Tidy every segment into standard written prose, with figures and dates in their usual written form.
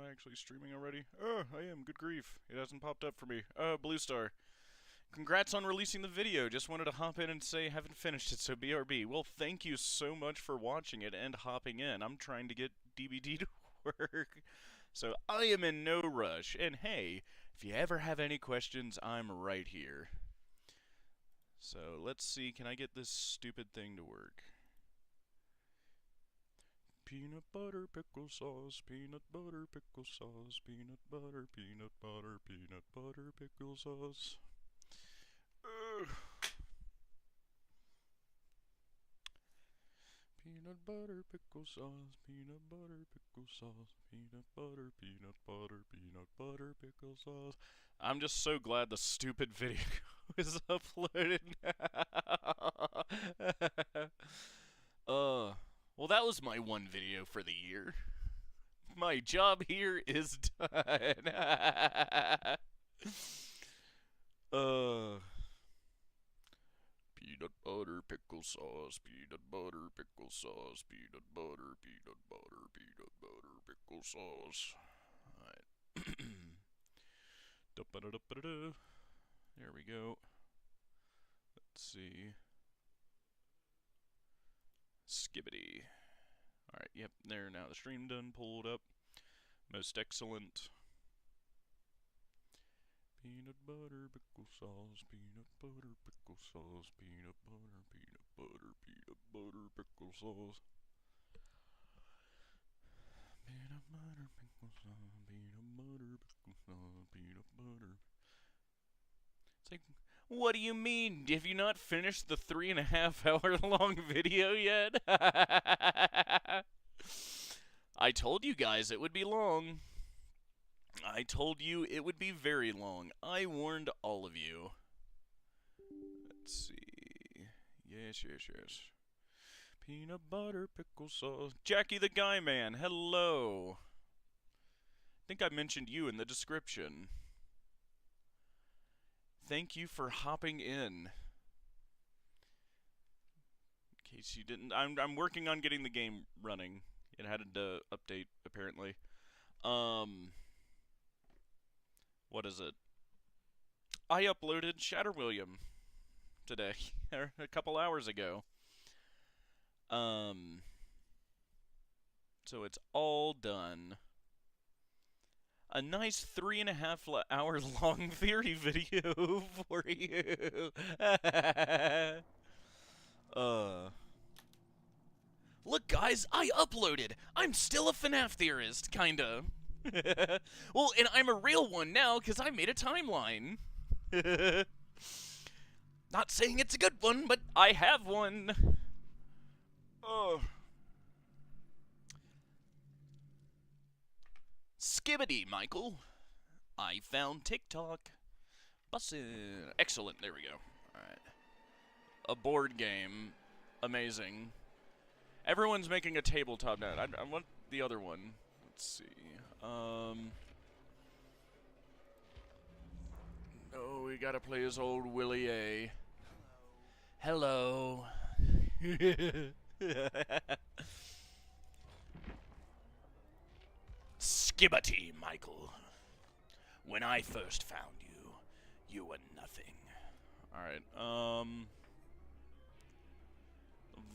I actually streaming already? Oh, I am. Good grief. It hasn't popped up for me. Blue Star. Congrats on releasing the video. Just wanted to hop in and say haven't finished it, so BRB. Well, thank you so much for watching it and hopping in. I'm trying to get DBD to work. So I am in no rush. And hey, if you ever have any questions, I'm right here. So let's see, can I get this stupid thing to work? Peanut butter pickle sauce, peanut butter pickle sauce, peanut butter pickle sauce. Ugh. Peanut butter pickle sauce, peanut butter pickle sauce, peanut butter pickle sauce. I'm just so glad the stupid video is uploaded now. Well, that was my one video for the year. My job here is done. Peanut butter pickle sauce, peanut butter pickle sauce, peanut butter pickle sauce. Alright. There we go. Let's see. Skibbity. Alright, yep, there now. The stream done, pulled up. Most excellent. Peanut butter pickle sauce, peanut butter pickle sauce, peanut butter pickle sauce. Peanut butter pickle sauce, peanut butter pickle sauce, peanut butter. It's like, what do you mean? Have you not finished the 3.5 hour long video yet? I told you guys it would be long. I told you it would be very long. I warned all of you. Let's see. Yes. Peanut butter pickle sauce. Jackie the Guy Man, hello. I think I mentioned you in the description. Thank you for hopping in. In case you didn't, I'm working on getting the game running. It had to update apparently. What is it? I uploaded ShatterWilliam today, a couple hours ago. So it's all done. A nice 3.5 hour long theory video for you. Look, guys, I uploaded. I'm still a FNAF theorist, kinda. Well, and I'm a real one now because I made a timeline. Not saying it's a good one, but I have one. Skibbity, Michael. I found TikTok. Bussin'. Excellent. There we go. Alright. A board game. Amazing. Everyone's making a tabletop now. I want the other one. Let's see. Oh, we gotta play as old Willie A. Hello. Skibbity, Michael. When I first found you, you were nothing. Alright,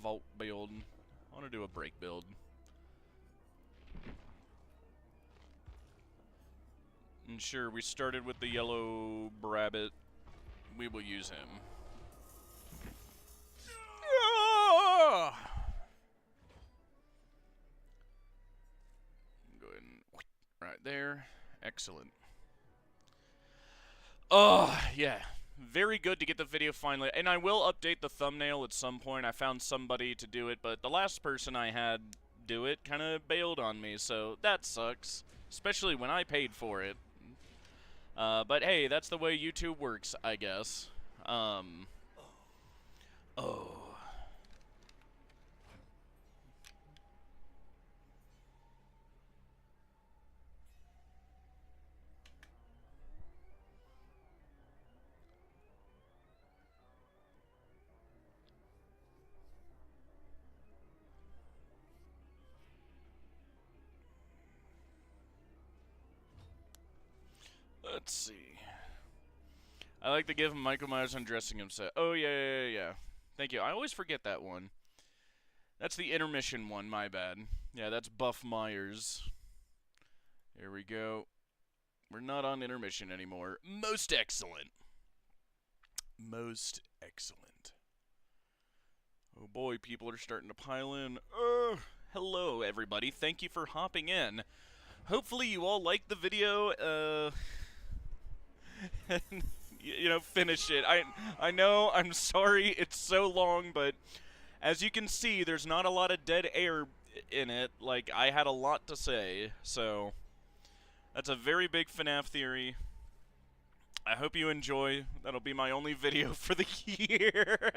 vault build. I want to do a break build. And sure, we started with the yellow rabbit. We will use him. Go ahead and right there. Excellent. Yeah. Very good to get the video finally. And I will update the thumbnail at some point. I found somebody to do it, but the last person I had do it kind of bailed on me, so that sucks. Especially when I paid for it. But hey, that's the way YouTube works, I guess. let's see. I like to give him Michael Myers undressing himself. Oh, yeah. Thank you. I always forget that one. That's the intermission one, my bad. Yeah, that's Buff Myers. Here we go. We're not on intermission anymore. Most excellent. Most excellent. Oh boy, people are starting to pile in. Hello, everybody. Thank you for hopping in. Hopefully you all liked the video. You know, finish it. I know, I'm sorry it's so long, but as you can see, there's not a lot of dead air in it. Like, I had a lot to say, so that's a very big FNAF theory. I hope you enjoy. That'll be my only video for the year.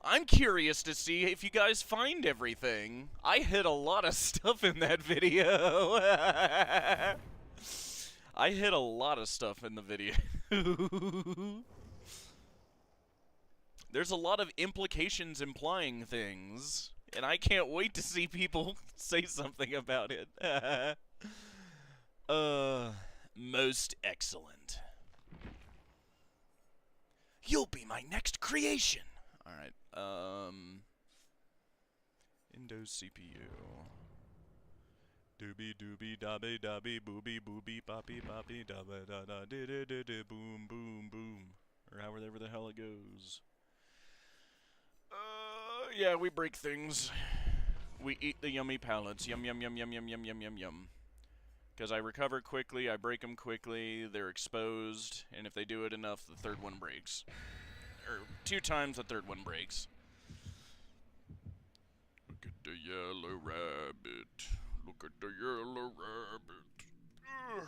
I'm curious to see if you guys find everything. I hid a lot of stuff in that video. I hid a lot of stuff in the video. There's a lot of implications implying things, and I can't wait to see people say something about it. Most excellent. You'll be my next creation. Alright, Windows CPU. Doobie doobie dabby dabby boobie boobie boppy boppy dabba da da di di di di boom boom boom. Or however the hell it goes. Yeah, we break things. We eat the yummy pallets. Yum yum yum yum yum yum yum yum yum. Because I recover quickly, I break them quickly, they're exposed, and if they do it enough, the third one breaks. Or 2 times the third one breaks. Look at the yellow rabbit. Look at the yellow rabbit. Ugh.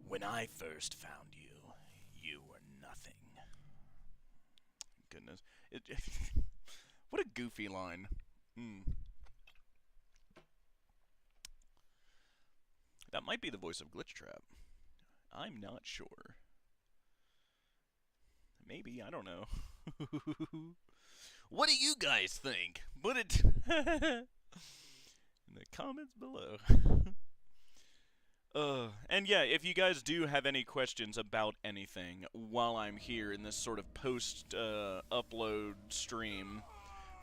When I first found you, you were nothing. Goodness. What a goofy line. That might be the voice of Glitch Trap. I'm not sure. Maybe, I don't know. What do you guys think? Put it in the comments below. And yeah, if you guys do have any questions about anything while I'm here in this sort of post-upload stream,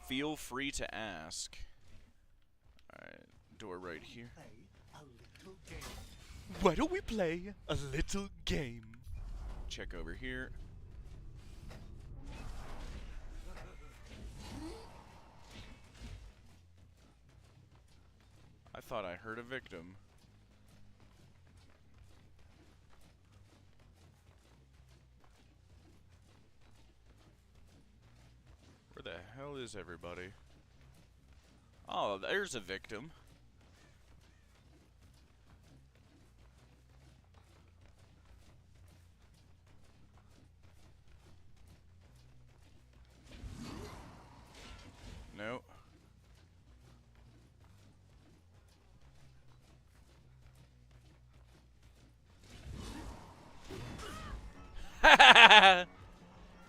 feel free to ask. Alright, door right here. Why don't we play a little game? Check over here. I thought I heard a victim. Where the hell is everybody? Oh, there's a victim. No.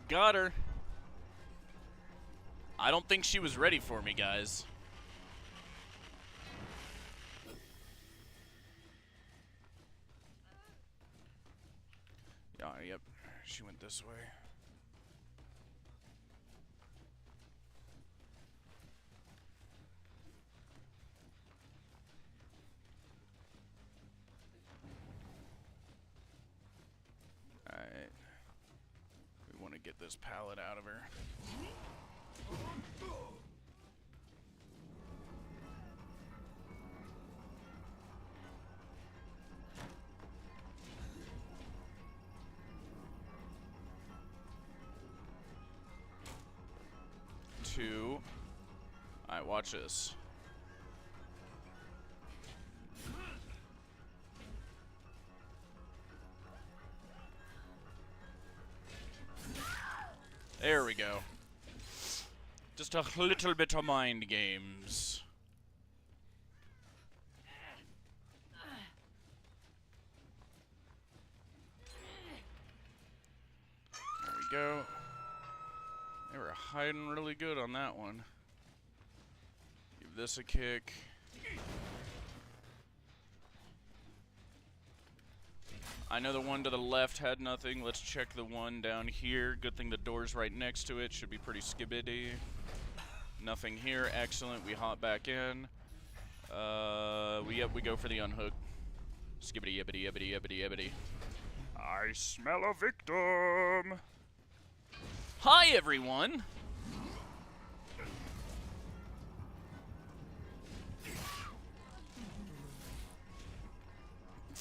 Got her. I don't think she was ready for me, guys. Yep. She went this way. Alright. We want to get this pallet out of her. Two. Alright, watch this. There we go. Just a little bit of mind games. There we go. They were hiding really good on that one. this a kick. I know the one to the left had nothing. Let's check the one down here. Good thing the door's right next to it. Should be pretty skibbity. Nothing here. Excellent. We hop back in. We go for the unhook. Skibbity yibbity yibbity yibbity yibbity. I smell a victim. Hi everyone.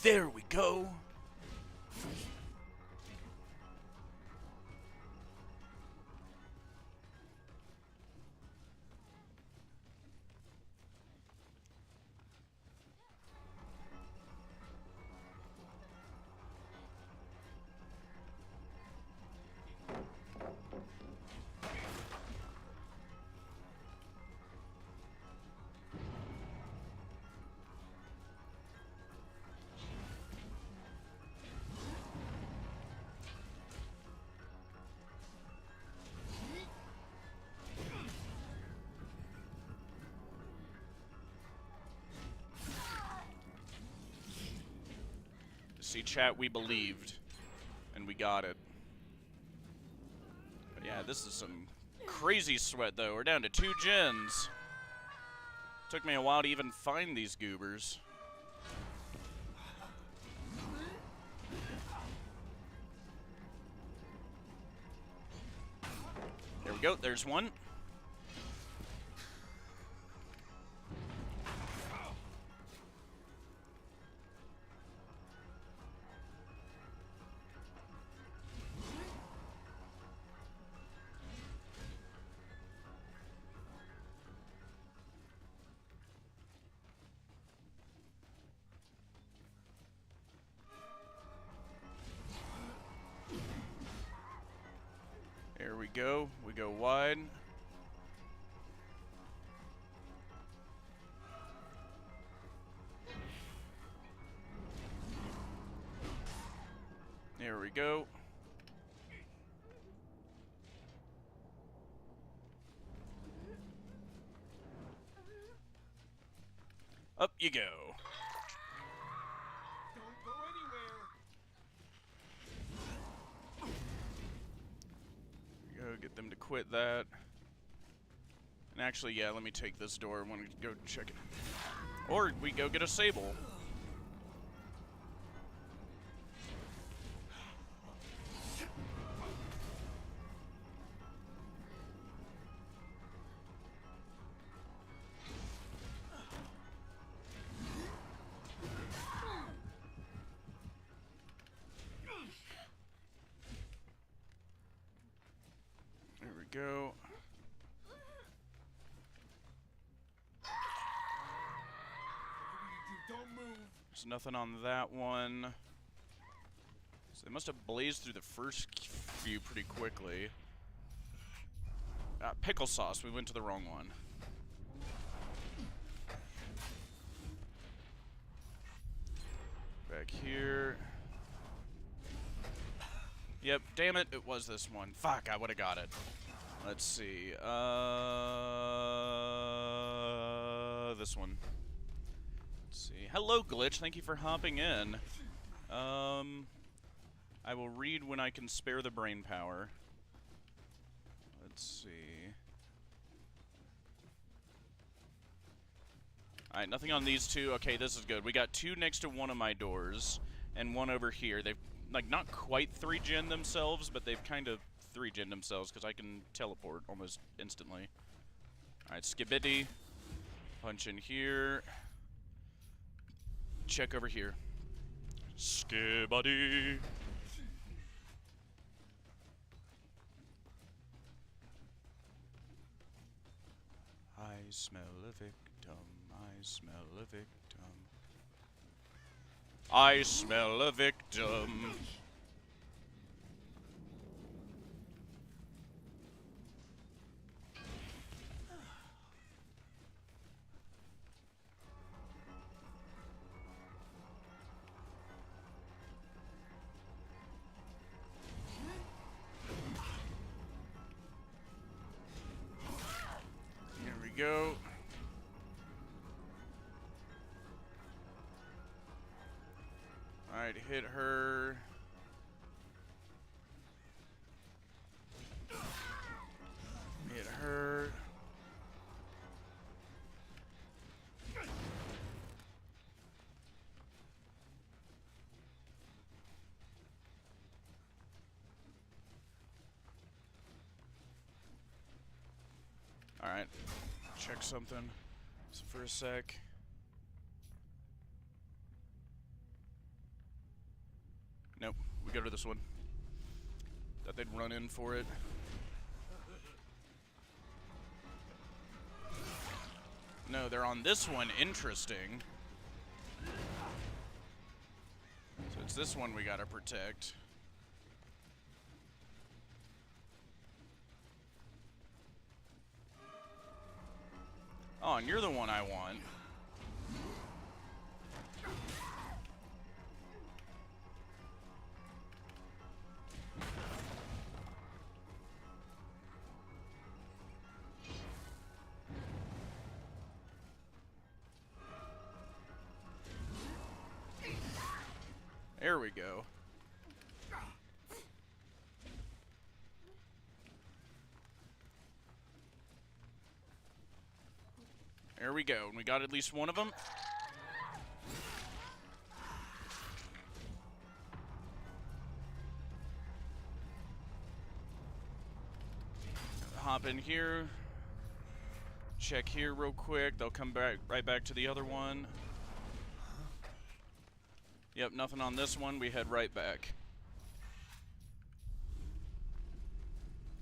There we go. See, chat, we believed, and we got it. But yeah, this is some crazy sweat, though. We're down to 2 gens. Took me a while to even find these goobers. There we go, there's one. There we go. We go wide. There we go. Up you go. Don't go anywhere. Go get them to quit that. And actually, yeah, let me take this door. I want to go check it. Or we go get a Sable. There we go. Don't move. There's nothing on that one. So they must have blazed through the first few pretty quickly. Pickle sauce, we went to the wrong one. Back here. Yep, damn it, it was this one. Fuck, I would've got it. Let's see, this one. Let's see. Hello, Glitch, thank you for hopping in. I will read when I can spare the brain power. Let's see. Alright, nothing on these two. Okay, this is good. We got 2 next to one of my doors, and 1 over here. They've, like, not quite 3-gen themselves, but they've kind of 3-gen themselves, because I can teleport almost instantly. Alright, Skibidi. Punch in here. Check over here. Skibidi. I smell a victim. I smell a victim. I smell a victim. Here we go. Alright, hit her. Hit her. Alright, check something for a sec. Nope, we go to this one. Thought they'd run in for it. No, they're on this one. Interesting. So it's this one we gotta protect. Oh, and you're the one I want. There we go. There we go. And we got at least one of them. Hop in here. Check here real quick. They'll come back right back to the other one. Yep, nothing on this one. We head right back.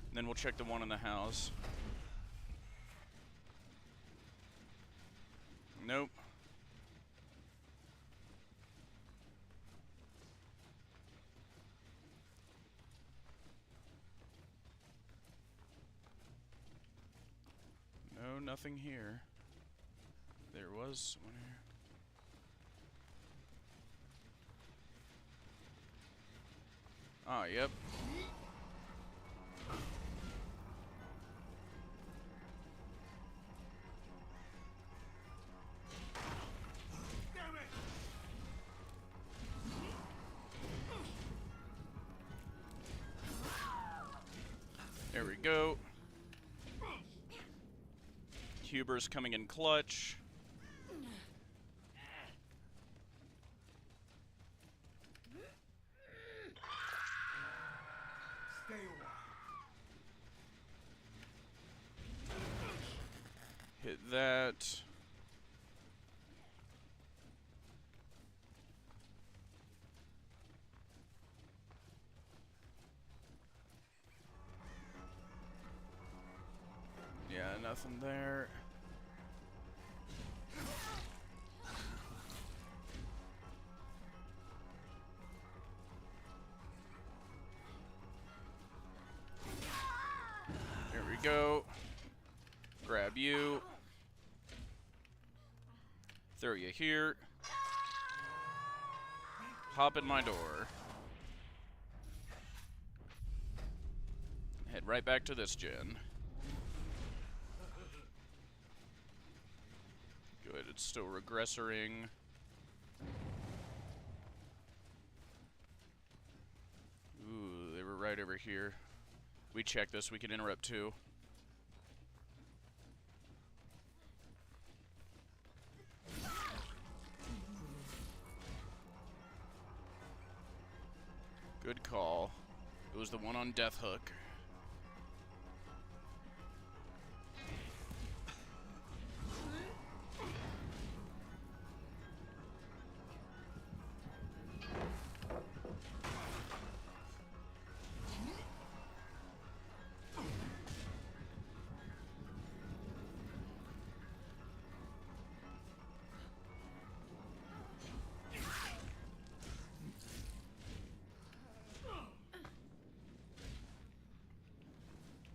And then we'll check the one in the house. Nope. No, nothing here. There was one here. Ah, yep. There we go. Huber's coming in clutch. Hit that. Yeah, nothing there. There we go. Grab you. Throw you here. Hop in my door. Head right back to this gen. Good, it's still regressoring. Ooh, they were right over here. We check this, we can interrupt too. Good call. It was the one on Death Hook.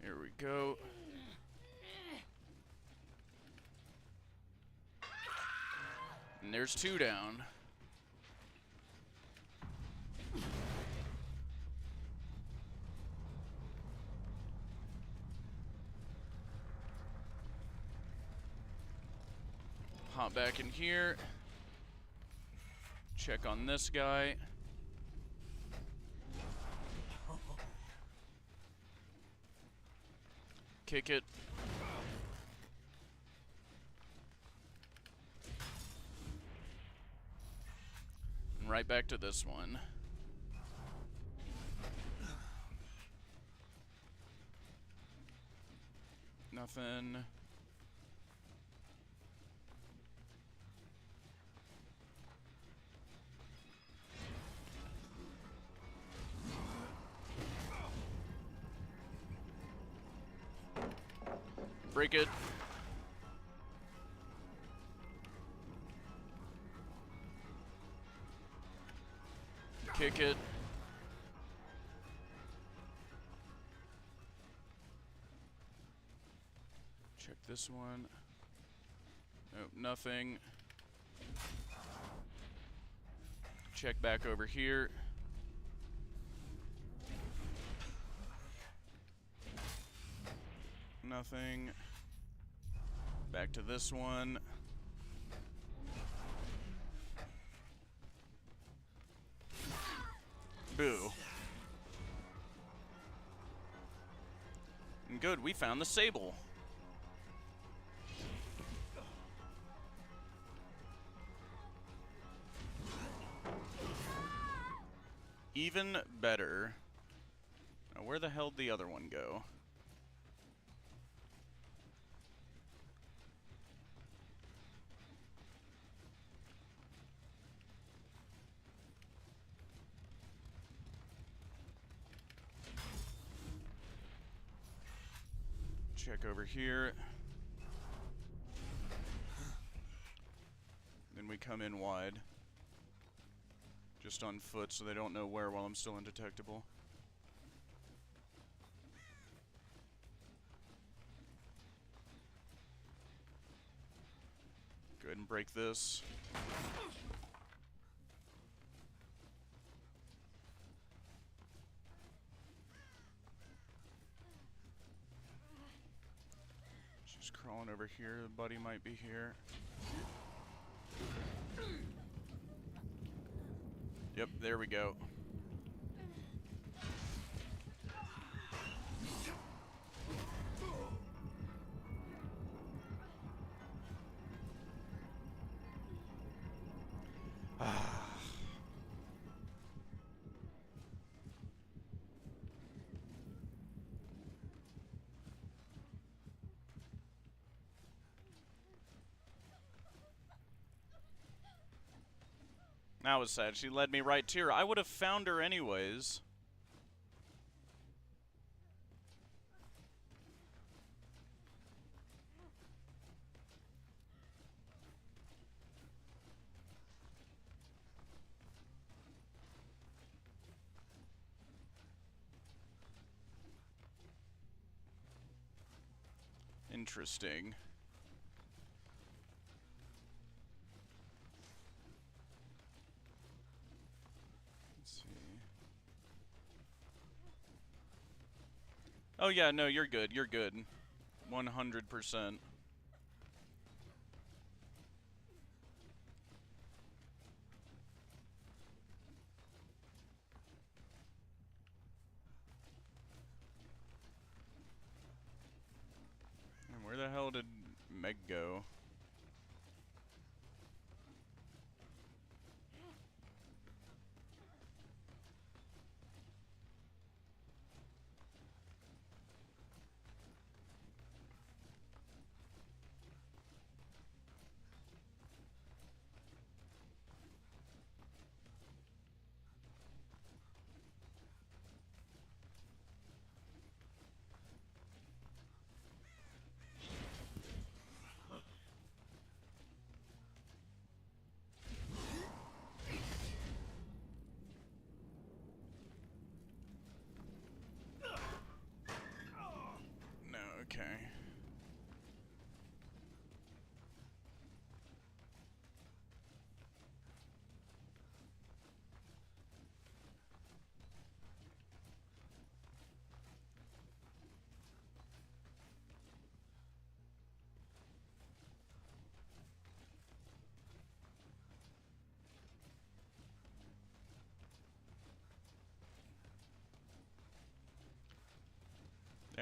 Here we go. And there's two down. Hop back in here. Check on this guy. Kick it. And right back to this one. Nothing. Break it. Kick it. Check this one. Nope, nothing. Check back over here. Nothing. Back to this one. Boo. And good, we found the Sable. Even better. Now, where the hell did the other one go? Check over here. Then we come in wide. Just on foot so they don't know where while I'm still undetectable. Go ahead and break this. She's crawling over here. The buddy might be here. Yep, there we go. That was sad. She led me right to her. I would have found her anyways. Interesting. Oh yeah, no, you're good. You're good. 100%. And where the hell did Meg go?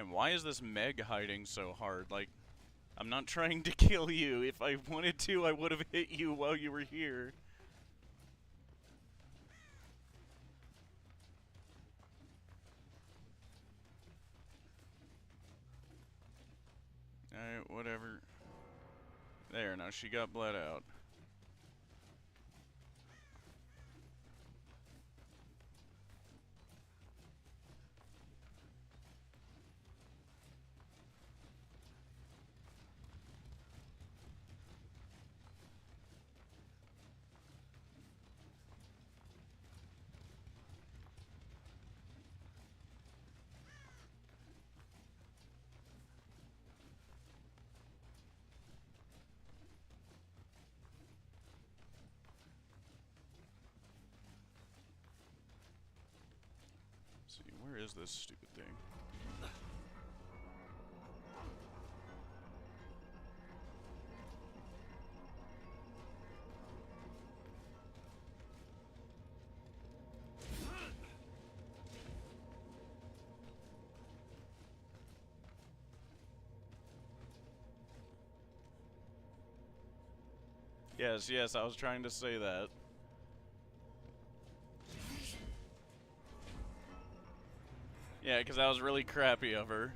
Man, why is this Meg hiding so hard? Like, I'm not trying to kill you. If I wanted to, I would have hit you while you were here. Alright, whatever. There, now she got bled out. Let's see, where is this stupid thing? Yes, yes, I was trying to say that. Yeah, because that was really crappy of her.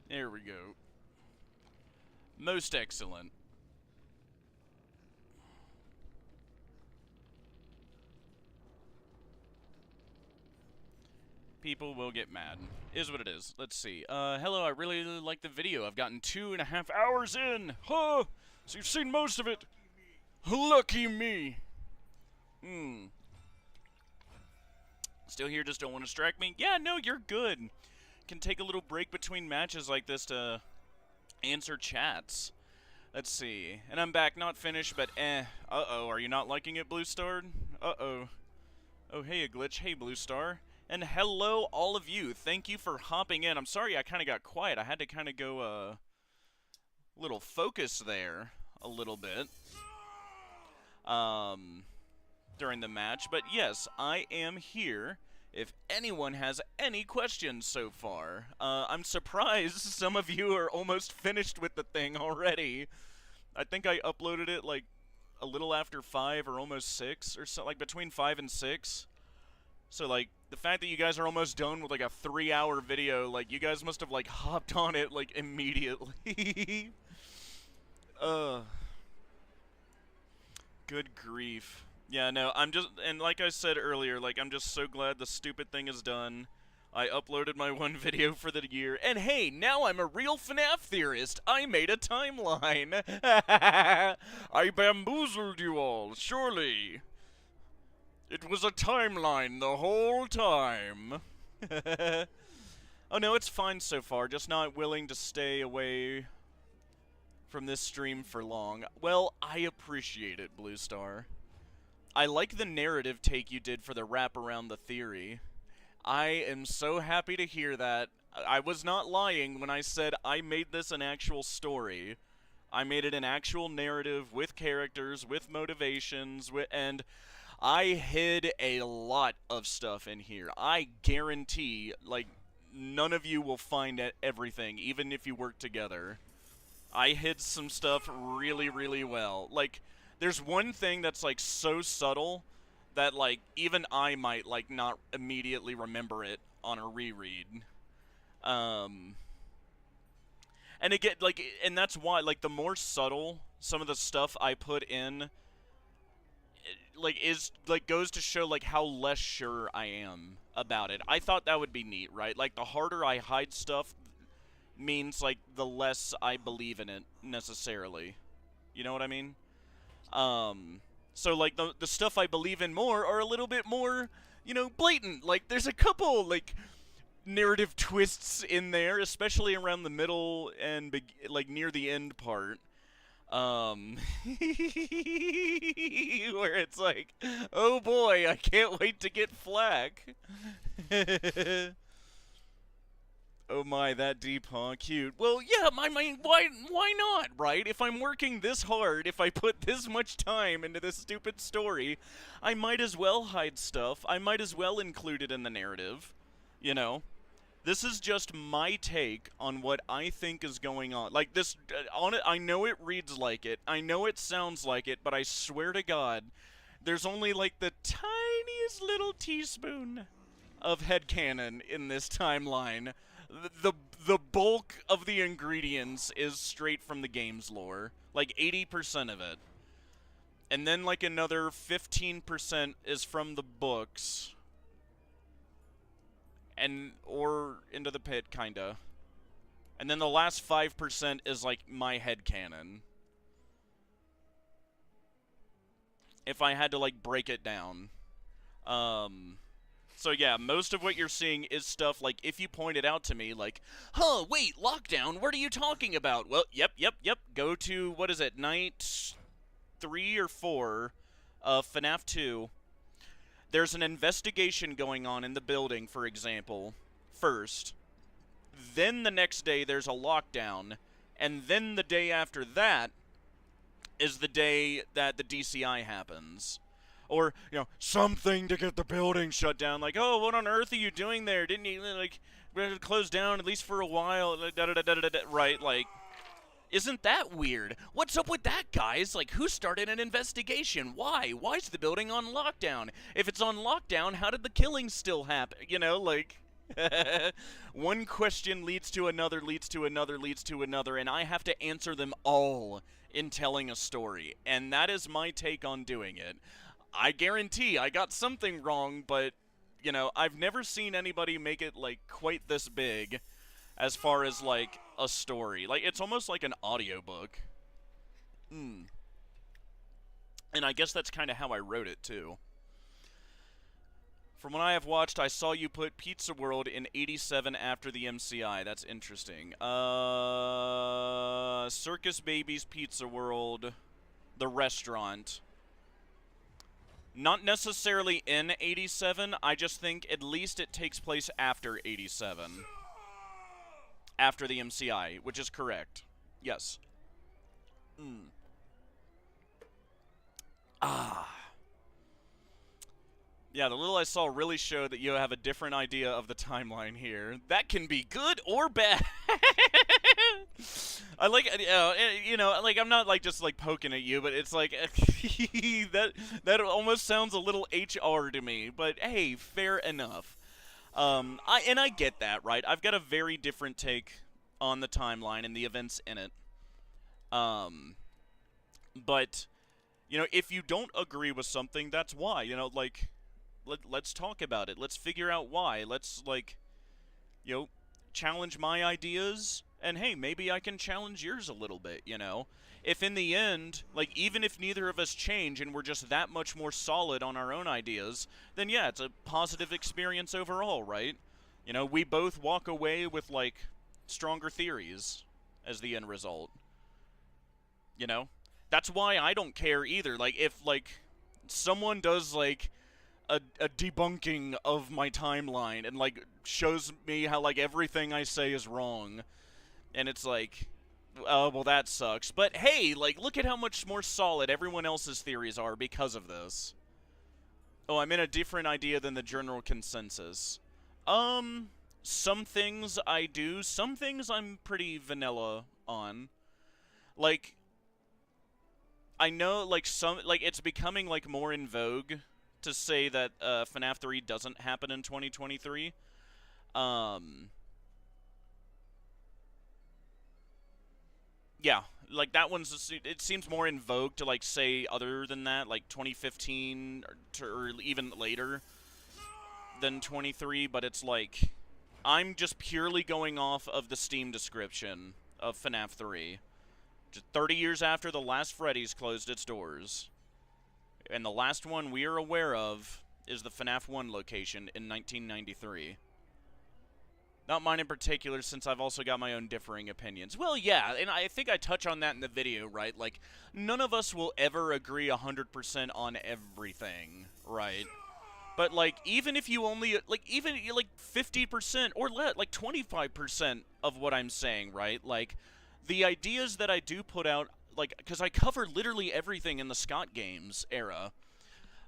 There we go. Most excellent. People will get mad. Is what it is. Let's see. Hello, I really like the video. I've gotten 2.5 hours in. Huh! So you've seen most of it. Lucky me. Still here, just don't want to distract me? Yeah, no, you're good. Can take a little break between matches like this to answer chats. Let's see. And I'm back, not finished, but Uh-oh, are you not liking it, Blue Star? Uh-oh. Oh, hey, a glitch. Hey, Blue Star. And hello, all of you. Thank you for hopping in. I'm sorry I kind of got quiet. I had to kind of go, little focus there a little bit. During the match. But yes, I am here. If anyone has any questions so far, I'm surprised some of you are almost finished with the thing already. I think I uploaded it like a little after 5 or almost 6 or so, like between 5 and 6. So like the fact that you guys are almost done with like a 3-hour video, like you guys must have like hopped on it like immediately. Good grief. Yeah, no, I'm just, and like I said earlier, like, I'm just so glad the stupid thing is done. I uploaded my one video for the year, and hey, now I'm a real FNAF theorist. I made a timeline. I bamboozled you all, surely. It was a timeline the whole time. Oh no, it's fine so far, just not willing to stay away from this stream for long. Well, I appreciate it, Blue Star. I like the narrative take you did for the wrap around the theory. I am so happy to hear that. I was not lying when I said I made this an actual story. I made it an actual narrative with characters, with motivations, and I hid a lot of stuff in here. I guarantee, like, none of you will find everything, even if you work together. I hid some stuff really, really well. Like, there's one thing that's, like, so subtle that, like, even I might, like, not immediately remember it on a reread. And again, like, and that's why, like, the more subtle some of the stuff I put in, like, is, like, goes to show, like, how less sure I am about it. I thought that would be neat, right? Like, the harder I hide stuff means, like, the less I believe in it, necessarily. You know what I mean? So, like, the stuff I believe in more are a little bit more, you know, blatant. Like, there's a couple, like, narrative twists in there, especially around the middle and, like, near the end part. Where it's like, oh boy, I can't wait to get flack. Oh my, that deep, huh? Cute. Well, yeah, I mean, why not, right? If I'm working this hard, if I put this much time into this stupid story, I might as well hide stuff. I might as well include it in the narrative, you know? This is just my take on what I think is going on. Like, this, on it, I know it reads like it, I know it sounds like it, but I swear to God, there's only, like, the tiniest little teaspoon of headcanon in this timeline. The bulk of the ingredients is straight from the game's lore. Like, 80% of it. And then, like, another 15% is from the books. Or into the pit, kinda. And then the last 5% is, like, my headcanon. If I had to, like, break it down. So yeah, most of what you're seeing is stuff, like, if you point it out to me, like, huh, wait, lockdown, what are you talking about? Well, yep, go to, what is it, night 3 or 4 of FNAF 2. There's an investigation going on in the building, for example, first. Then the next day there's a lockdown, and then the day after that is the day that the DCI happens. Or, you know, something to get the building shut down. Like, oh, what on earth are you doing there? Didn't you, like, close down at least for a while? Right, like, isn't that weird? What's up with that, guys? Like, who started an investigation? Why? Why is the building on lockdown? If it's on lockdown, how did the killings still happen? You know, like, one question leads to another, leads to another, leads to another, and I have to answer them all in telling a story. And that is my take on doing it. I guarantee I got something wrong, but, you know, I've never seen anybody make it, like, quite this big as far as, like, a story. Like, it's almost like an audiobook. And I guess that's kind of how I wrote it, too. From what I have watched, I saw you put Pizza World in 87 after the MCI. That's interesting. Circus Babies Pizza World, the restaurant. Not necessarily in 87, I just think at least it takes place after 87. After the MCI, which is correct. Yes. Yeah, the little I saw really showed that you have a different idea of the timeline here. That can be good or bad. I like, you know, like, I'm not, like, just, like, poking at you, but it's like, that almost sounds a little HR to me, but hey, fair enough. I get that, right? I've got a very different take on the timeline and the events in it. But, you know, if you don't agree with something, that's why, you know, like, let's talk about it. Let's figure out why. Let's, like, you know, challenge my ideas, and hey, maybe I can challenge yours a little bit, you know? If in the end, like, even if neither of us change and we're just that much more solid on our own ideas, then yeah, it's a positive experience overall, right? You know, we both walk away with, like, stronger theories as the end result. You know? That's why I don't care either. Like, if, like, someone does, like, a debunking of my timeline and, like, shows me how, like, everything I say is wrong, and it's like, oh, well, that sucks. But hey, like, look at how much more solid everyone else's theories are because of this. Oh, I'm in a different idea than the general consensus. Some things I do, some things I'm pretty vanilla on. Like, I know, like, it's becoming, like, more in vogue to say that FNAF 3 doesn't happen in 2023. Yeah, like, that one's, it seems more in vogue to, like, say other than that, like 2015 or even later than 23, but it's like, I'm just purely going off of the Steam description of FNAF 3. Just 30 years after the last Freddy's closed its doors. And the last one we are aware of is the FNAF 1 location in 1993. Not mine in particular, since I've also got my own differing opinions. Well, yeah, and I think I touch on that in the video, right? Like, none of us will ever agree 100% on everything, right? But, like, even if you only, like, even, like, 50% or like 25% of what I'm saying, right? Like, the ideas that I do put out, like, because I cover literally everything in the Scott Games era,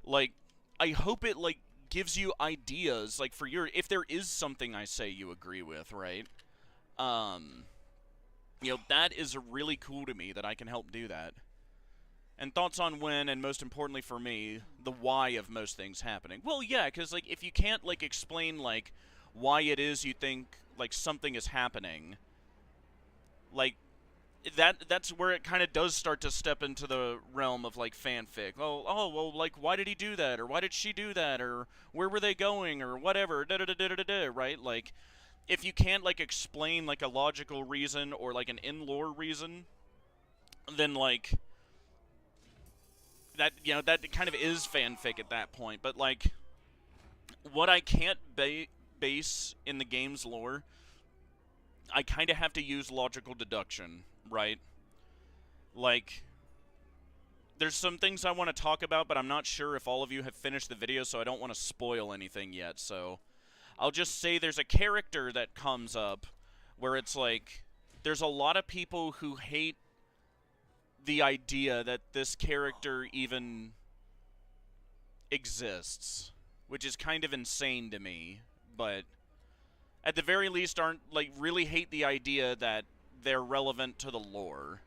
like, I hope it, like, gives you ideas, like, for your, if there is something I say you agree with, right? You know, that is really cool to me that I can help do that. And thoughts on when, and most importantly for me, the why of most things happening. Well, yeah, because, like, if you can't, like, explain, like, why it is you think, like, something is happening, like, that's where it kind of does start to step into the realm of, like, fanfic. Well, like, why did he do that, or why did she do that, or where were they going, or whatever, da-da-da-da-da-da, right? Like, if you can't, like, explain, like, a logical reason, or, like, an in-lore reason, then, like, that, you know, that kind of is fanfic at that point. But, like, what I can't base in the game's lore, I kind of have to use logical deduction, right? Like, there's some things I want to talk about, but I'm not sure if all of you have finished the video, so I don't want to spoil anything yet. So I'll just say there's a character that comes up where it's like, there's a lot of people who hate the idea that this character even exists, which is kind of insane to me, but at the very least aren't, like, really hate the idea that they're relevant to the lore.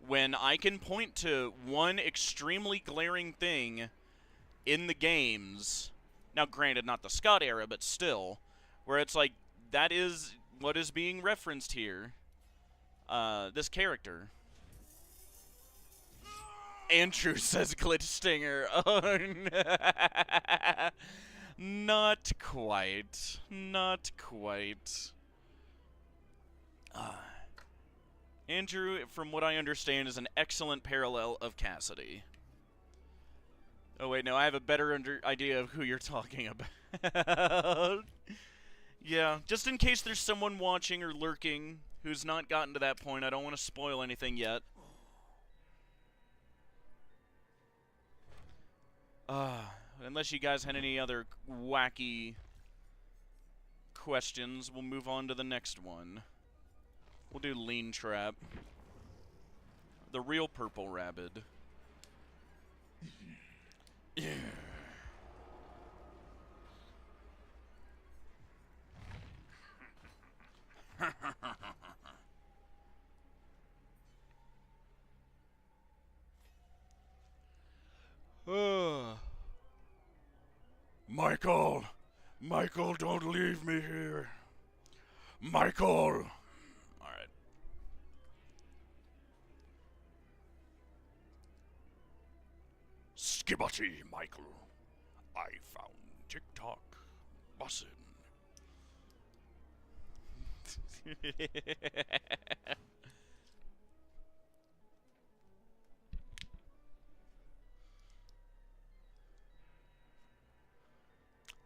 When I can point to one extremely glaring thing in the games, now granted not the Scott era, but still, where it's like, that is what is being referenced here. This character. Andrew says Glitch Stinger. Oh, no. Not quite. Not quite. Andrew, from what I understand, is an excellent parallel of Cassidy. Oh, wait, no, I have a better idea of who you're talking about. Yeah, just in case there's someone watching or lurking who's not gotten to that point, I don't want to spoil anything yet. Unless you guys had any other wacky questions, we'll move on to the next one. We'll do Lean Trap. The real purple rabbit. Yeah. Michael! Michael, don't leave me here. Michael! Alright. Skibbity, Michael. I found TikTok. Bussin'.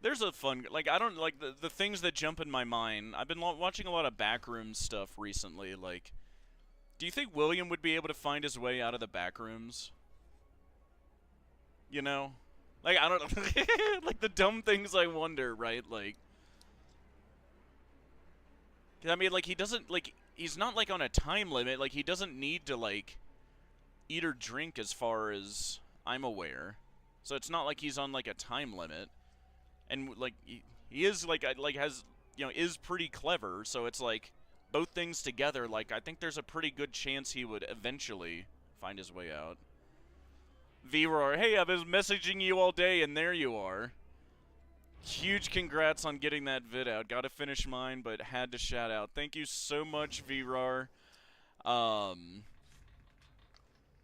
There's a fun, like, I don't, like, the things that jump in my mind. I've been watching a lot of backroom stuff recently, like, do you think William would be able to find his way out of the backrooms? You know? Like, I don't know, like, the dumb things I wonder, right? Like, I mean, like, he doesn't, like, he's not, like, on a time limit, like, he doesn't need to, like, eat or drink as far as I'm aware. So it's not like he's on, like, a time limit. And, like, he is, like, has, you know, is pretty clever, so it's, like, both things together, like, I think there's a pretty good chance he would eventually find his way out. V-Roar, hey, I've been messaging you all day, and there you are. Huge congrats on getting that vid out. Gotta finish mine, but had to shout out. Thank you so much, V-Roar. Oh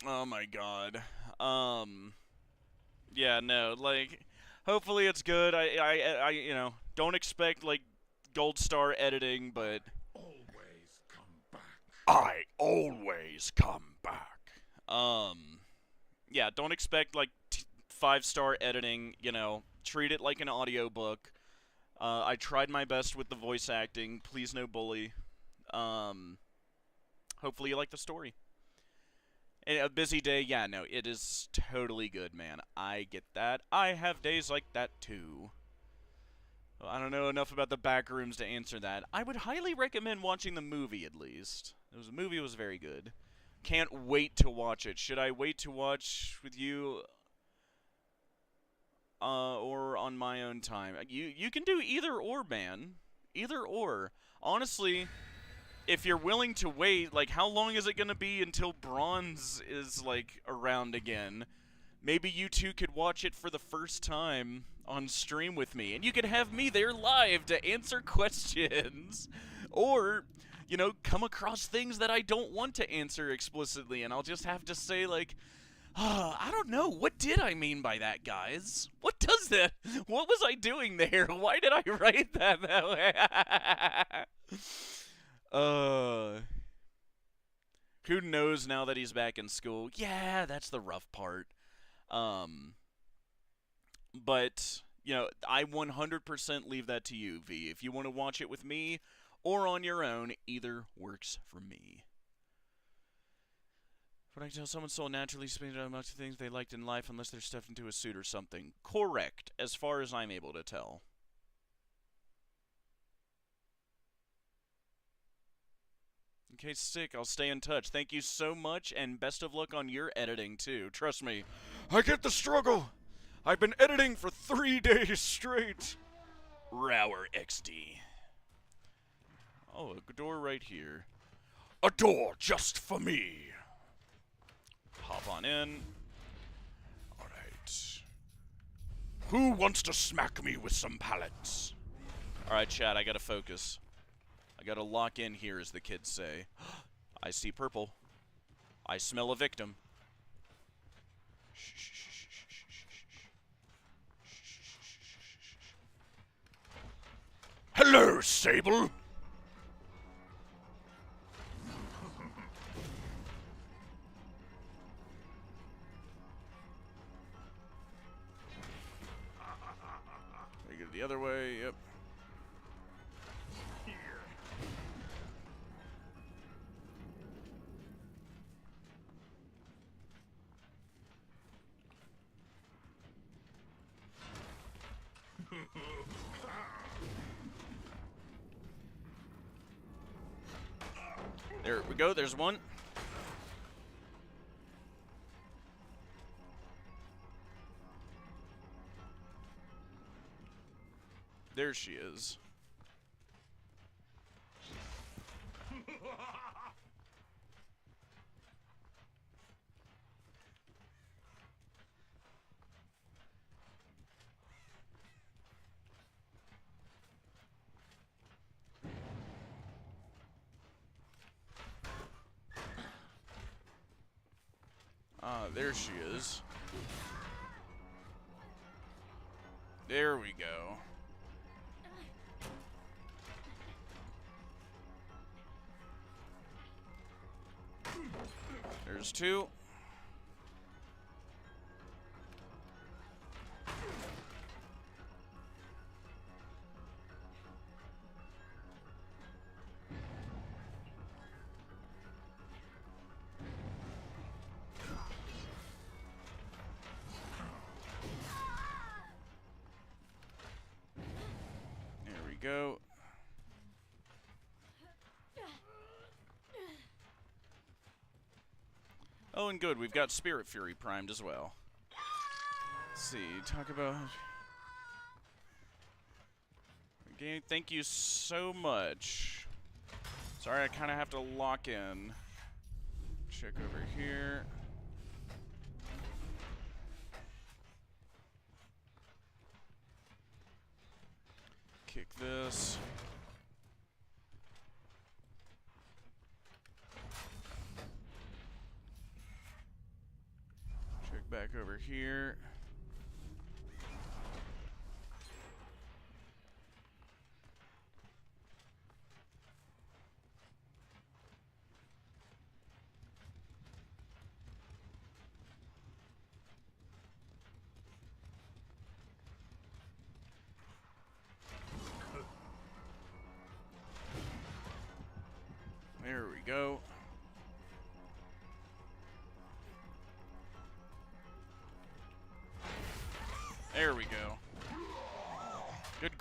my god. Yeah, no, like, hopefully it's good. I you know, don't expect, like, gold star editing, but Always come back. I always come back. yeah, don't expect, like, 5-star editing, you know, treat it like an audiobook. I tried my best with the voice acting, please no bully. Hopefully you like the story. And a busy day, yeah, no, it is totally good, man. I get that. I have days like that, too. Well, I don't know enough about the back rooms to answer that. I would highly recommend watching the movie, at least. The movie was very good. Can't wait to watch it. Should I wait to watch with you or on my own time? You can do either or, man. Either or. Honestly, if you're willing to wait, like, how long is it going to be until Bronze is, like, around again? Maybe you two could watch it for the first time on stream with me, and you could have me there live to answer questions. Or, you know, come across things that I don't want to answer explicitly, and I'll just have to say, like, I don't know. What did I mean by that, guys? What does that? What was I doing there? Why did I write that way? Who knows now that he's back in school? Yeah, that's the rough part. But, you know, I 100% leave that to you, V. If you want to watch it with me or on your own, either works for me. But I can tell someone so naturally spends much of things they liked in life unless they're stuffed into a suit or something. Correct, as far as I'm able to tell. Okay, sick. I'll stay in touch. Thank you so much, and best of luck on your editing, too. Trust me. I get the struggle. I've been editing for 3 days straight. Rower XD. Oh, a door right here. A door just for me. Hop on in. Alright. Who wants to smack me with some pallets? Alright, chat, I gotta focus. I gotta lock in here, as the kids say. I see purple. I smell a victim. Hello, Sable! I go the other way, yep. There we go, there's one. There she is. There she is. There we go. There's two. Go. Oh, and good, we've got Spirit Fury primed as well. Let's see, talk about... Okay, thank you so much. Sorry, I kind of have to lock in. Check over here. Kick this. Check back over here.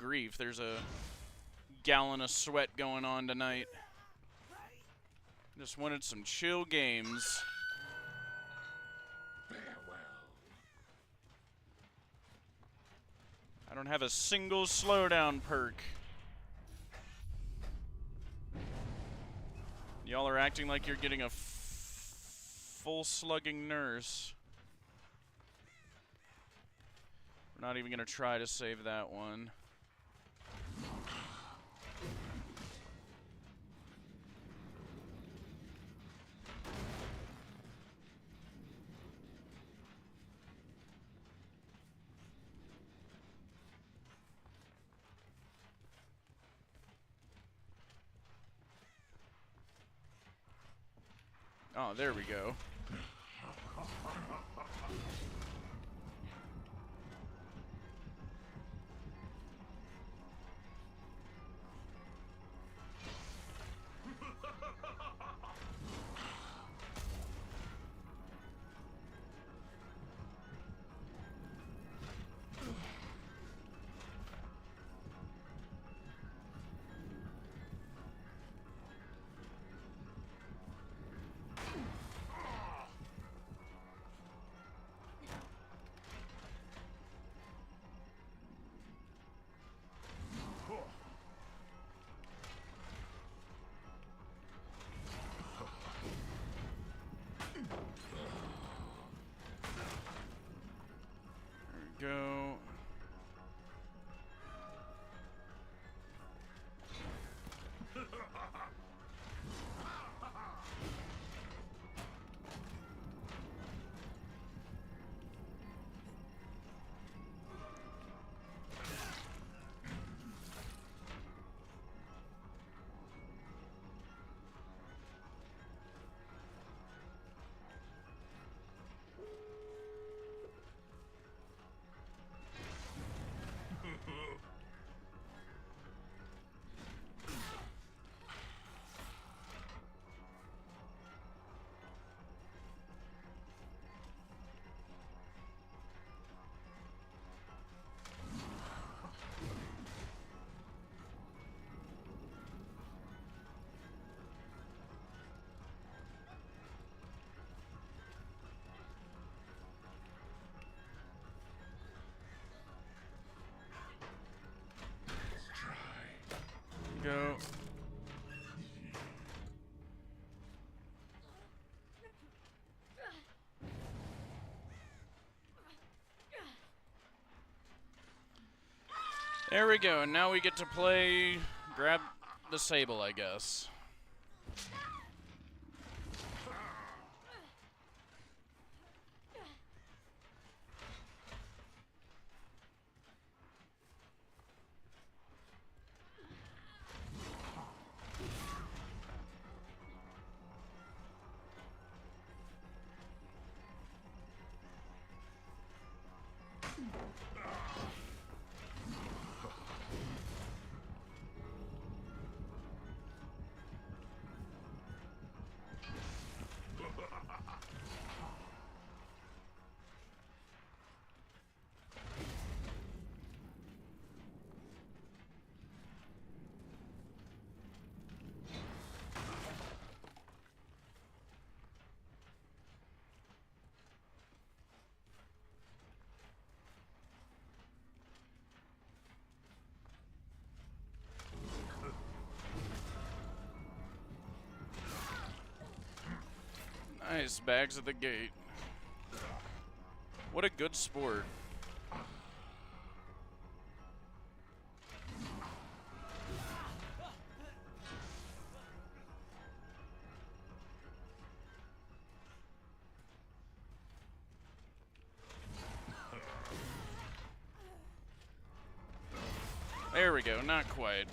grief, there's a gallon of sweat going on tonight. Just wanted some chill games. I don't have a single slowdown perk. Y'all are acting like you're getting a full slugging nurse. We're not even gonna try to save that one. Oh, there we go. Go. Go. There we go, and now we get to play grab the Sable, I guess. Nice, bags at the gate. What a good sport. There we go, not quite.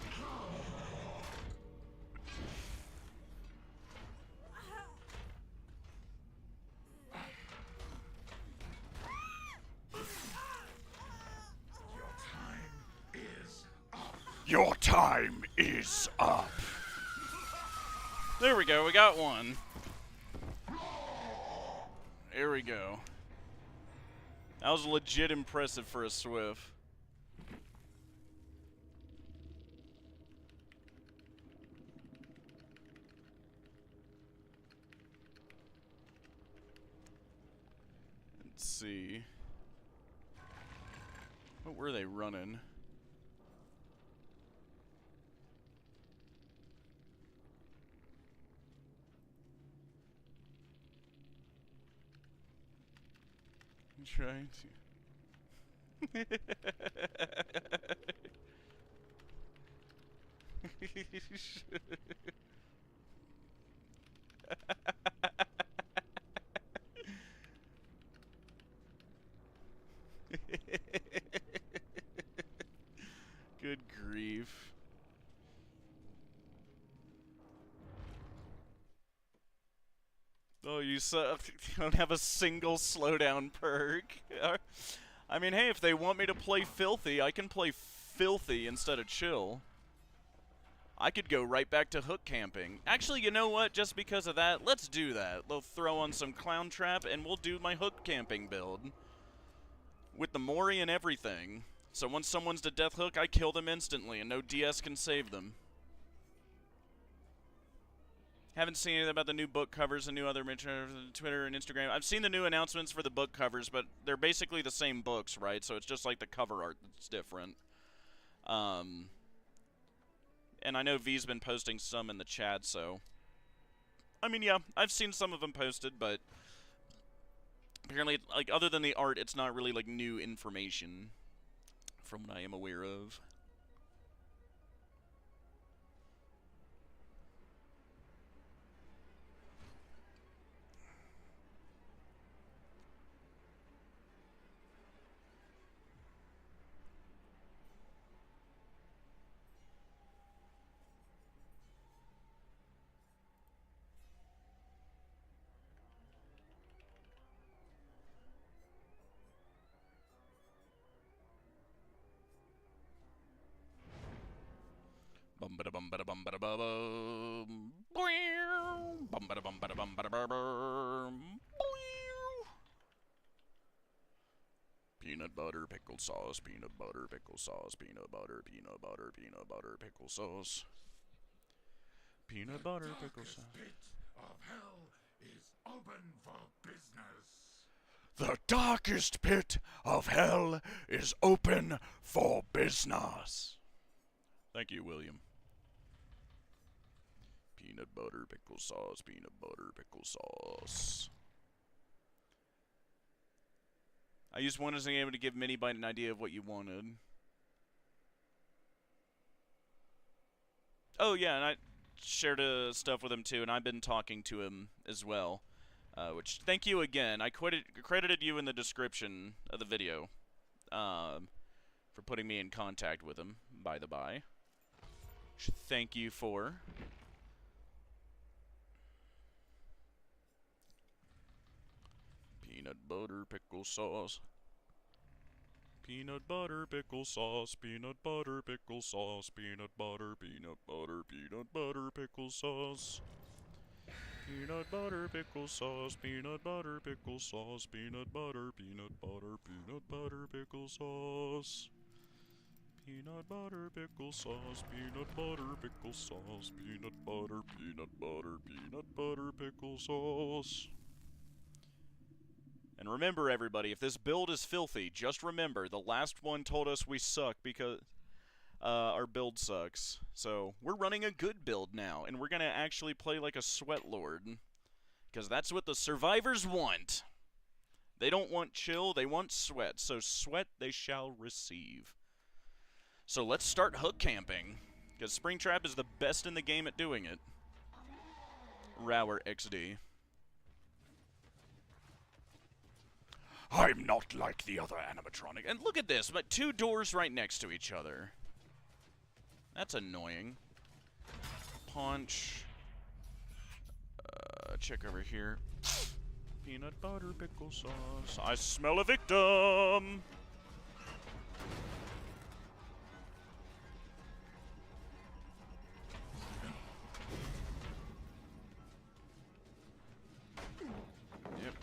Your time is up. There we go, we got one. There we go. That was legit impressive for a Swift. see. What were they running? I'm trying to. Good grief. Oh, you don't have a single slowdown perk. I mean, hey, if they want me to play filthy, I can play filthy instead of chill. I could go right back to hook camping. Actually, you know what? Just because of that, let's do that. They'll throw on some clown trap, and we'll do my hook camping build. With the Mori and everything. So once someone's to death hook, I kill them instantly, and no DS can save them. Haven't seen anything about the new book covers and new other Twitter and Instagram. I've seen the new announcements for the book covers, but they're basically the same books, right? So it's just like the cover art that's different. And I know V's been posting some in the chat, so... I mean, yeah, I've seen some of them posted, but... apparently, like, other than the art, it's not really, like, new information from what I am aware of. Bum bada bum bada bum bada bum. Bum bada bum bada bum bada bum. Peanut butter, pickle sauce, peanut butter, pickle sauce, peanut butter, peanut butter, peanut butter, pickle sauce. Peanut butter, pickle sauce. The pit of hell is open for business. The darkest pit of hell is open for business. Thank you, William. Peanut butter, pickle sauce, peanut butter, pickle sauce. I used one as an game to give Minibite an idea of what you wanted. Oh, yeah, and I shared stuff with him too, and I've been talking to him as well. Which, thank you again. I credited you in the description of the video for putting me in contact with him, by the by. Which, thank you for. Peanut butter, pickle sauce. Peanut butter, pickle sauce, peanut butter, pickle sauce, peanut butter, peanut butter, peanut butter, pickle sauce. Peanut butter, pickle sauce, peanut butter, pickle sauce, peanut butter, peanut butter, peanut butter, pickle sauce. Peanut butter, pickle sauce, peanut butter, pickle sauce, peanut butter, peanut butter, peanut butter, pickle sauce. And remember, everybody, if this build is filthy, just remember, the last one told us we suck because our build sucks. So, we're running a good build now, and we're going to actually play like a sweat lord. Because that's what the survivors want. They don't want chill, they want sweat. So, sweat they shall receive. So, let's start hook camping. Because Springtrap is the best in the game at doing it. Rower XD. I'm not like the other animatronic. And look at this, but two doors right next to each other. That's annoying. Punch. Check over here. Peanut butter, pickle sauce. I smell a victim! Yep.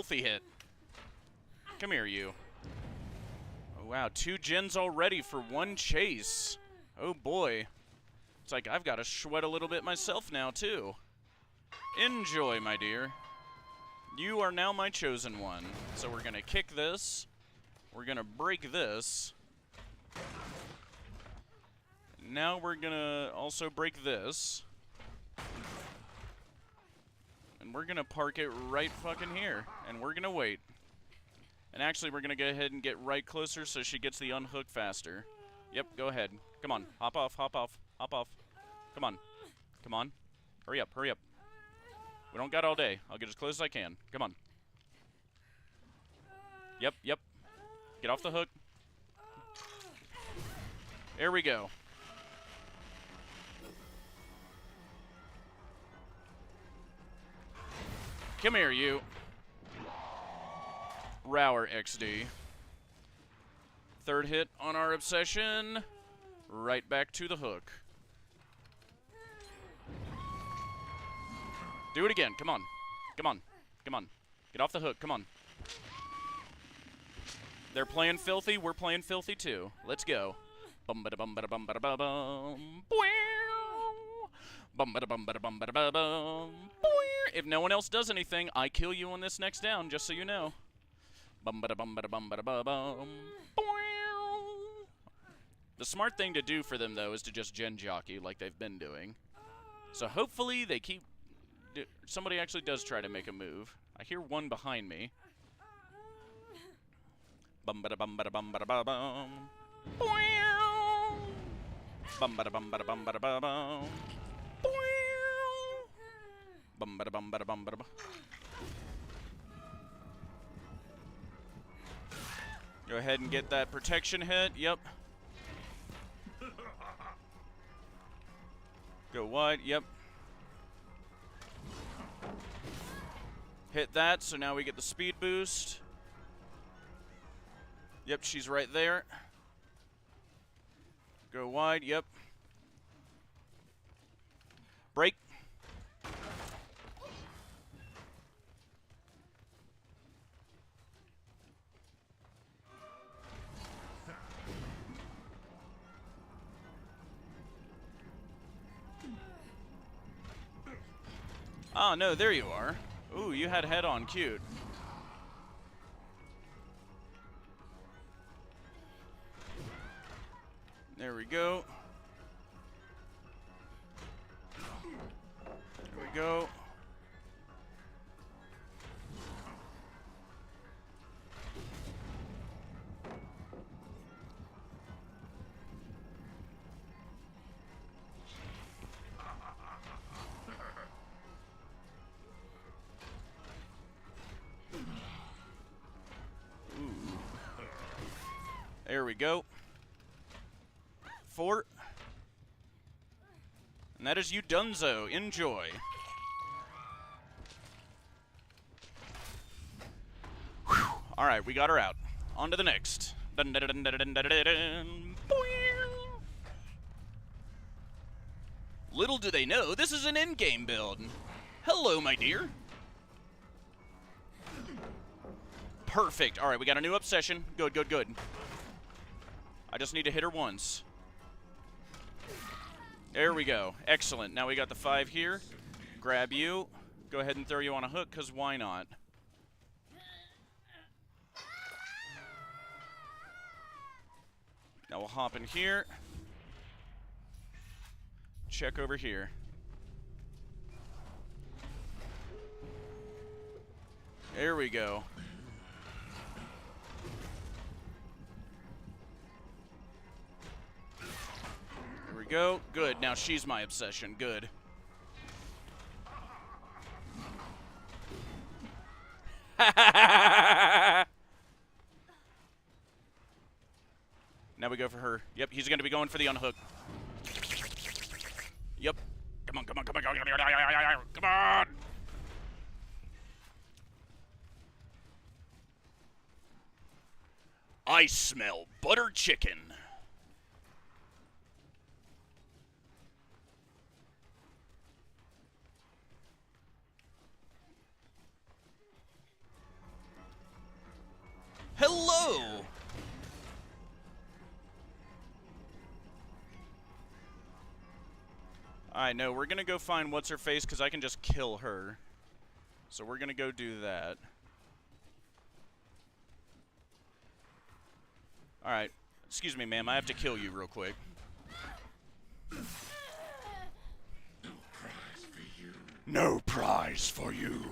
filthy hit. Come here, you. Oh, wow, 2 gens already for 1 chase. Oh, boy. It's like I've got to sweat a little bit myself now, too. Enjoy, my dear. You are now my chosen one. So we're going to kick this. We're going to break this. Now we're going to also break this. And we're going to park it right fucking here. And we're going to wait. And actually, we're going to go ahead and get right closer so she gets the unhook faster. Yep, go ahead. Come on. Hop off, hop off, hop off. Come on. Come on. Hurry up, hurry up. We don't got all day. I'll get as close as I can. Come on. Yep, yep. Get off the hook. There we go. Come here, you. Rower XD. 3rd hit on our obsession. Right back to the hook. Do it again. Come on. Come on. Come on. Get off the hook. Come on. They're playing filthy. We're playing filthy too. Let's go. Bum bada bum bada bum bada bum bum. Bum bada bum bada bum bada bum. If no one else does anything, I kill you on this next down, just so you know. Bum bada bum bada bum bada bum. The smart thing to do for them, though, is to just gen jockey like they've been doing. So hopefully they keep... Somebody actually does try to make a move. I hear one behind me. Bum bada bum bada bum bada bum bum. Bum bada bum bada bum bada bum bum. Bum bada bum bada bum bada bum. Go ahead and get that protection hit. Yep. Go wide. Yep. Hit that, so now we get the speed boost. Yep, she's right there. Go wide. Yep. Break. Oh, no, there you are. Ooh, you had head on. Cute. There we go. There we go. There we go. 4. And that is you donezo. Enjoy. Whew. All right, we got her out. On to the next. Dun, dun, dun, dun, dun, dun, dun, dun. Little do they know, this is an in-game build. Hello, my dear. Perfect. All right, we got a new obsession. Good, good, good. I just need to hit her once. There we go. Excellent. Now we got the 5 here. Grab you. Go ahead and throw you on a hook, because why not? Now we'll hop in here. Check over here. There we go. There we go. Good. Now she's my obsession. Good. Now we go for her. Yep, he's going to be going for the unhook. Yep. Come on, come on, come on, come on, come on! I smell butter chicken. Alright, no, we're gonna go find What's-Her-Face because I can just kill her. So we're gonna go do that. Alright. Excuse me, ma'am. I have to kill you real quick. No prize for you.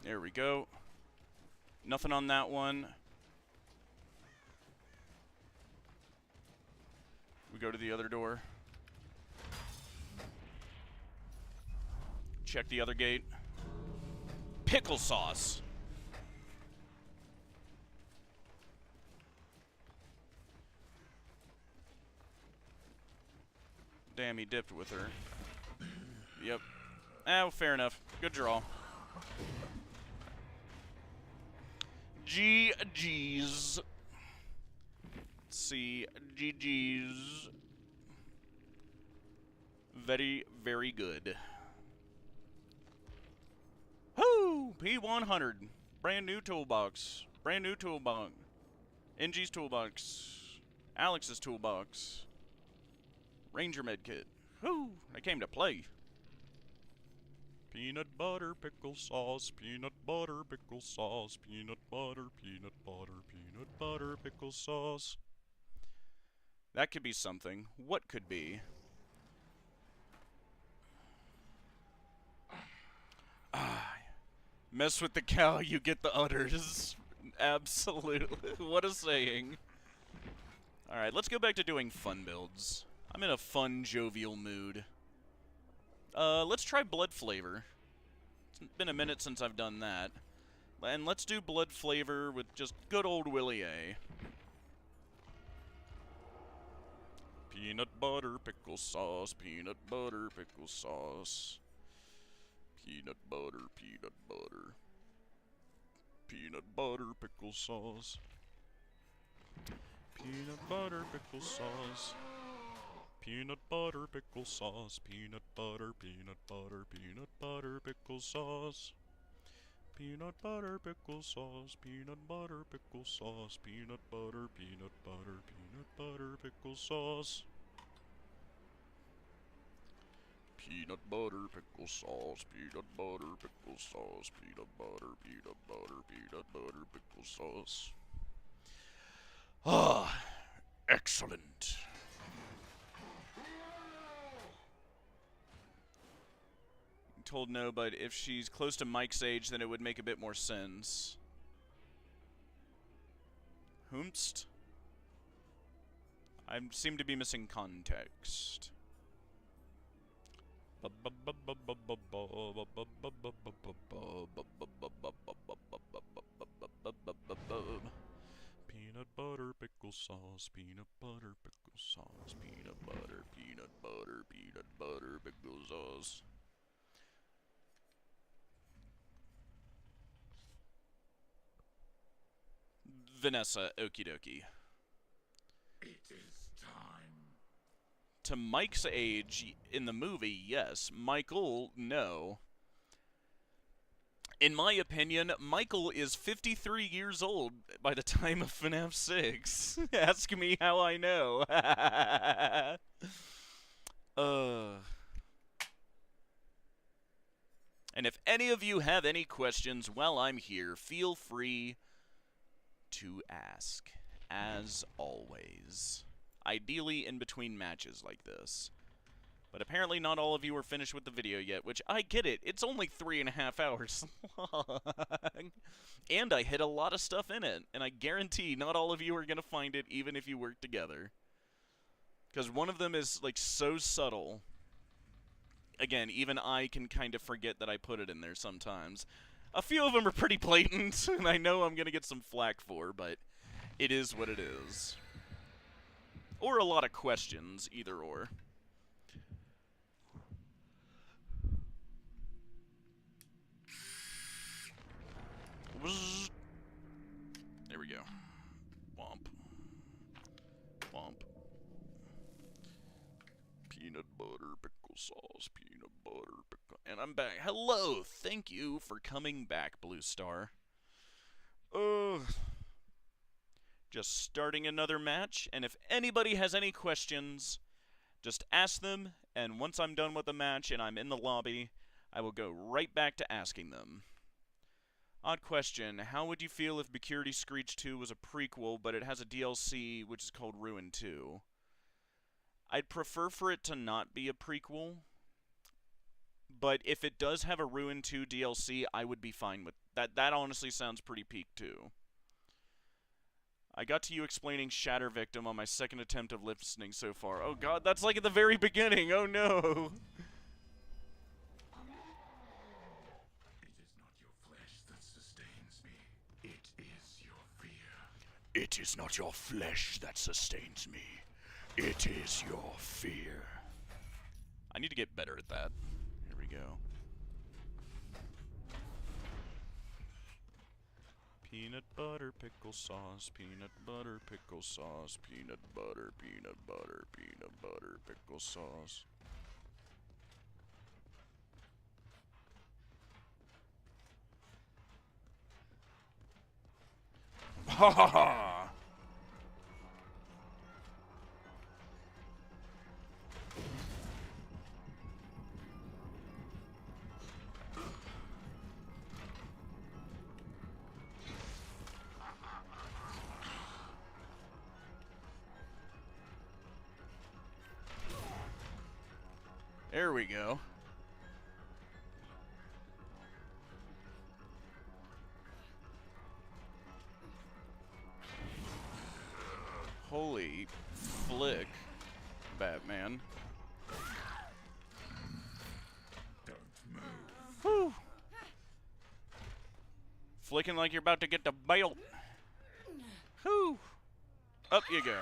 There we go. Nothing on that one. We go to the other door. Check the other gate. Pickle sauce. Damn, he dipped with her. Yep. Ah, well, fair enough. Good draw. GG's. Let's see. GG's. Very, very good. Whoo! P100. Brand new toolbox. Brand new toolbox. NG's toolbox. Alex's toolbox. Ranger medkit. Whoo! I came to play. Peanut butter, pickle sauce, peanut butter, pickle sauce, peanut butter, peanut butter, peanut butter, pickle sauce. That could be something. What could be? Mess with the cow, you get the udders. Absolutely. What a saying. Alright, let's go back to doing fun builds. I'm in a fun, jovial mood. Let's try blood flavor. It's been a minute since I've done that. And let's do blood flavor with just good old Willie A. Peanut butter, pickle sauce, peanut butter, pickle sauce. Peanut butter, peanut butter. Peanut butter, pickle sauce. Peanut butter, pickle sauce. Peanut butter, pickle sauce. Peanut butter, peanut butter, peanut butter, pickle sauce. Peanut butter, pickle sauce. Peanut butter, pickle sauce. Peanut butter, peanut butter, peanut butter, pickle sauce. Peanut butter, pickle sauce, peanut butter, pickle sauce, peanut butter, peanut butter, peanut butter, pickle sauce. Ah, excellent. Told no, but if she's close to Mike's age, then it would make a bit more sense. Whomst? I seem to be missing context. Peanut butter, pickle sauce, peanut butter, pickle sauce, peanut butter, peanut butter, peanut butter, pickle sauce. Vanessa, okie dokie. It is time. To Mike's age in the movie, yes. Michael, no. In my opinion, Michael is 53 years old by the time of FNAF 6. Ask me how I know. And if any of you have any questions while I'm here, feel free to ask, as always. Ideally in between matches like this. But apparently not all of you are finished with the video yet, which I get it. It's only 3.5 hours long. And I hit a lot of stuff in it. And I guarantee not all of you are going to find it even if you work together. Because one of them is like so subtle. Again, even I can kind of forget that I put it in there sometimes. A few of them are pretty blatant, and I know I'm going to get some flack for, but it is what it is. Or a lot of questions, either or. There we go. Womp. Womp. Peanut butter, pickle sauce, peanut butter, pickle... And I'm back. Hello! Thank you for coming back, Blue Star. just starting another match, and if anybody has any questions, just ask them, and once I'm done with the match and I'm in the lobby, I will go right back to asking them. Odd question, how would you feel if Security Screech 2 was a prequel, but it has a DLC which is called Ruin 2? I'd prefer for it to not be a prequel, but if it does have a Ruin 2 DLC, I would be fine with that. That honestly sounds pretty peak too. I got to you explaining Shatter Victim on my second attempt of listening so far. Oh god, that's like at the very beginning. Oh no. It is not your flesh that sustains me. It is your fear. It is not your flesh that sustains me. It is your fear. I need to get better at that. Here we go. Peanut butter pickle sauce, peanut butter pickle sauce, peanut butter pickle sauce. Ha ha ha! There we go. Holy flick, Batman. Don't move. Whew. Flicking like you're about to get the belt. Whew. Up you go.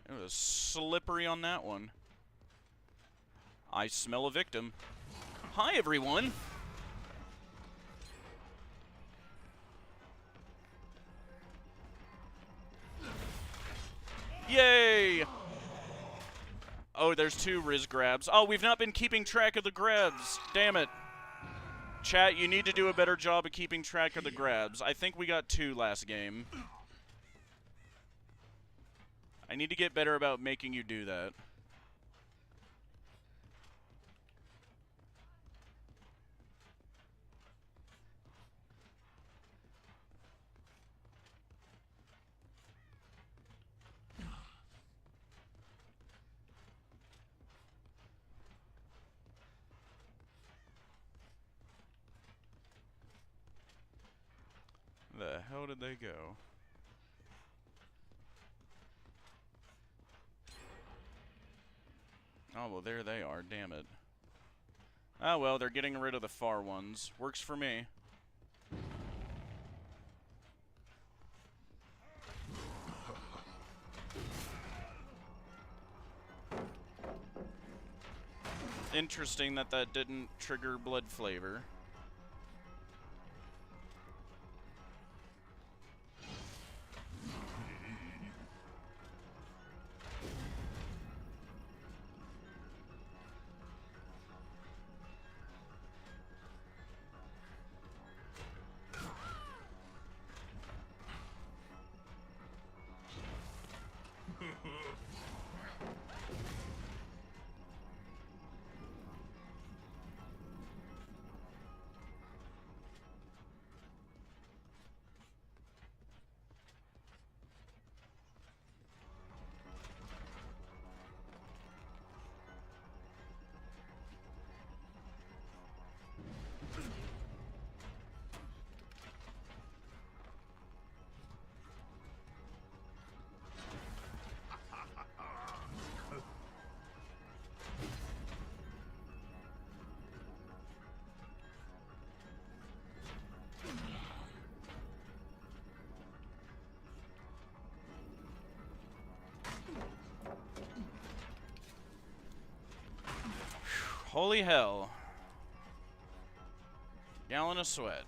It was slippery on that one. I smell a victim. Hi, everyone. Yay! Oh, there's 2 Riz grabs. Oh, we've not been keeping track of the grabs. Damn it. Chat, you need to do a better job of keeping track of the grabs. I think we got 2 last game. I need to get better about making you do that. The hell did they go? Oh, well, there they are. Damn it. Oh, well, they're getting rid of the far ones. Works for me. Interesting that that didn't trigger blood flavor. Holy hell. Gallon of sweat.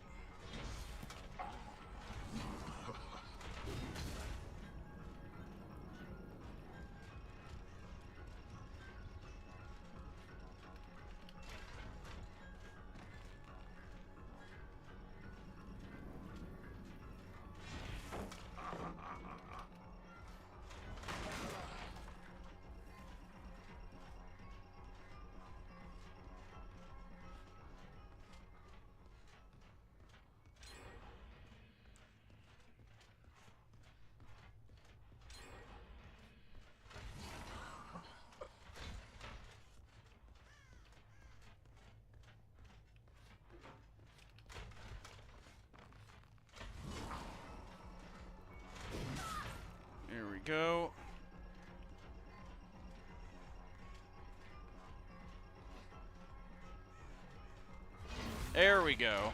we go.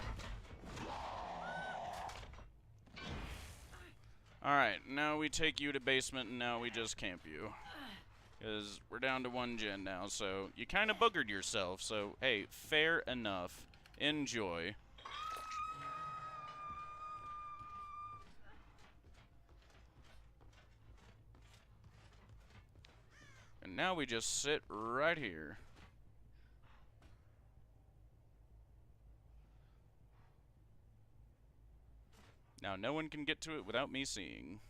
Alright, now we take you to basement, and now we just camp you. Because we're down to 1 gen now, so you kind of boogered yourself, so hey, fair enough. Enjoy. And now we just sit right here. Now, no one can get to it without me seeing.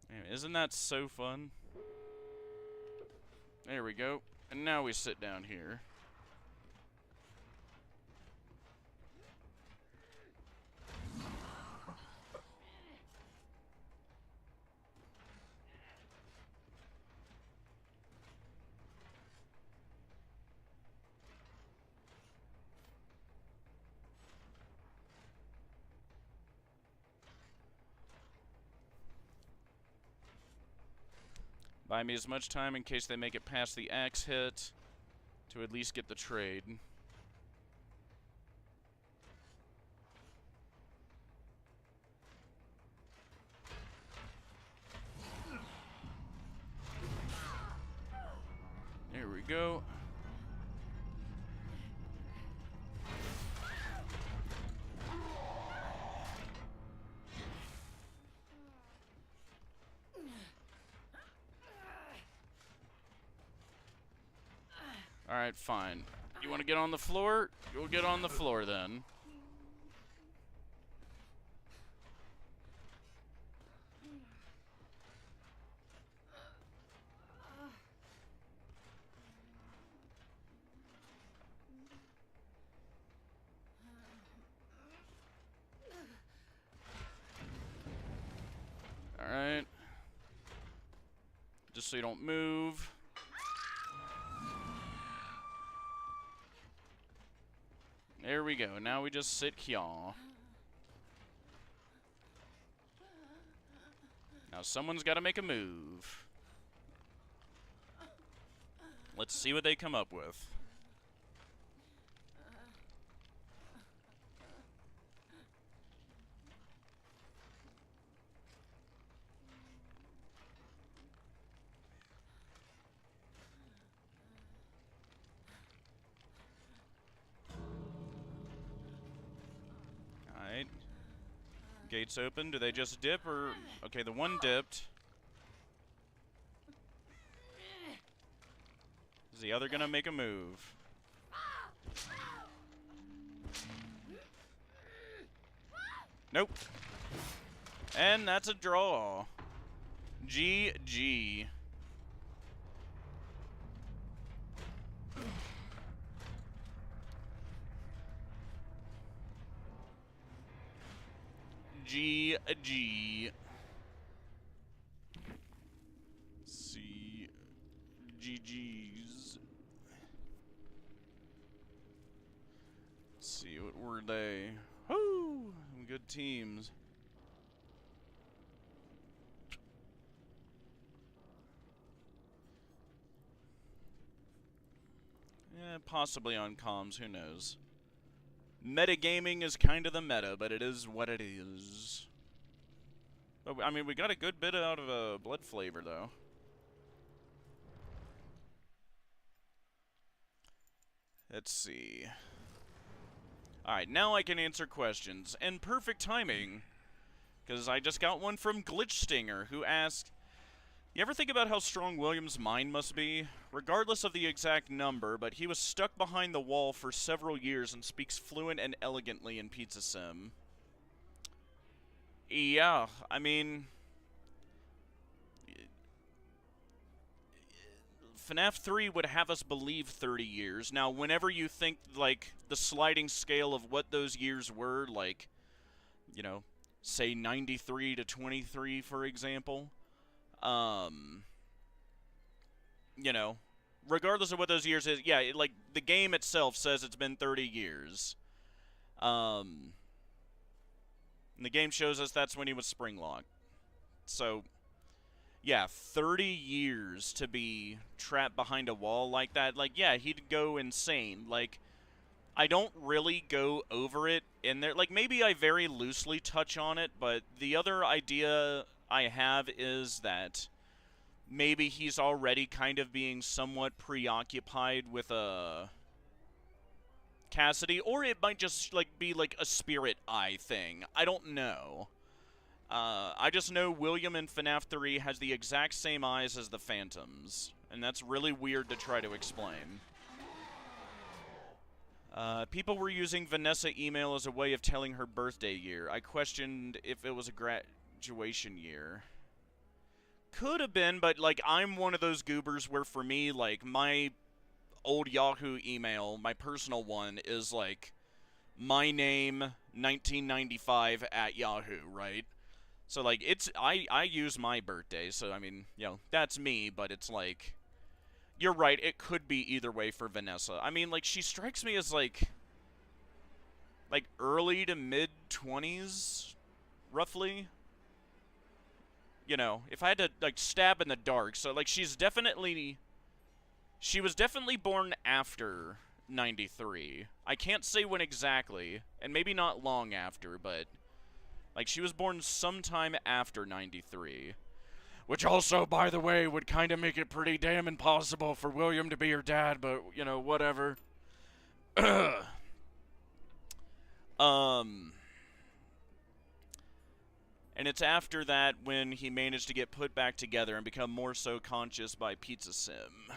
Man, isn't that so fun? There we go. And now we sit down here. Buy me as much time in case they make it past the axe hit to at least get the trade. There we go. Alright, fine. You want to get on the floor? You'll get on the floor then. Alright. Just so you don't move. There we go. Now we just sit here. Now someone's got to make a move. Let's see what they come up with. Gates open. Do they just dip or... Okay, the one dipped. Is the other gonna make a move? Nope. And that's a draw. GG. GG. C. GG's. Let's see, what were they? Woo! Good teams. Yeah, possibly on comms, who knows. Metagaming is kind of the meta, but it is what it is. But, I mean, we got a good bit out of blood flavor, though. Let's see. Alright, now I can answer questions. And perfect timing, because I just got one from Glitch Stinger, who asked, you ever think about how strong William's mind must be? Regardless of the exact number, but he was stuck behind the wall for several years and speaks fluent and elegantly in Pizza Sim. Yeah, I mean... FNAF 3 would have us believe 30 years. Now, whenever you think, like, the sliding scale of what those years were, like, you know, say 93 to 23, for example... you know, regardless of what those years is, yeah, like, the game itself says it's been 30 years. And the game shows us that's when he was spring-locked. So, yeah, 30 years to be trapped behind a wall like that. Like, yeah, he'd go insane. Like, I don't really go over it in there. Like, maybe I very loosely touch on it, but the other idea I have is that maybe he's already kind of being somewhat preoccupied with Cassidy, or it might just like be like a spirit eye thing. I don't know. I just know William in FNAF 3 has the exact same eyes as the Phantoms, and that's really weird to try to explain. People were using Vanessa email as a way of telling her birthday year. I questioned if it was a graduation year. Could have been, but, like, I'm one of those goobers where, for me, like, my old Yahoo email, my personal one, is, like, my name, 1995 at Yahoo, right? So, like, it's, I use my birthday, so, I mean, you know, that's me, but it's, like, you're right, it could be either way for Vanessa. I mean, like, she strikes me as, like, early to mid-20s, roughly. You know, if I had to, like, stab in the dark, so, like, she was definitely born after 93. I can't say when exactly, and maybe not long after, but, like, she was born sometime after 93. Which also, by the way, would kind of make it pretty damn impossible for William to be her dad, but, you know, whatever. And it's after that when he managed to get put back together and become more so conscious by Pizza Sim.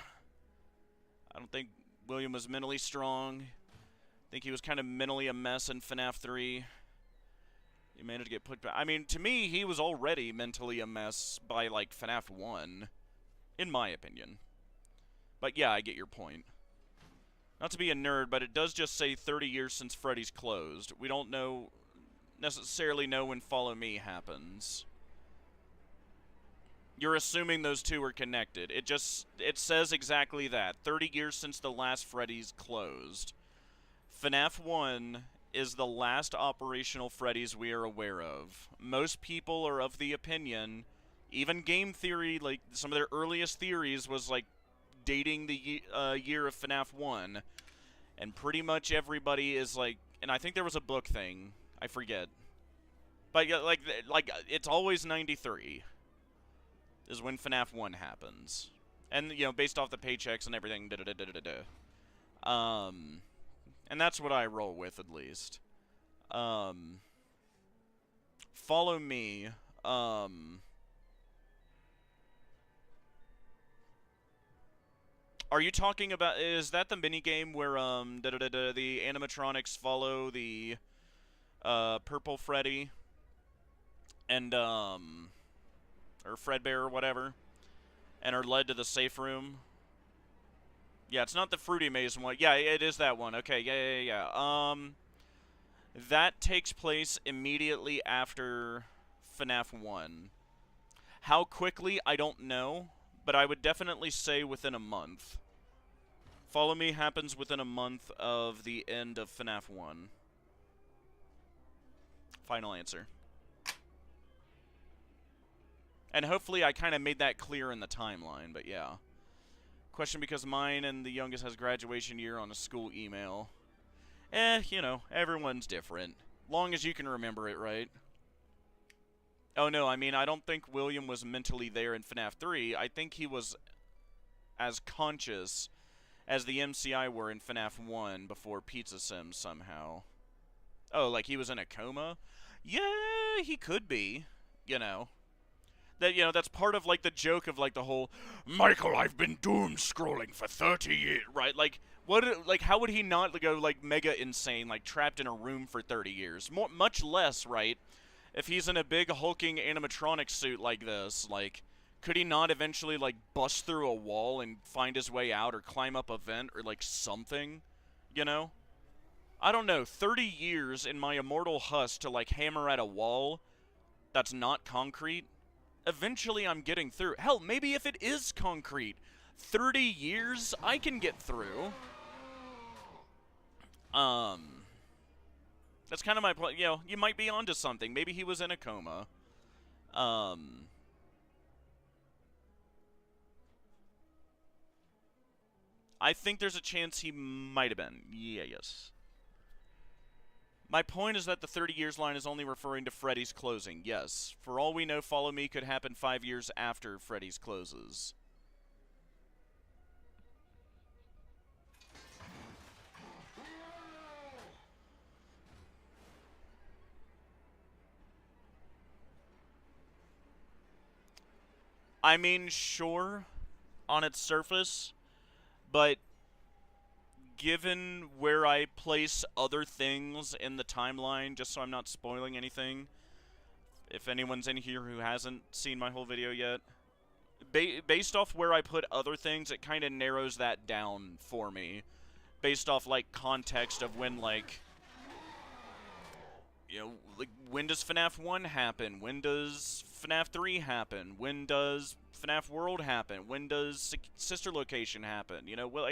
I don't think William was mentally strong. I think he was kind of mentally a mess in FNAF 3. He managed to get put back. I mean, to me, he was already mentally a mess by, like, FNAF 1. In my opinion. But yeah, I get your point. Not to be a nerd, but it does just say 30 years since Freddy's closed. We don't necessarily know when Follow Me happens. You're assuming those two are connected. It says exactly that. 30 years since the last Freddy's closed. FNAF 1 is the last operational Freddy's we are aware of. Most people are of the opinion, even game theory, like some of their earliest theories was like dating the year of FNAF 1. And pretty much everybody is like, and I think there was a book thing. I forget. But like it's always 93 is when FNAF 1 happens. And, you know, based off the paychecks and everything, and that's what I roll with, at least. Follow Me, are you talking about, is that the minigame where, the animatronics follow the, Purple Freddy and, or Fredbear or whatever, and are led to the safe room? Yeah, it's not the Fruity Maze one. Yeah, it is that one. Okay, yeah. That takes place immediately after FNAF 1. How quickly, I don't know, but I would definitely say within a month. Follow Me happens within a month of the end of FNAF 1. Final answer. And hopefully I kind of made that clear in the timeline, but yeah. Question because mine and the youngest has graduation year on a school email. You know, everyone's different. Long as you can remember it, right? Oh no, I mean, I don't think William was mentally there in FNAF 3. I think he was as conscious as the MCI were in FNAF 1 before Pizza Sim somehow. Oh, like he was in a coma? Yeah, he could be, you know. That, you know, that's part of, like, the joke of, like, the whole, Michael, I've been doom-scrolling for 30 years, right? Like, how would he not go, like, mega insane, like, trapped in a room for 30 years? Much less, right, if he's in a big hulking animatronic suit like this, like, could he not eventually, like, bust through a wall and find his way out or climb up a vent or, like, something, you know? I don't know, 30 years in my immortal husk to, like, hammer at a wall that's not concrete? Eventually I'm getting through. Hell, maybe if it is concrete, 30 years I can get through. That's kind of my point. You know, you might be onto something. Maybe he was in a coma. I think there's a chance he might have been. Yeah, yes. My point is that the 30 years line is only referring to Freddy's closing. Yes. For all we know, Follow Me could happen 5 years after Freddy's closes. I mean, sure, on its surface, but given where I place other things in the timeline, just so I'm not spoiling anything, if anyone's in here who hasn't seen my whole video yet, based off where I put other things, it kind of narrows that down for me. Based off, like, context of when, like, you know, like, when does FNAF 1 happen? When does FNAF 3 happen? When does FNAF World happen? When does Sister Location happen? You know, well,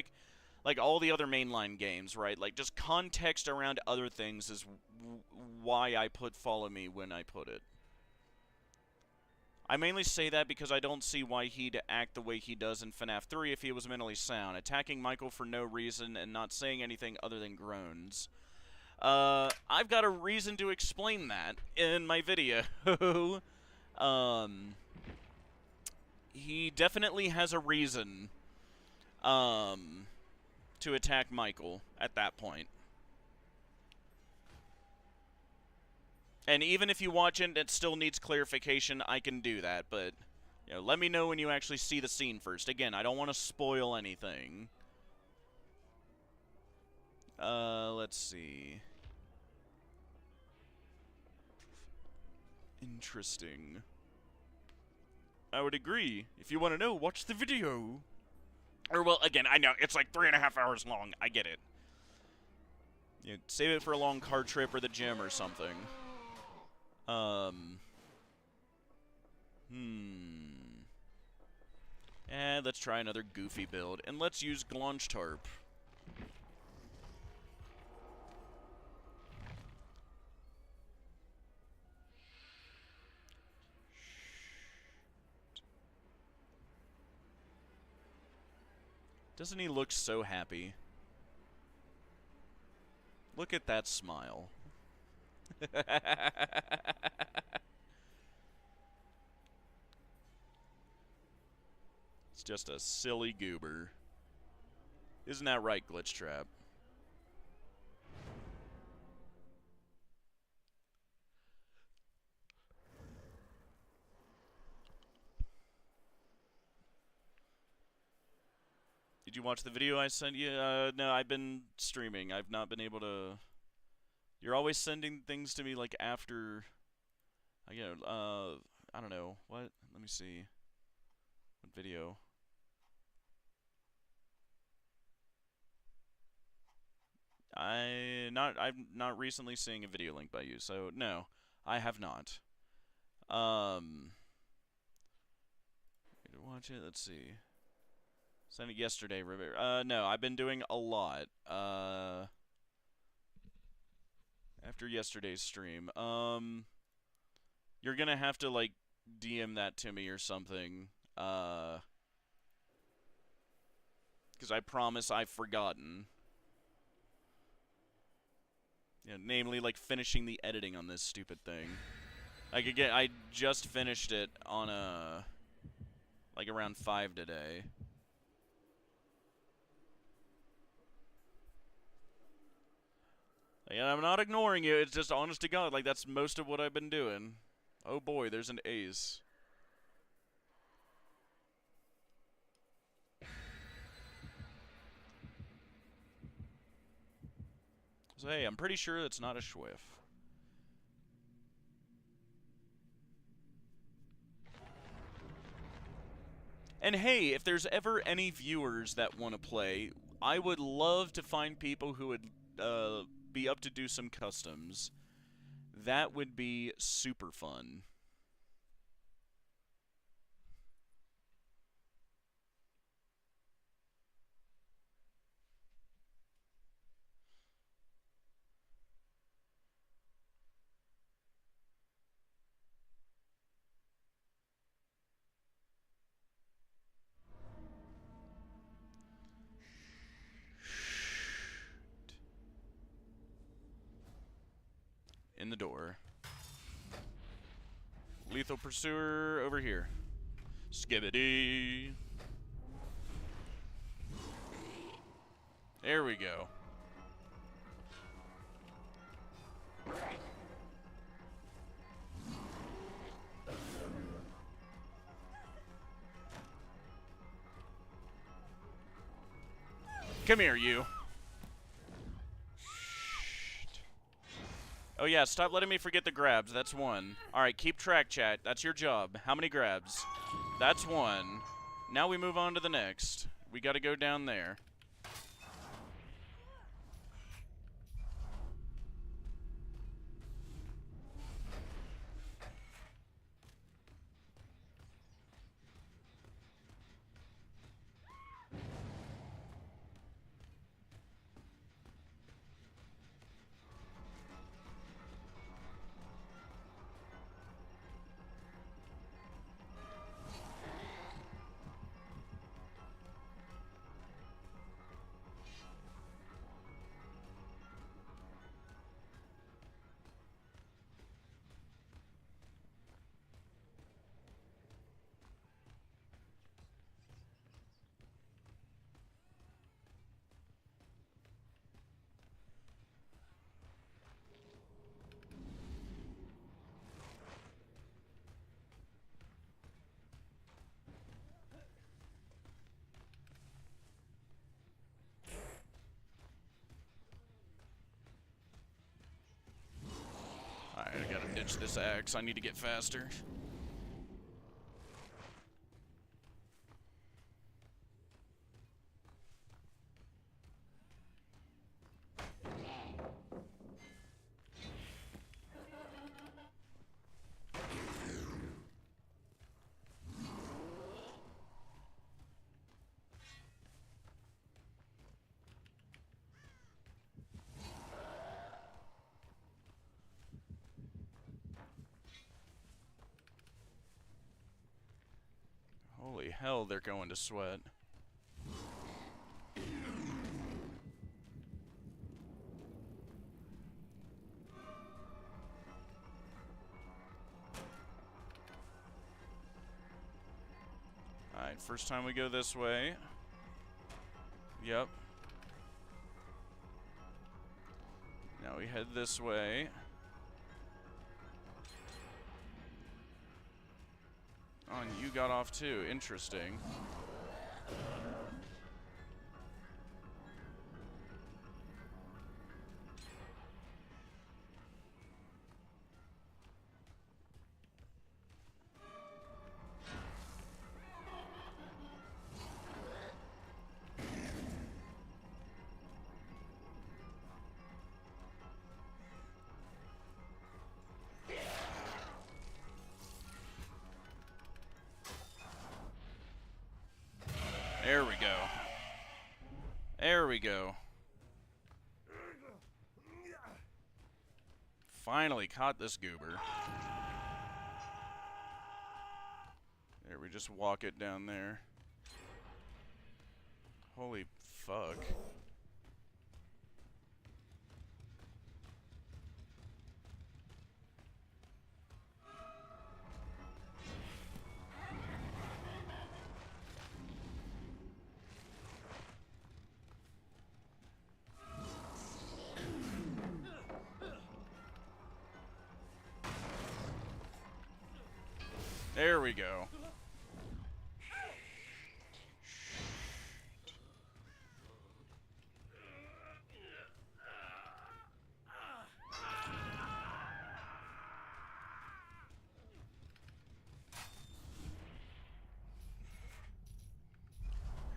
like all the other mainline games, right? Like, just context around other things is why I put Follow Me when I put it. I mainly say that because I don't see why he'd act the way he does in FNAF 3 if he was mentally sound, attacking Michael for no reason and not saying anything other than groans. I've got a reason to explain that in my video. He definitely has a reason, to attack Michael at that point. And even if you watch it and it still needs clarification, I can do that, but, you know, let me know when you actually see the scene first. Again, I don't want to spoil anything. Let's see. Interesting. I would agree. If you want to know, watch the video. Or, well, again, I know, it's like 3.5 hours long. I get it. You know, save it for a long car trip or the gym or something. Let's try another goofy build. And let's use Glaunch Tarp. Doesn't he look so happy? Look at that smile. It's just a silly goober. Isn't that right, Glitch Trap? Did you watch the video I sent you? No, I've been streaming. I've not been able to... You're always sending things to me, like, after... I don't know. What? Let me see. What video? I'm not recently seeing a video link by you, so no, I have not. Watch it. Let's see. Sent it yesterday, no, I've been doing a lot. After yesterday's stream. You're gonna have to, like, DM that to me or something. Because I promise I've forgotten. You know, namely, like, finishing the editing on this stupid thing. Like, again, I just finished it on like, around 5 today. And I'm not ignoring you, it's just honest to God, like, that's most of what I've been doing. Oh boy, there's an ace. So hey, I'm pretty sure it's not a Schwiff. And hey, if there's ever any viewers that want to play, I would love to find people who would be up to do some customs. That would be super fun. door. Lethal Pursuer over here. Skibbity. There we go. Come here, you. Oh yeah, stop letting me forget the grabs. That's one. Alright, keep track, chat. That's your job. How many grabs? That's one. Now we move on to the next. We gotta go down there. Alright, I gotta ditch this axe. I need to get faster. Holy hell, they're going to sweat. Alright, first time we go this way. Yep. Now we head this way. Oh, and you got off too. Interesting. There we go. There we go. Finally caught this goober. There, we just walk it down there. Holy fuck. There we go.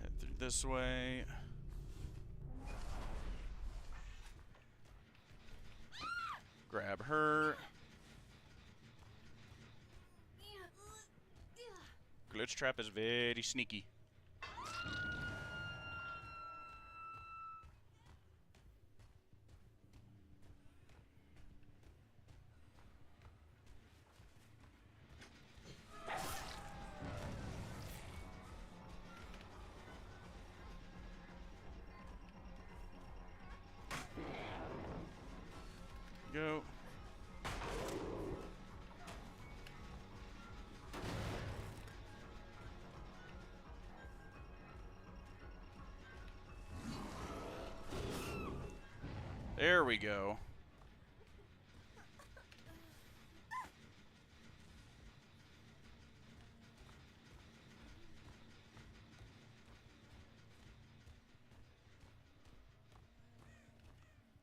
Head through this way. Grab her. Glitch trap is very sneaky. Go. There we go.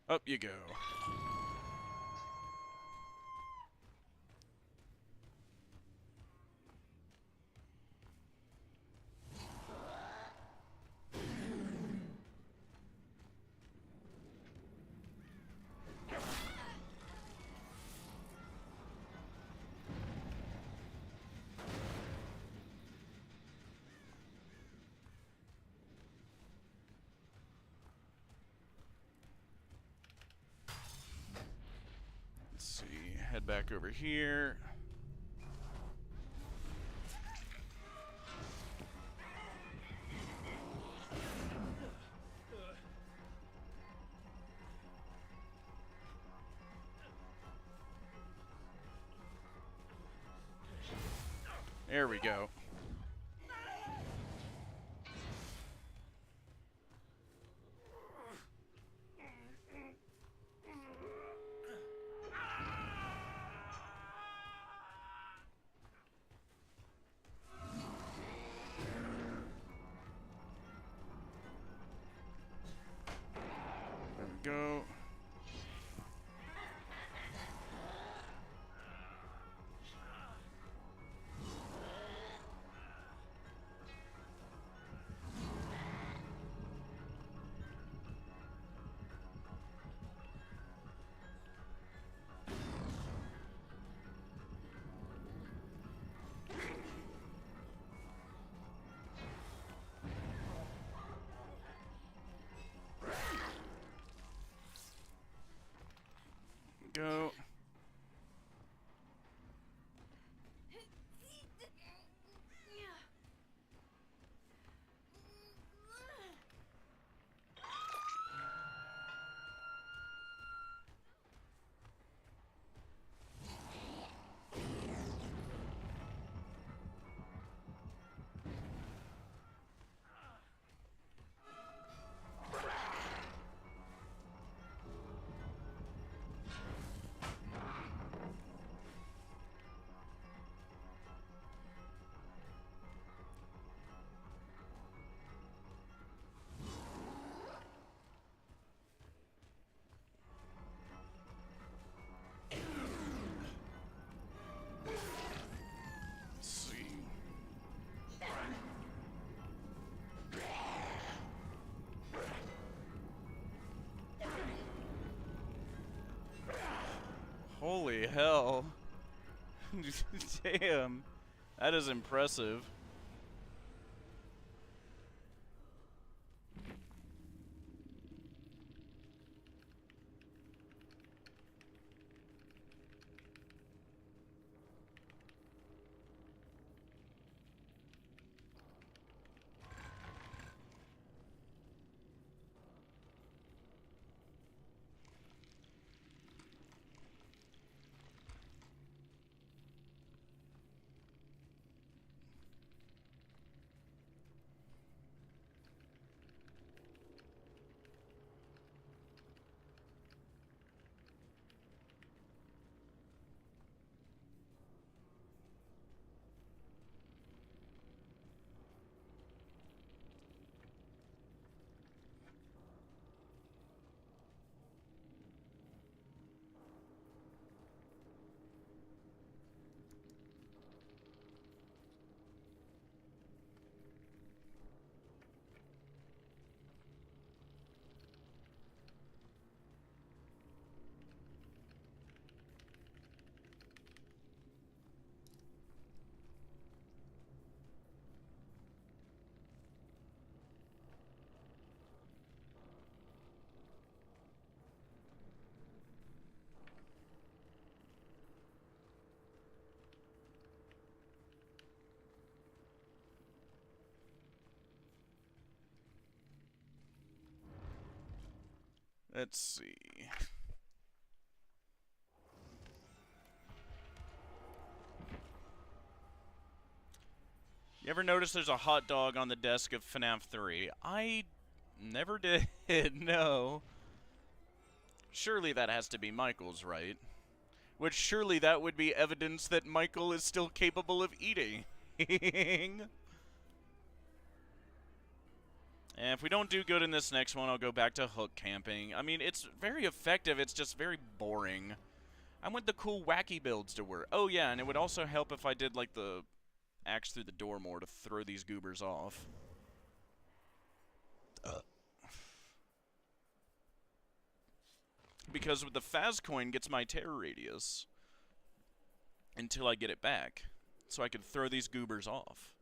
Up you go. Let's see, head back over here. There we go. There we go. Go. Holy hell. Damn. That is impressive. Let's see. You ever notice there's a hot dog on the desk of FNAF 3? I never did, no. Surely that has to be Michael's, right? Which surely that would be evidence that Michael is still capable of eating. And if we don't do good in this next one, I'll go back to hook camping. I mean, it's very effective, it's just very boring. I want the cool wacky builds to work. Oh yeah, and it would also help if I did like the axe through the door more to throw these goobers off. Because with the Faz coin gets my terror radius until I get it back. So I can throw these goobers off.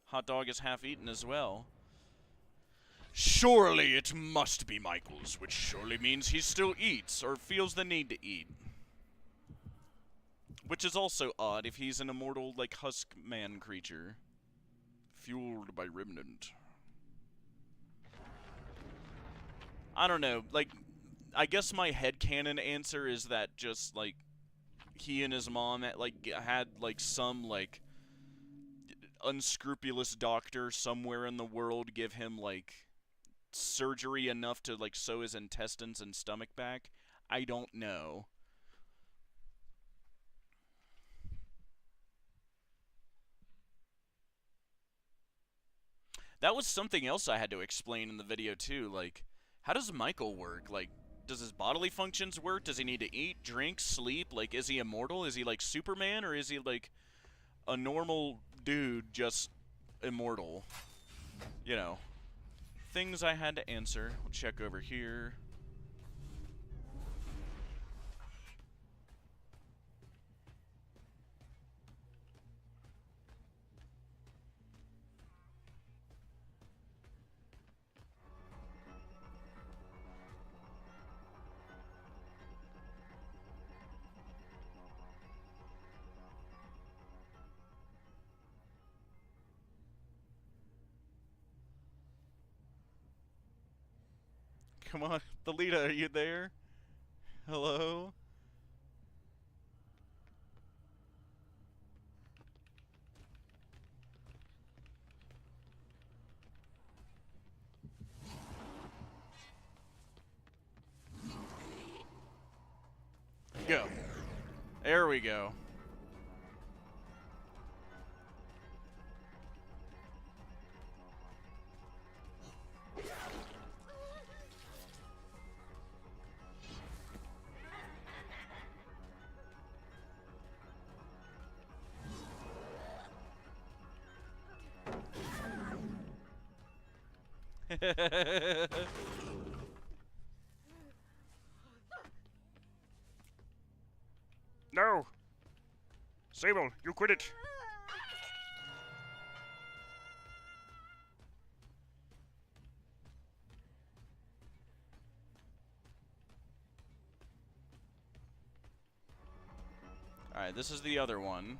Hot dog is half eaten as well. Surely it must be Michael's, which surely means he still eats, or feels the need to eat. Which is also odd if he's an immortal, like, husk man creature. Fueled by remnant. I don't know, like, I guess my headcanon answer is that just, like, he and his mom, like, had, like, some, like, unscrupulous doctor somewhere in the world give him, like, surgery enough to, like, sew his intestines and stomach back. I don't know. That was something else I had to explain in the video, too. Like, how does Michael work? Like, does his bodily functions work? Does he need to eat, drink, sleep? Like, is he immortal? Is he, like, Superman? Or is he, like, a normal dude, just immortal? You know. Things I had to answer. We'll check over here. Come on, Thalita, are you there? Hello? Go. There we go. No! Sable, you quit it! Alright, this is the other one.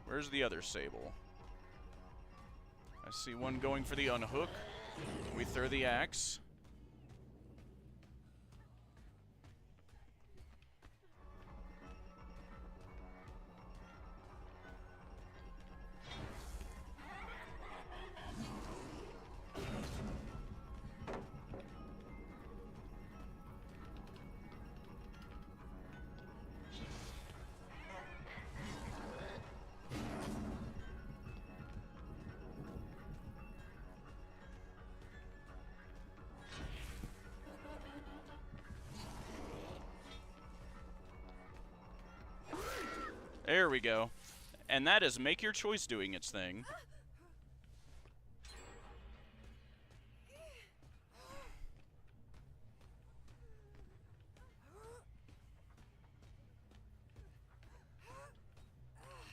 Where's the other Sable? I see one going for the unhook. We throw the axe. There we go. And that is Make Your Choice doing its thing.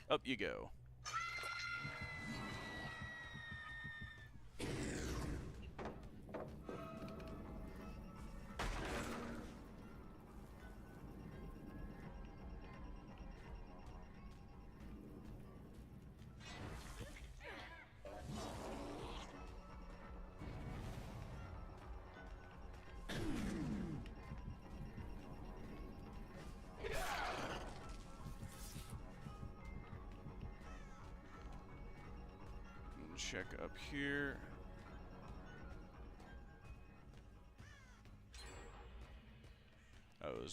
Up you go. Check up here.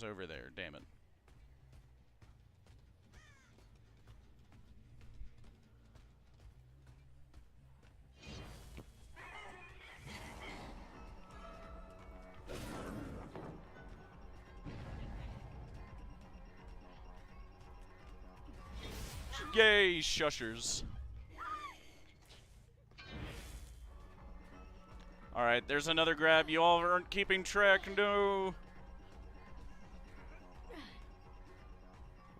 was over there, damn it. Yay, shushers. Alright, there's another grab. You all aren't keeping track, no.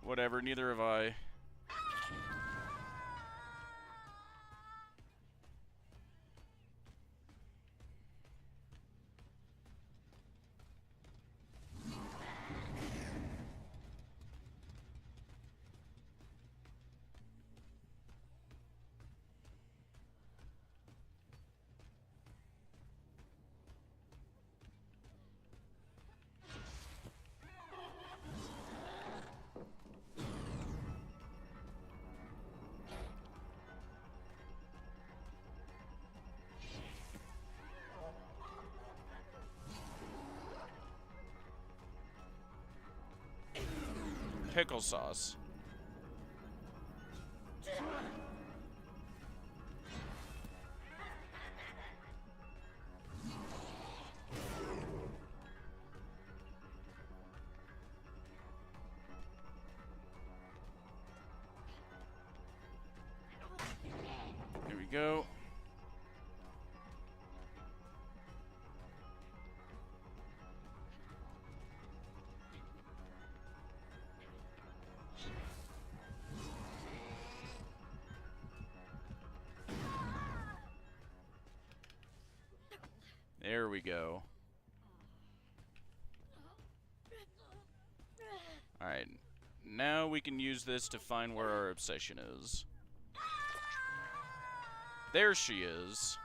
Whatever, neither have I. Pickle sauce. Here we go. There we go. Alright. Now we can use this to find where our obsession is. There she is.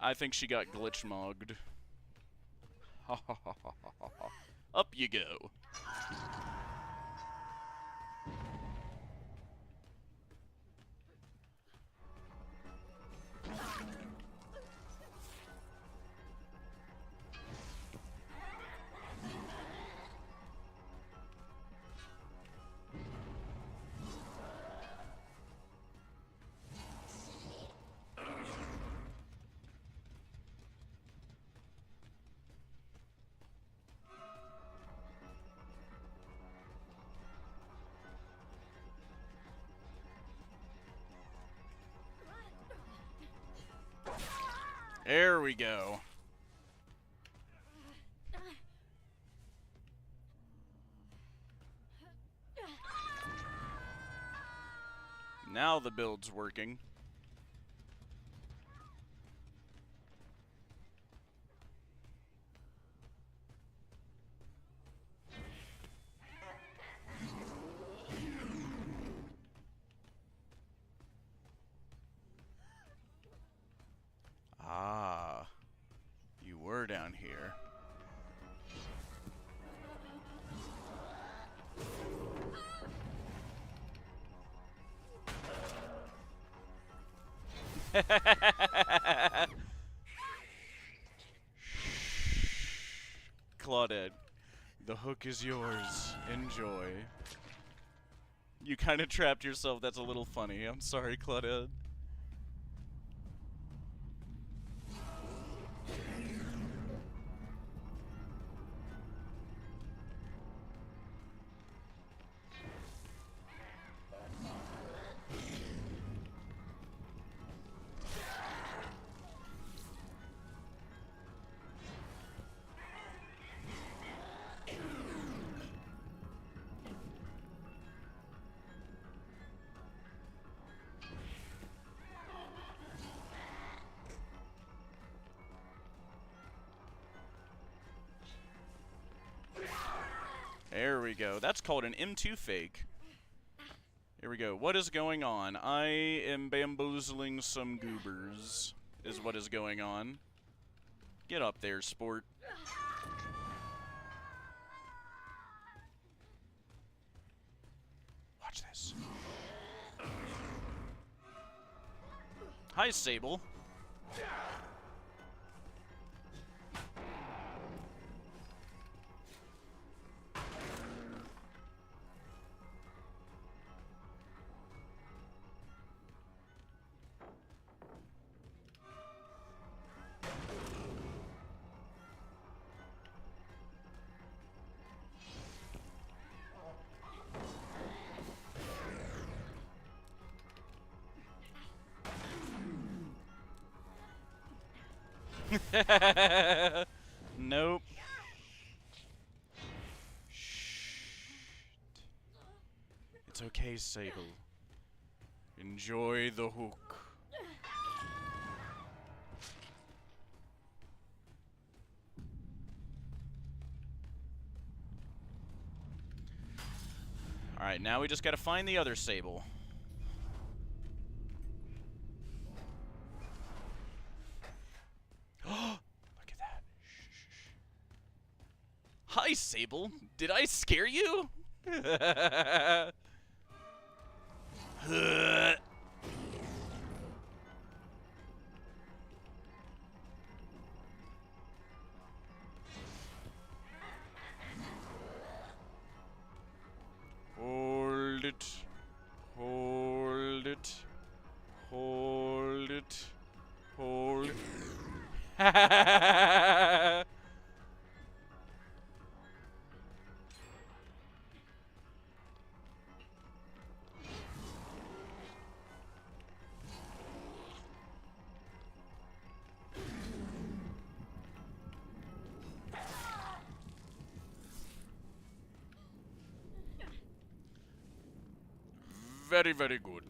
I think she got glitch mogged. Up you go. There we go. Now the build's working. Ah, you were down here. Claudette, the hook is yours. Enjoy. You kind of trapped yourself. That's a little funny. I'm sorry, Claudette. There we go. That's called an M2 fake. Here we go. What is going on? I am bamboozling some goobers, is what is going on. Get up there, sport. Watch this. Hi, Sable. Nope. Shh. It's okay, Sable. Enjoy the hook. Alright, now we just gotta find the other Sable. Look at that. Shh. Hi, Sable. Did I scare you? Hold it. Hold it. Hold it. Hold. Very, very good.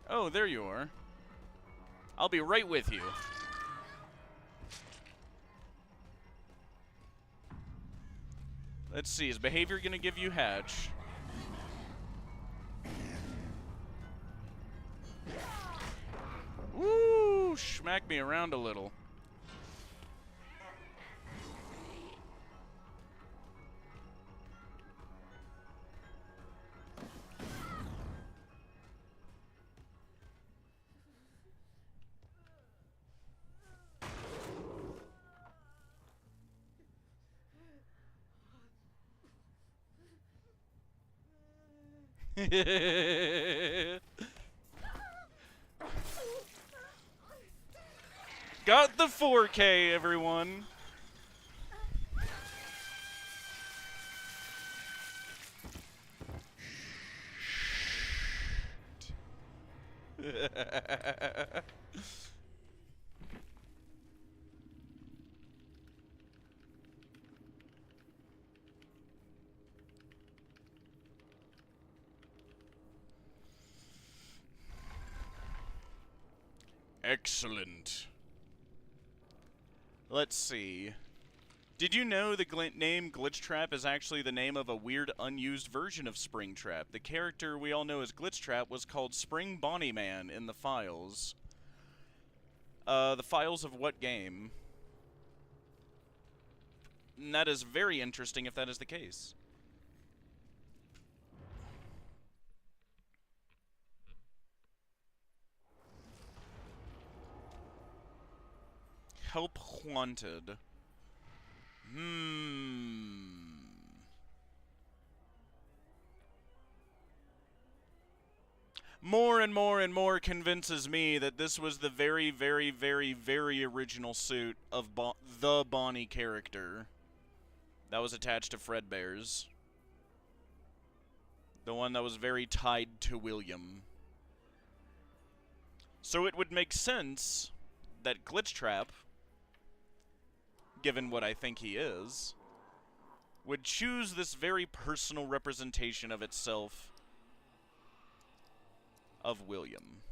Oh, there you are. I'll be right with you. Let's see, is behavior gonna give you hatch? Woo! Smack me around a little. Got the 4K, everyone. Excellent. Let's see. Did you know the name Glitch Trap is actually the name of a weird, unused version of Springtrap? The character we all know as Glitch Trap was called Spring Bonnie Man in the files. The files of what game? And that is very interesting if that is the case. Help wanted. More and more and more convinces me that this was the very, very, very, very original suit of the Bonnie character that was attached to Fredbear's. The one that was very tied to William. So it would make sense that Glitch Trap, given what I think he is, would choose this very personal representation of itself of William.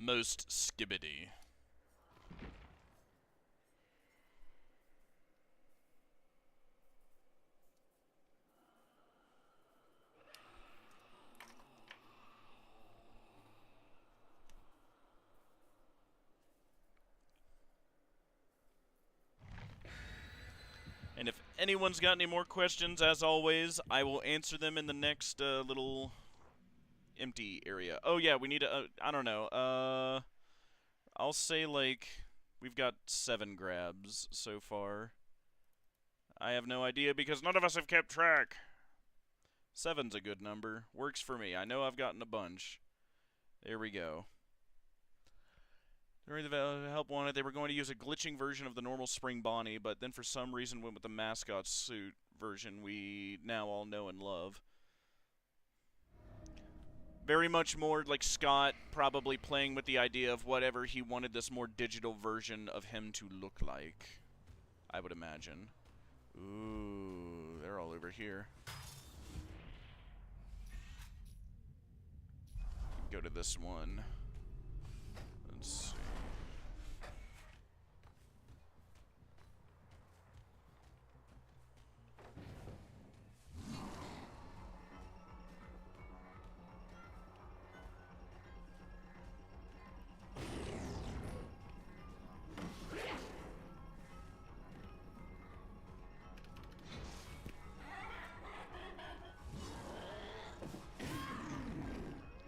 most skibbity. And if anyone's got any more questions, as always, I will answer them in the next little empty area. Oh yeah, we need to, I don't know, I'll say like, we've got 7 grabs so far. I have no idea because none of us have kept track. 7's a good number. Works for me. I know I've gotten a bunch. There we go. During the help wanted, they were going to use a glitching version of the normal Spring Bonnie, but then for some reason went with the mascot suit version we now all know and love. Very much more like Scott probably playing with the idea of whatever he wanted this more digital version of him to look like, I would imagine. Ooh, they're all over here. Go to this one. Let's see.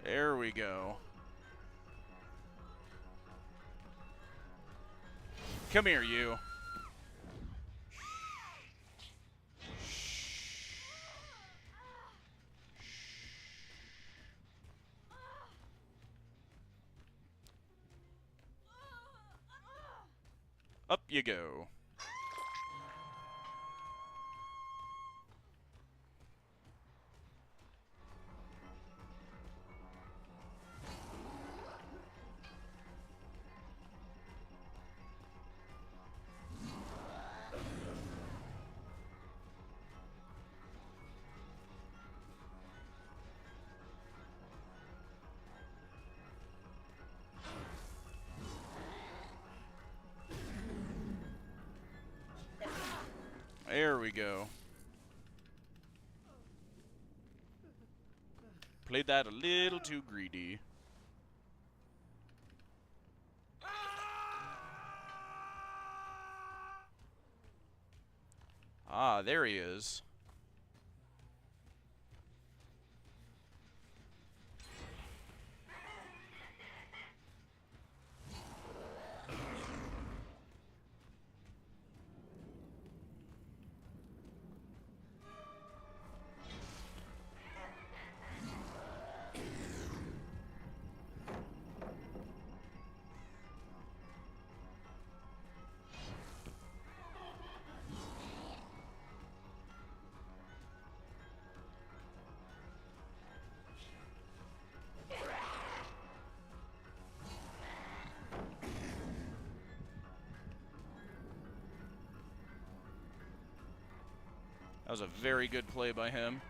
There we go. Come here, you. Up you go. There we go. Played that a little too greedy. Ah, there he is. That was a very good play by him.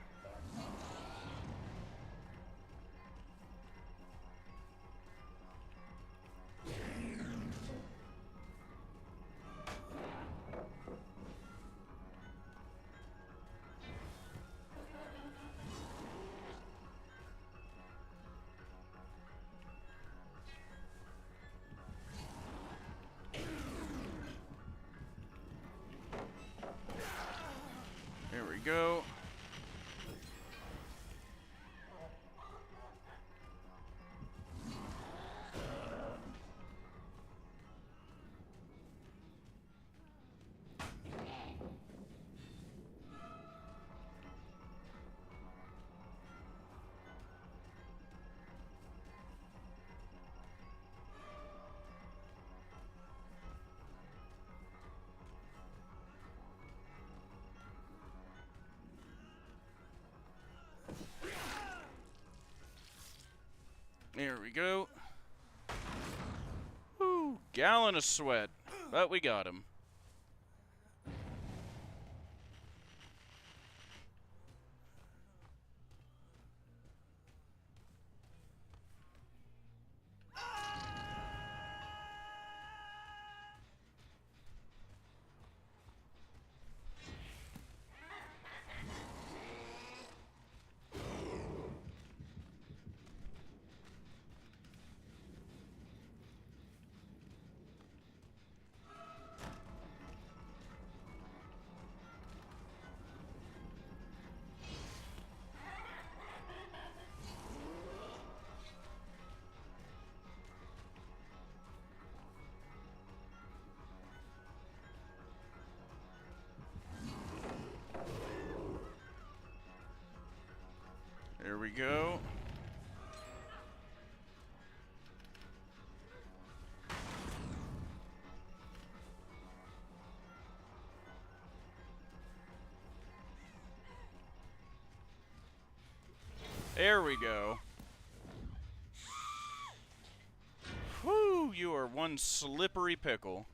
There we go. There we go. Woo, gallon of sweat, but we got him. There we go. There we go. Whew, you are one slippery pickle.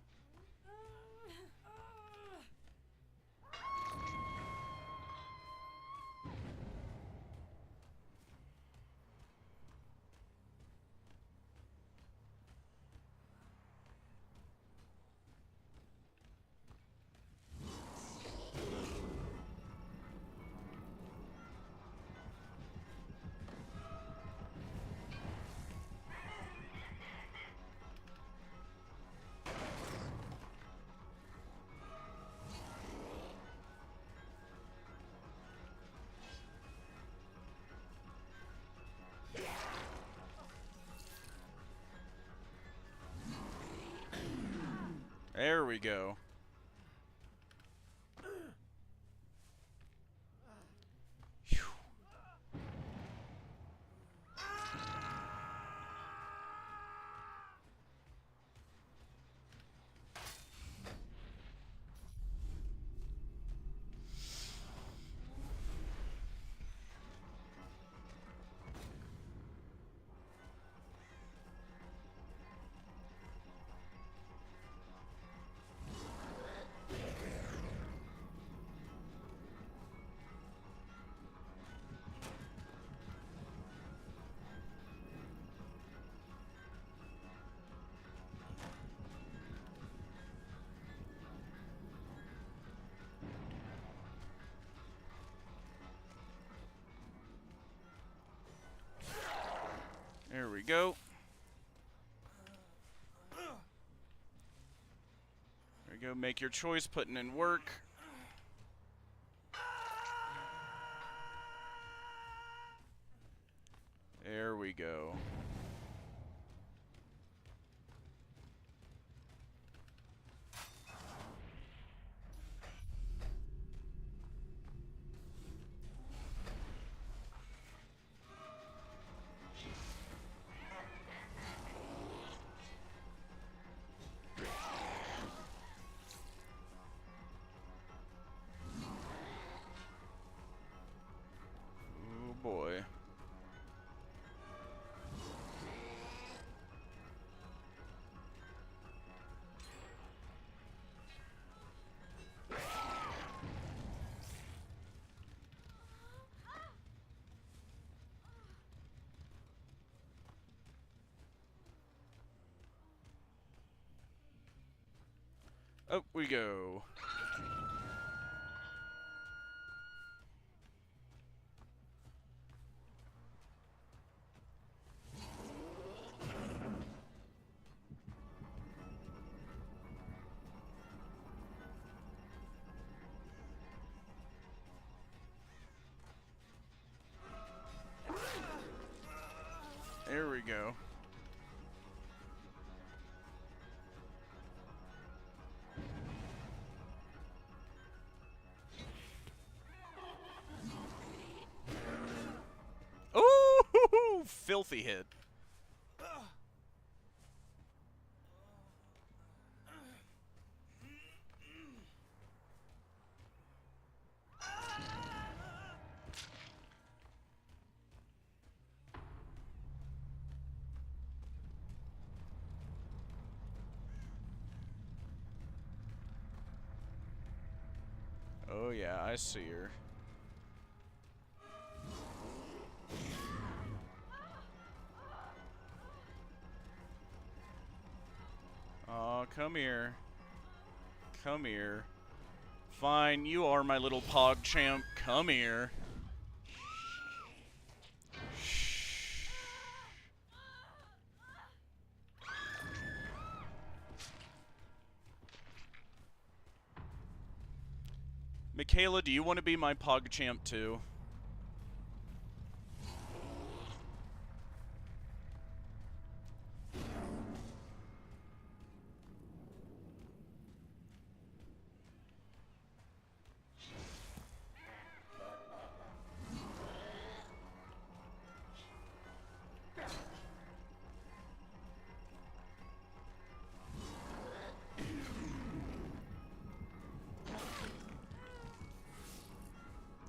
There we go. Phew. There we go. There you go. Make your choice, putting in work. There we go. Oh boy. Up we go. There we go. Oh, filthy hit. Oh yeah, I see her. Aw, come here. Come here. Fine, you are my little pog champ. Come here. Shh. Michaela, do you want to be my pog champ too?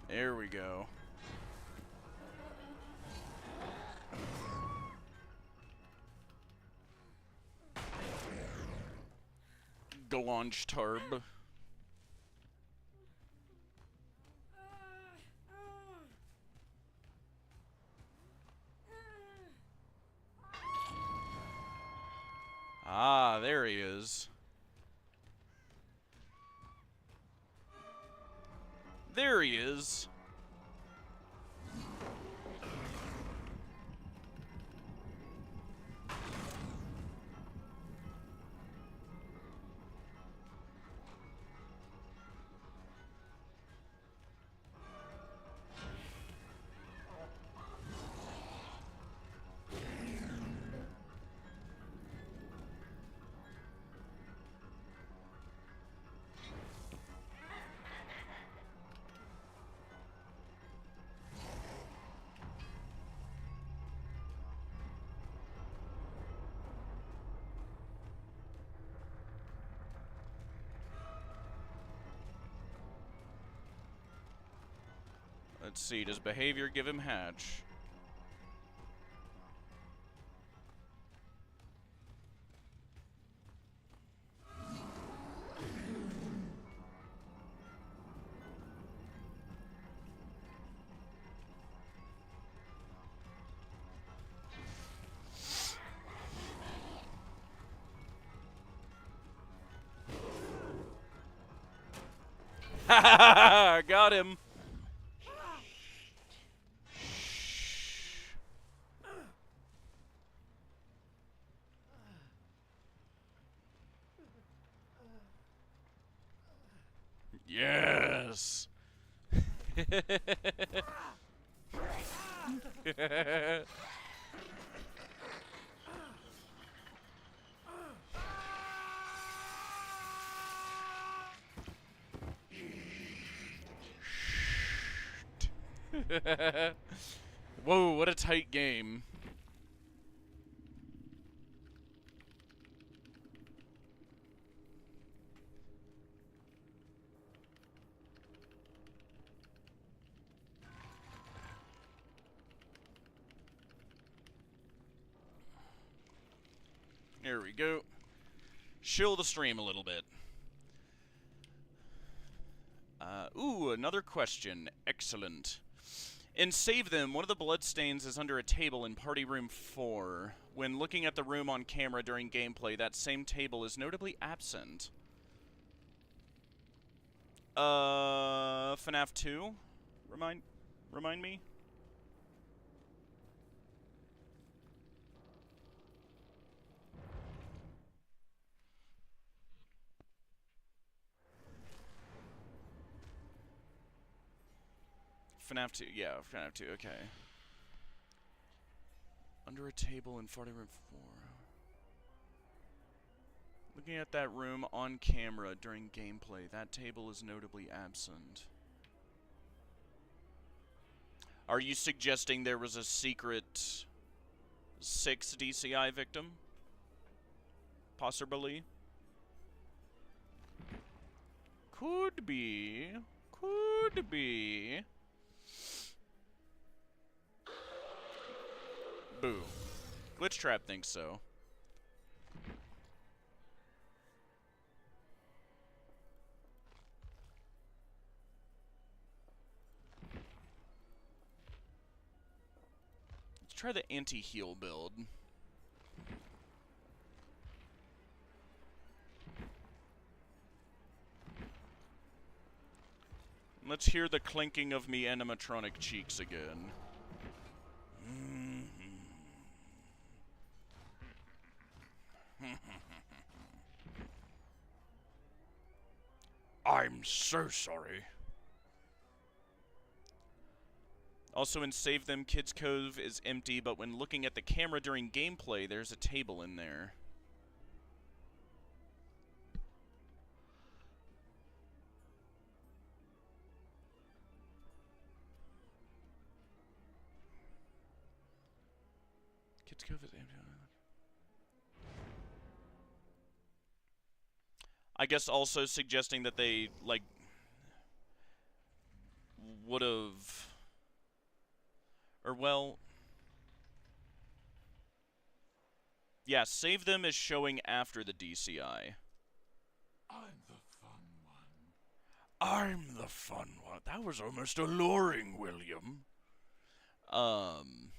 There we go. Galange Tarb. Ah, there he is. There he is. Let's see, does behavior give him hatch? Ha ha ha! Got him! Yes! Whoa, what a tight game. There we go. Chill the stream a little bit. Ooh, another question. Excellent. In Save Them, one of the bloodstains is under a table in Party Room 4. When looking at the room on camera during gameplay, that same table is notably absent. FNAF 2? Remind me? FNAF 2, yeah, FNAF 2, okay. Under a table in Party Room 4. Looking at that room on camera during gameplay, that table is notably absent. Are you suggesting there was a secret 6 DCI victim? Possibly? Could be. Could be. Boo. Glitch Trap thinks so. Let's try the anti-heal build. Let's hear the clinking of me animatronic cheeks again. I'm so sorry. Also in Save Them, Kids Cove is empty, but when looking at the camera during gameplay, there's a table in there. Kids Cove is empty. I guess also suggesting that they, like, would have... Or, well... Yeah, save them is showing after the DCI. I'm the fun one. I'm the fun one. That was almost alluring, William. I'm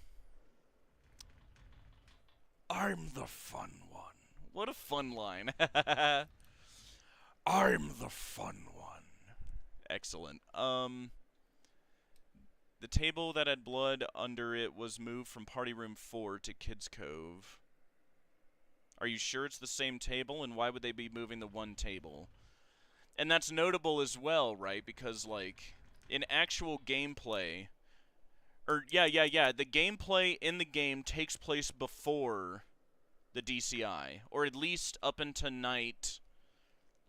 the fun one. What a fun line. I'm the fun one. Excellent. The table that had blood under it was moved from Party Room 4 to Kids Cove. Are you sure it's the same table? And why would they be moving the one table? And that's notable as well, right? Because, like, in actual gameplay... the gameplay in the game takes place before the DCI. Or at least up into night...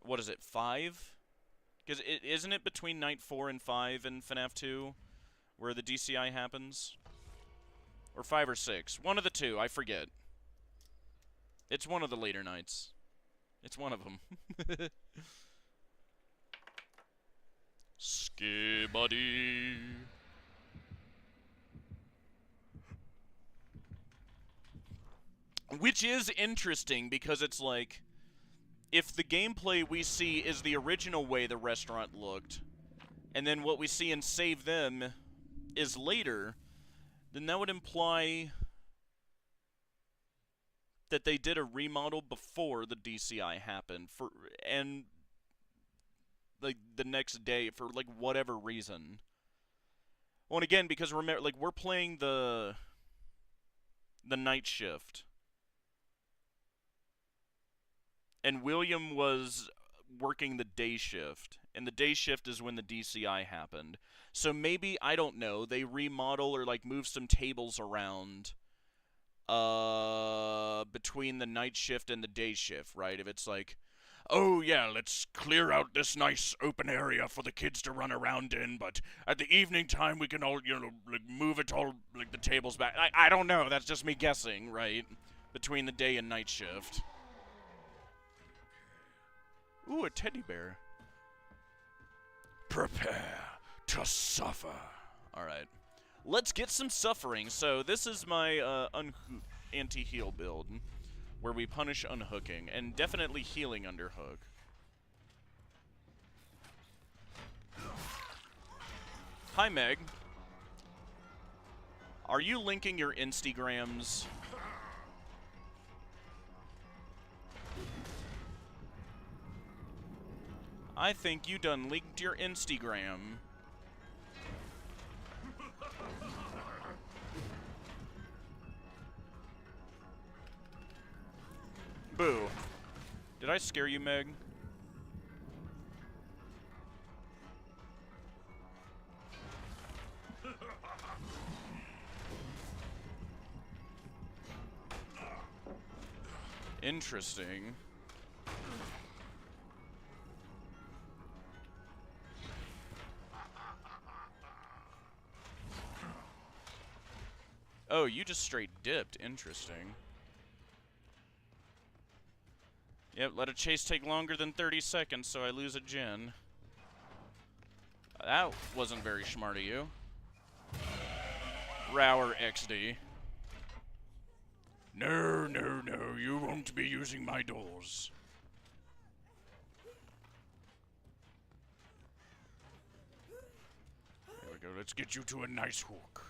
What is it, 5? Because isn't it between night 4 and 5 in FNAF 2 where the DCI happens? Or 5 or 6. One of the two, I forget. It's one of the later nights. It's one of them. Skibody. Which is interesting because it's like, if the gameplay we see is the original way the restaurant looked, and then what we see in Save Them is later, then that would imply that they did a remodel before the DCI happened, and like the next day for like whatever reason. Well, and again, because remember, like, we're playing the night shift, and William was working the day shift, and the day shift is when the DCI happened. So maybe, I don't know, they remodel or like move some tables around between the night shift and the day shift, right? If it's like, oh yeah, let's clear out this nice open area for the kids to run around in, but at the evening time we can all, you know, like move it all, like the tables back. I don't know, that's just me guessing, right? Between the day and night shift. Ooh, a teddy bear. Prepare to suffer. Alright. Let's get some suffering. So this is my anti-heal build, where we punish unhooking, and definitely healing underhook. Hi, Meg. Are you linking your Instagrams? I think you done leaked your Instagram. Boo. Did I scare you, Meg? Interesting. Oh, you just straight dipped. Interesting. Yep, let a chase take longer than 30 seconds, so I lose a gen. That wasn't very smart of you. Rower XD. No, no, no, you won't be using my doors. There we go, let's get you to a nice hook.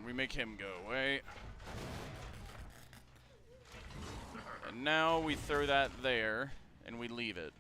We make him go away. And now we throw that there, and we leave it.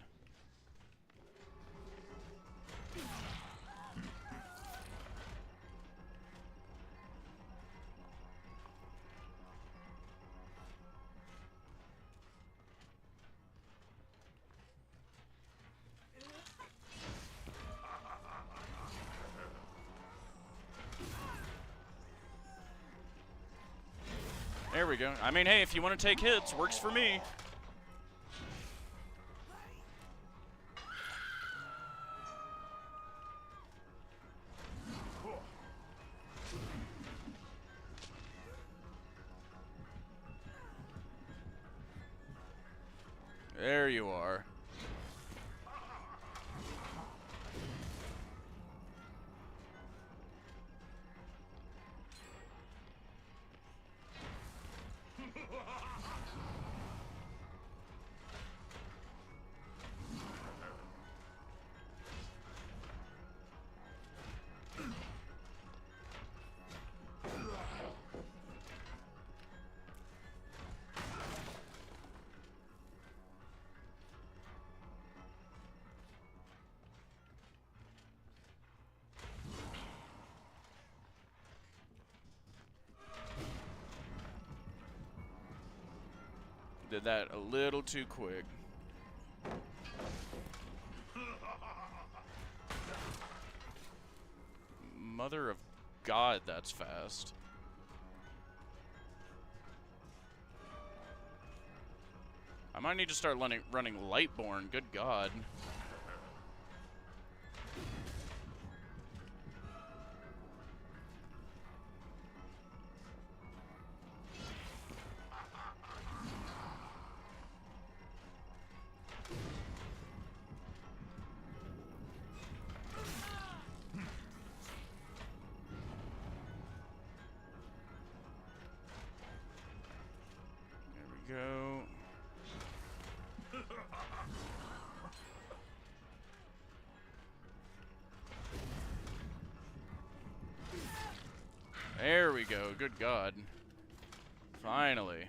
There we go. I mean, hey, if you want to take hits, works for me. There you are. Did that a little too quick. Mother of God, that's fast. I might need to start running Lightborn, good God. There we go. There we go, good God. Finally.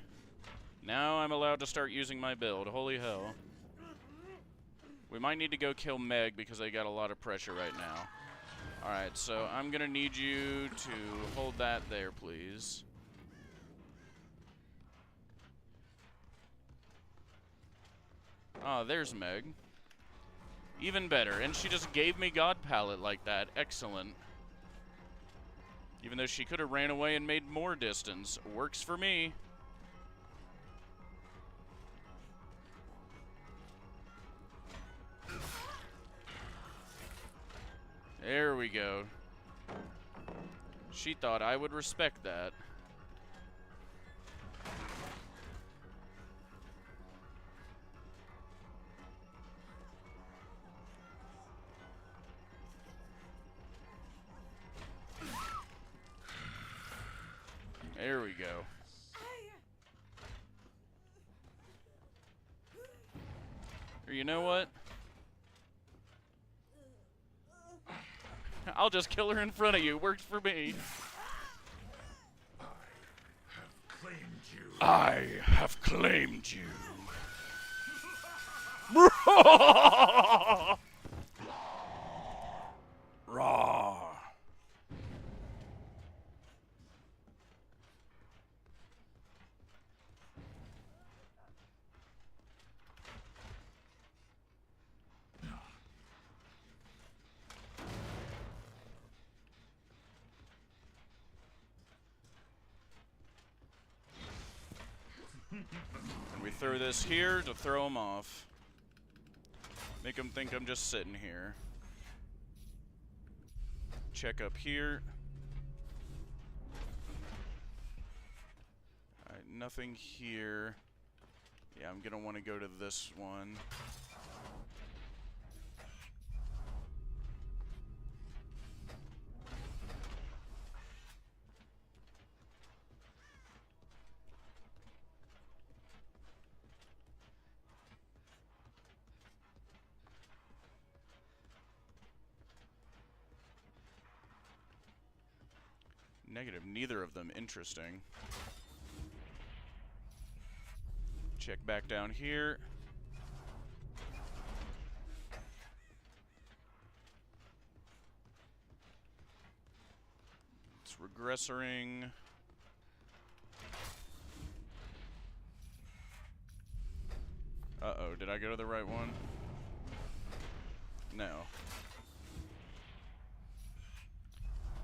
Now I'm allowed to start using my build, holy hell. We might need to go kill Meg because they got a lot of pressure right now. Alright, so I'm gonna need you to hold that there, please. Oh, there's Meg. Even better, and she just gave me God Palette like that. Excellent. Even though she could have ran away and made more distance. Works for me. There we go. She thought I would respect that. There we go. Or you know what? I'll just kill her in front of you. Works for me. I have claimed you. Raw. And we throw this here to throw him off. Make him think I'm just sitting here. Check up here. Alright, nothing here. Yeah, I'm gonna want to go to this one. Negative, neither of them. Interesting. Check back down here. It's regressoring. Uh-oh, did I go to the right one? No.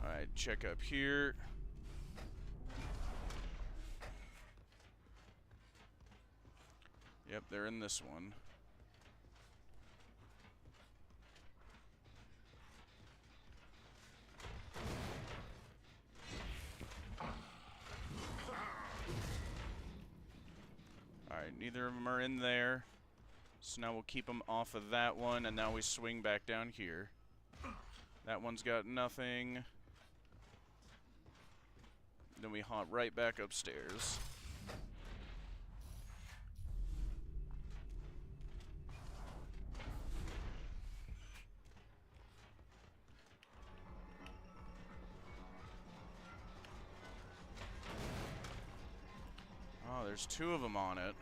Alright, check up here. Yep, they're in this one. Alright, neither of them are in there. So now we'll keep them off of that one, and now we swing back down here. That one's got nothing. Then we hop right back upstairs. Oh, there's two of them on it.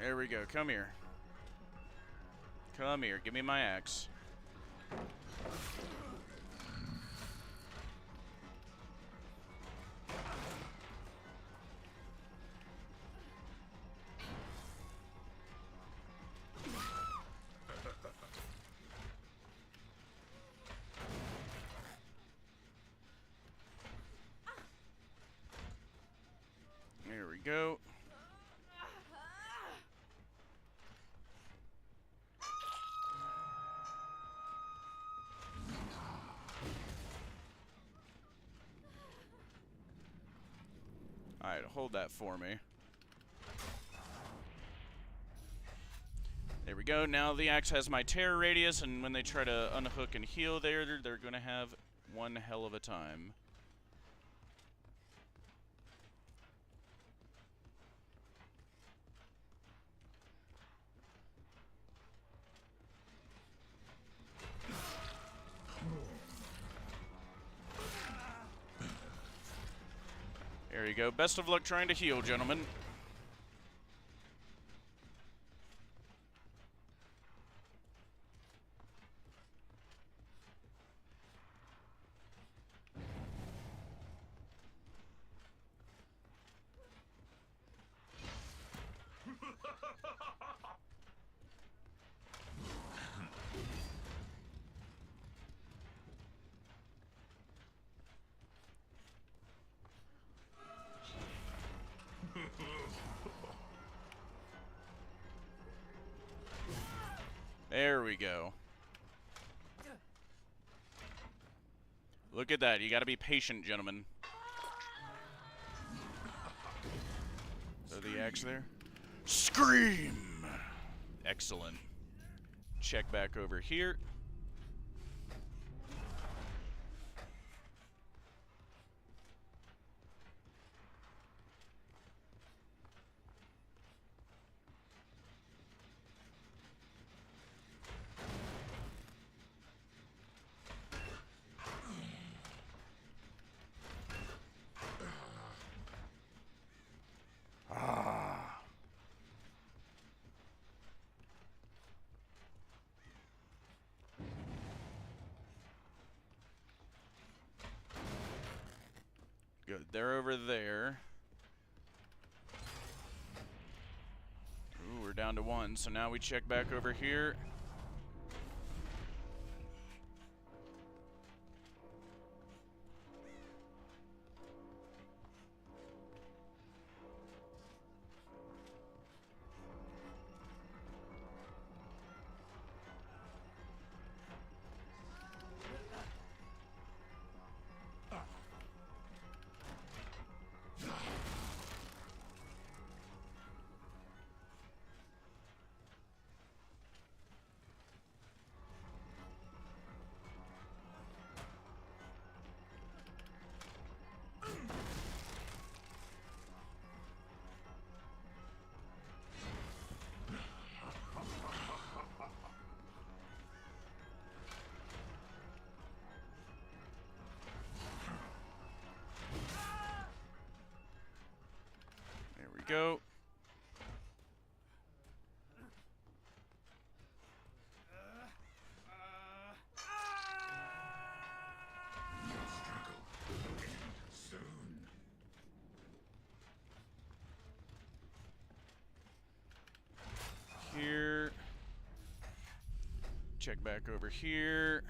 There we go. Come here. Come here. Give me my axe. There we go. Alright, hold that for me. There we go. Now the axe has my terror radius, and when they try to unhook and heal there, they're going to have one hell of a time. There you go. Best of luck trying to heal, gentlemen. There we go. Look at that. You gotta be patient, gentlemen. So the axe there. Scream! Excellent. Check back over here. Good. They're over there. Ooh, we're down to one. So now we check back over here. Go. Here. Check back over here.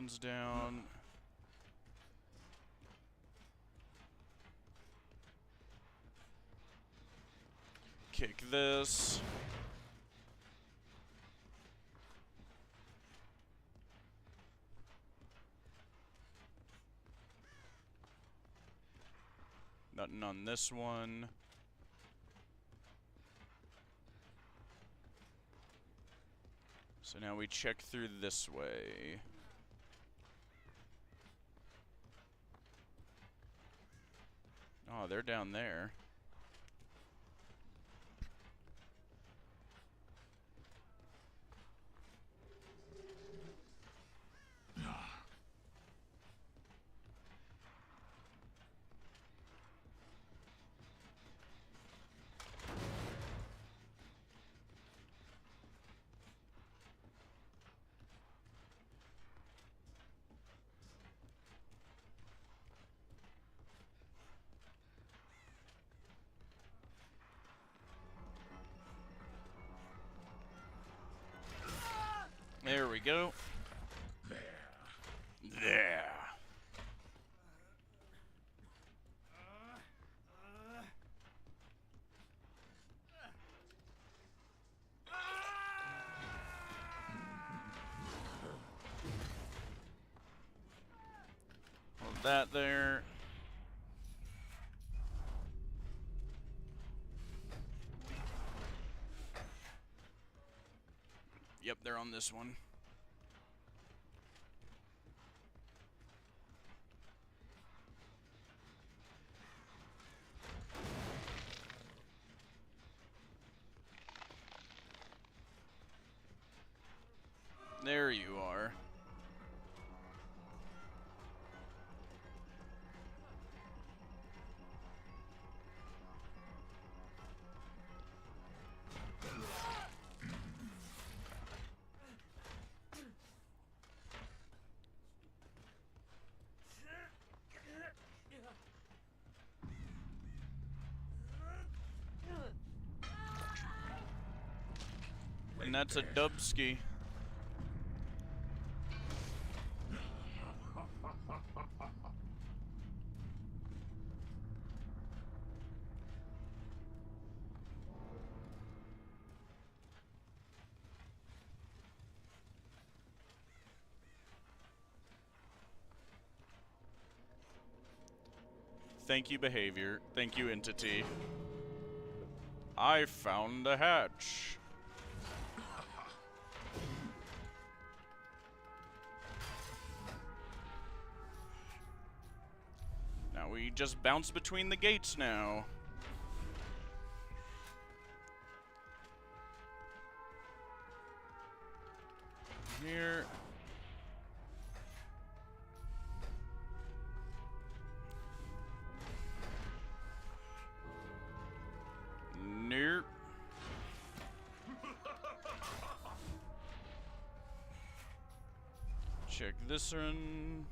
one's down. Kick this. Nothing on this one. So now we check through this way. Oh, they're down there. There we go. There. Hold that there. Yep, they're on this one. There you are. And that's a dubski. Thank you, behavior. Thank you, entity. I found a hatch. Now we just bounce between the gates now. Here. Nope. Check this one.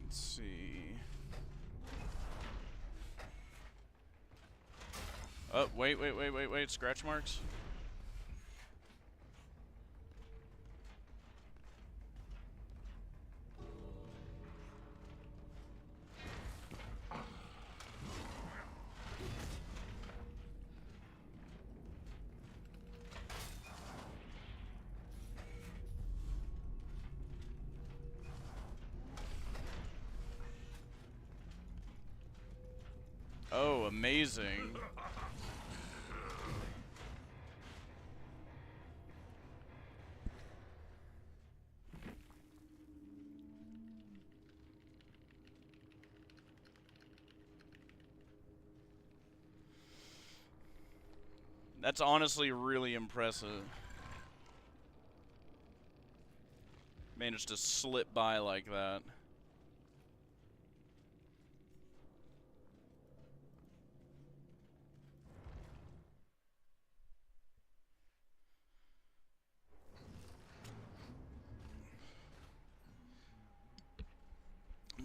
Let's see. Oh, wait, scratch marks? Oh, amazing. That's honestly really impressive. Managed to slip by like that.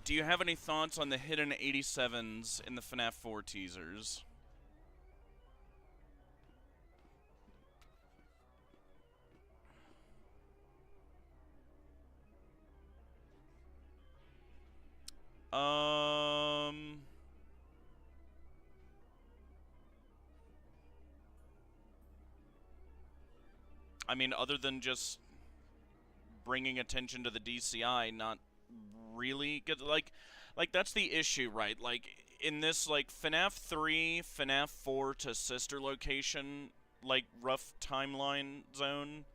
Do you have any thoughts on the hidden 87s in the FNAF 4 teasers? I mean, other than just bringing attention to the DCI, not really good. Like that's the issue, right? Like, in this, like, FNAF 3, FNAF 4 to sister location, like, rough timeline zone,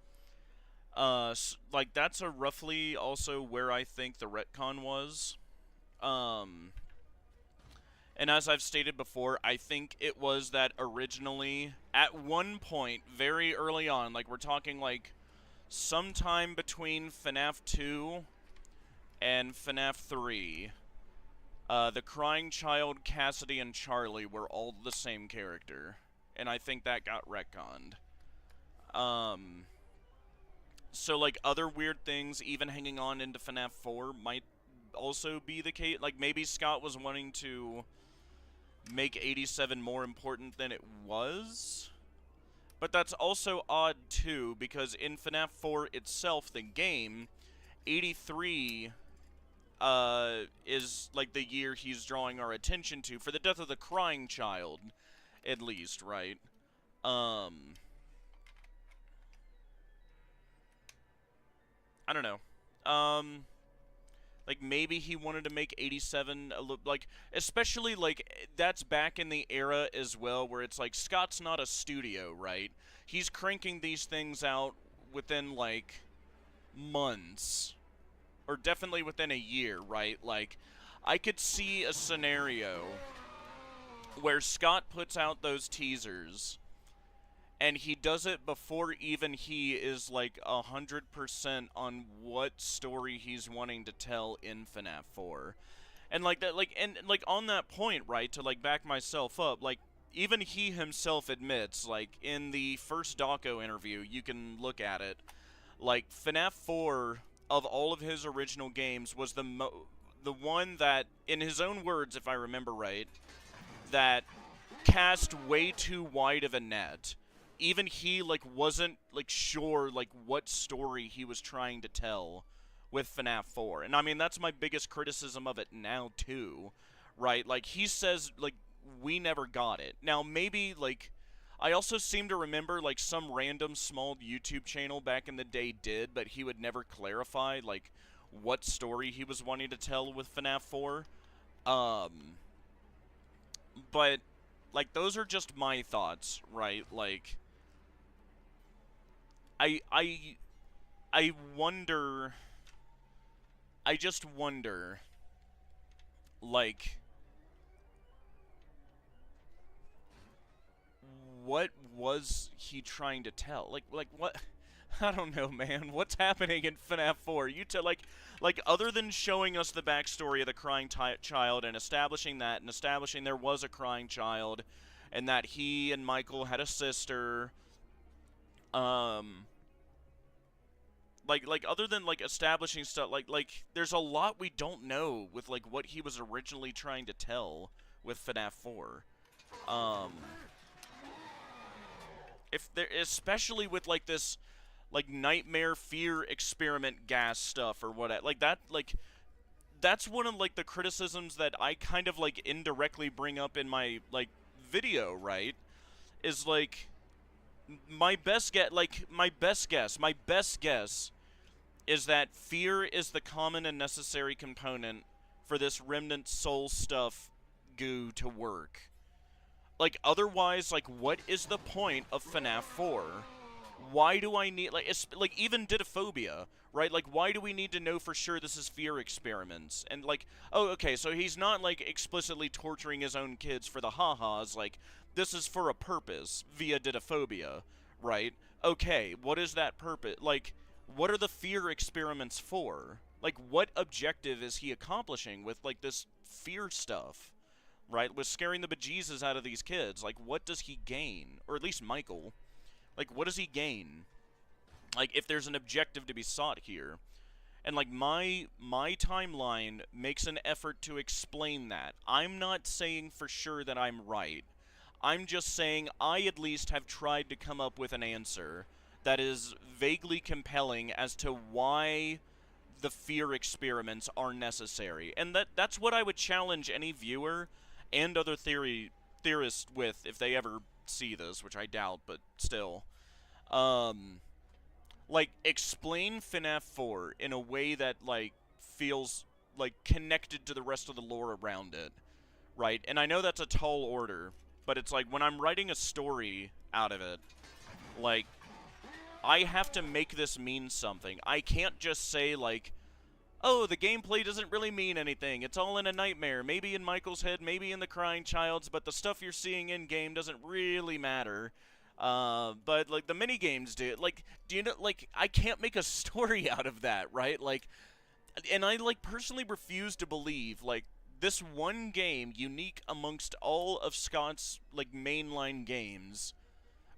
like, that's a roughly also where I think the retcon was. And as I've stated before, I think it was that originally, at one point, very early on, like, we're talking, like, sometime between FNAF 2 and FNAF 3, the Crying Child, Cassidy, and Charlie were all the same character. And I think that got retconned. So, like, other weird things, even hanging on into FNAF 4, might also be the case. Like, maybe Scott was wanting to make 87 more important than it was. But that's also odd, too, because in FNAF 4 itself, the game, 83 is, like, the year he's drawing our attention to, for the death of the Crying Child, at least, right? I don't know. Like, maybe he wanted to make 87 a little, like, especially, like, that's back in the era as well, where it's like, Scott's not a studio, right? He's cranking these things out within, like, months. Or definitely within a year, right? Like, I could see a scenario where Scott puts out those teasers, and he does it before even he is, like, 100% on what story he's wanting to tell in FNAF 4. And, like, that, like, and, like, on that point, right, to, like, back myself up, like, even he himself admits, like, in the first Dawko interview, you can look at it, like, FNAF 4, of all of his original games, was the one that, in his own words, if I remember right, that cast way too wide of a net. Even he, like, wasn't, like, sure, like, what story he was trying to tell with FNAF 4. And, I mean, that's my biggest criticism of it now, too, right? Like, he says, like, we never got it. Now, maybe, like, I also seem to remember, like, some random small YouTube channel back in the day did, but he would never clarify, like, what story he was wanting to tell with FNAF 4. But, like, those are just my thoughts, right? Like, I wonder, I just wonder, like, what was he trying to tell? Like what? I don't know, man. What's happening in FNAF 4? You tell, like, other than showing us the backstory of the crying child and establishing that, and establishing there was a crying child, and that he and Michael had a sister, like other than, like, establishing stuff, like there's a lot we don't know with, like, what he was originally trying to tell with FNAF 4. If there, especially with, like, this, like, nightmare fear experiment gas stuff or what, like that, like, that's one of, like, the criticisms that I kind of, like, indirectly bring up in my, like, video, right? Is, like, my best guess is that fear is the common and necessary component for this Remnant Soul stuff goo to work. Like, otherwise, like, what is the point of FNAF 4? Why do I need, like, even Didophobia, right? Like, why do we need to know for sure this is fear experiments? And, like, oh, okay, so he's not, like, explicitly torturing his own kids for the ha-has, like, this is for a purpose, via didophobia, right? Okay, what is that purpose? Like, what are the fear experiments for? Like, what objective is he accomplishing with, like, this fear stuff? Right? With scaring the bejesus out of these kids. Like, what does he gain? Or at least Michael. Like, what does he gain? Like, if there's an objective to be sought here. And, like, my timeline makes an effort to explain that. I'm not saying for sure that I'm right. I'm just saying I at least have tried to come up with an answer that is vaguely compelling as to why the fear experiments are necessary. And that's what I would challenge any viewer and other theorists with if they ever see this, which I doubt, but still. Like, explain FNAF 4 in a way that, like, feels, like, connected to the rest of the lore around it, right? And I know that's a tall order, but it's like, when I'm writing a story out of it, like, I have to make this mean something. I can't just say, like, oh, the gameplay doesn't really mean anything. It's all in a nightmare. Maybe in Michael's head, maybe in the Crying Child's, but the stuff you're seeing in-game doesn't really matter. But, like, the minigames do. Like, do you know, like, I can't make a story out of that, right? Like, and I, like, personally refuse to believe, like, this one game, unique amongst all of Scott's, like, mainline games,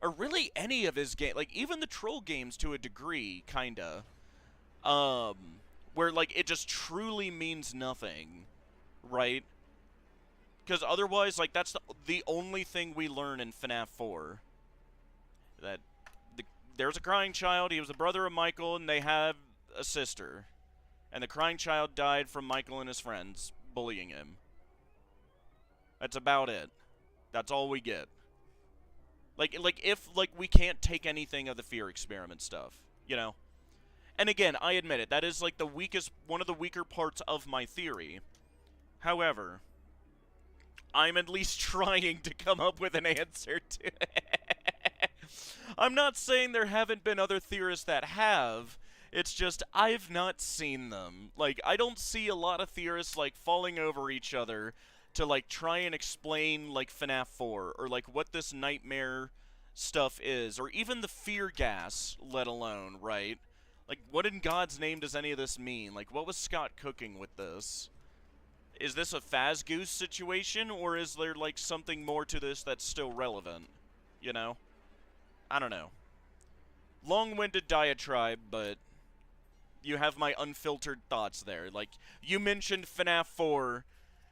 or really any of his games, like, even the Troll games to a degree, kinda, where, like, it just truly means nothing, right? Because otherwise, like, that's the only thing we learn in FNAF 4. That there's a crying child, he was the brother of Michael, and they have a sister. And the crying child died from Michael and his friends bullying him. That's about it. That's all we get. Like if, like, we can't take anything of the fear experiment stuff, you know? And again, I admit it, that is, like, one of the weaker parts of my theory. However, I'm at least trying to come up with an answer to it. I'm not saying there haven't been other theorists that have, it's just I've not seen them. Like, I don't see a lot of theorists, like, falling over each other to, like, try and explain, like, FNAF 4, or, like, what this nightmare stuff is, or even the fear gas, let alone, right? Like, what in God's name does any of this mean? Like, what was Scott cooking with this? Is this a Fazgoose situation, or is there, like, something more to this that's still relevant? You know? I don't know. Long-winded diatribe, but you have my unfiltered thoughts there. Like, you mentioned FNAF 4,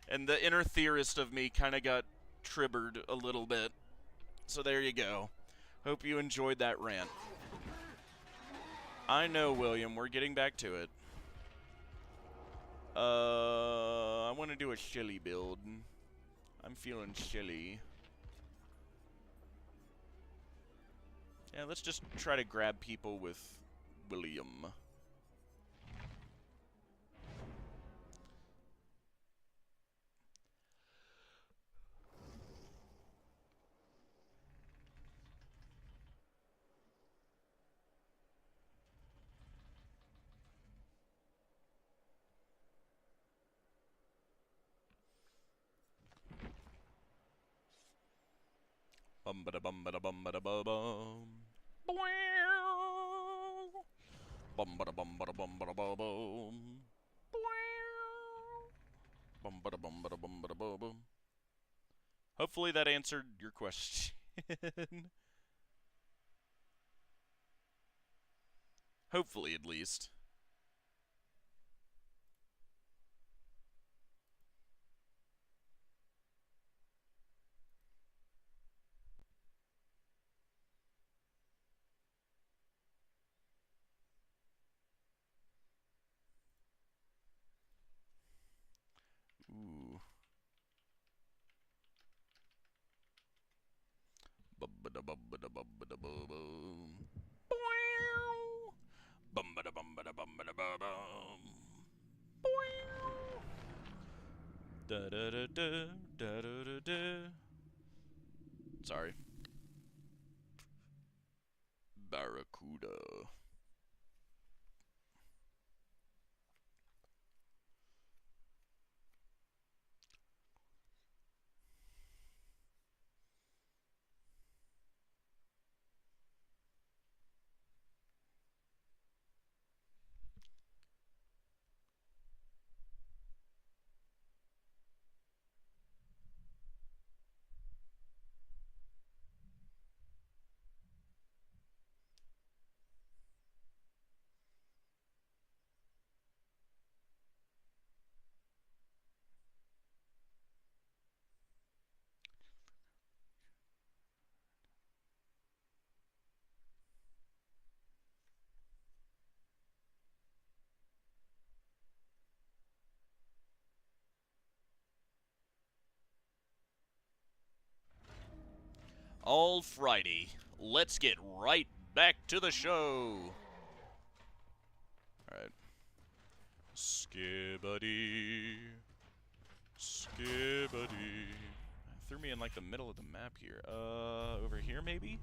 and the inner theorist of me kind of got triggered a little bit. So there you go. Hope you enjoyed that rant. I know, William. We're getting back to it. I want to do a Shelly build. I'm feeling Shelly. Yeah, let's just try to grab people with William. Bum ba da bum ba da bum ba da ba bum. Bum ba da bum ba da bum ba da ba bum. Bum ba da bum ba da bum ba da ba bum. Hopefully that answered your question. Hopefully, at least. Ooh. Bum-ba-da bum-ba-da bum-ba-da bum-bum. Bum-ba-da bum-ba-da bum-ba-da bum-bum. Da-da-da-da, da-da-da-da. Sorry. Barracuda. Alrighty, let's get right back to the show. Alright. Skibbity. Skibbity. Threw me in like the middle of the map here. Over here maybe?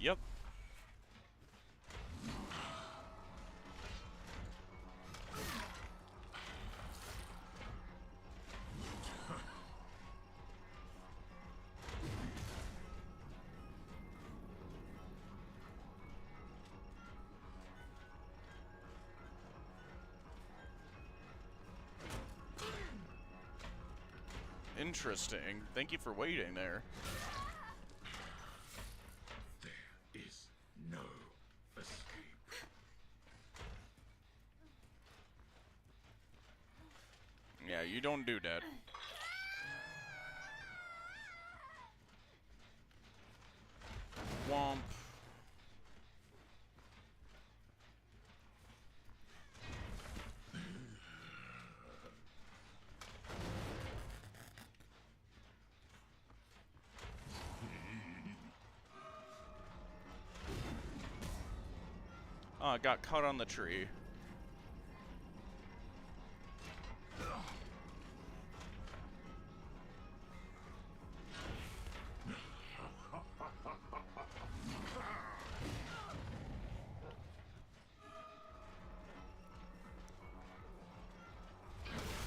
Yep. Interesting. Thank you for waiting there. There is no escape. Yeah, you don't do that. Womp. Oh, I got caught on the tree.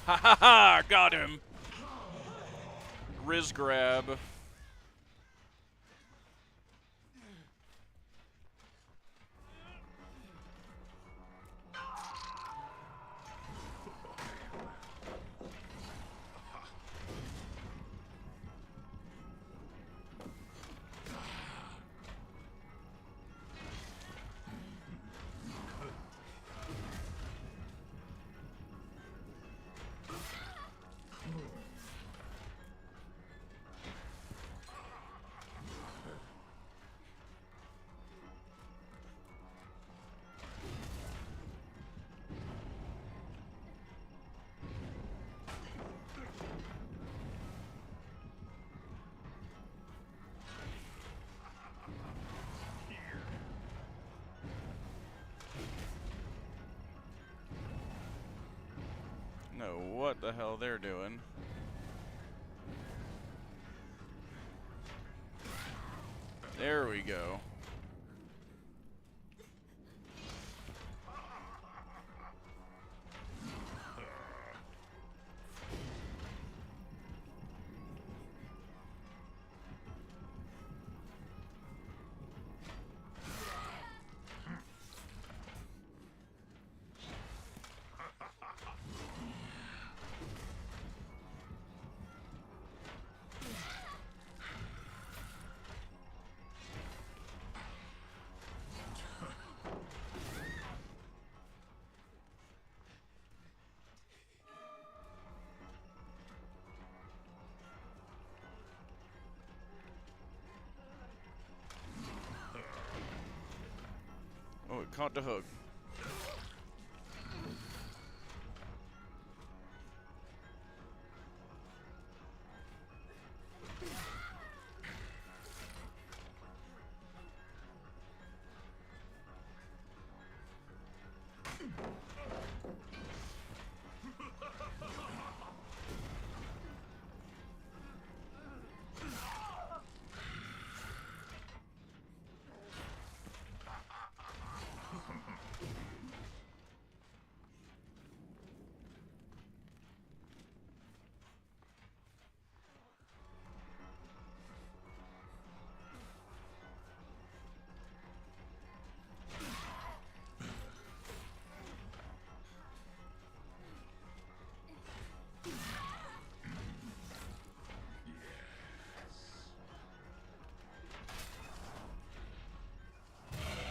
Ha ha ha! Got him! Riz grab. Know what the hell they're doing. There we go. Oh, it caught the hook.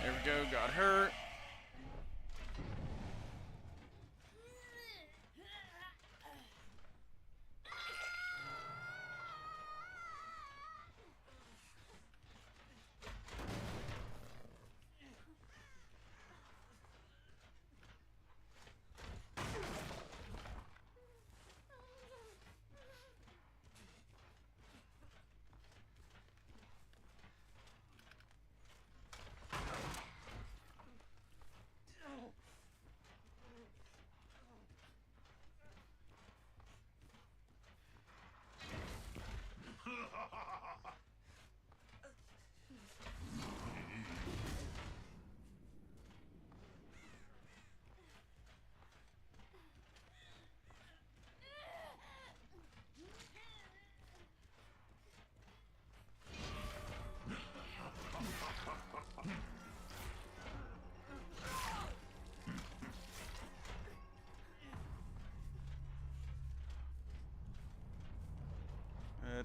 There we go, got her.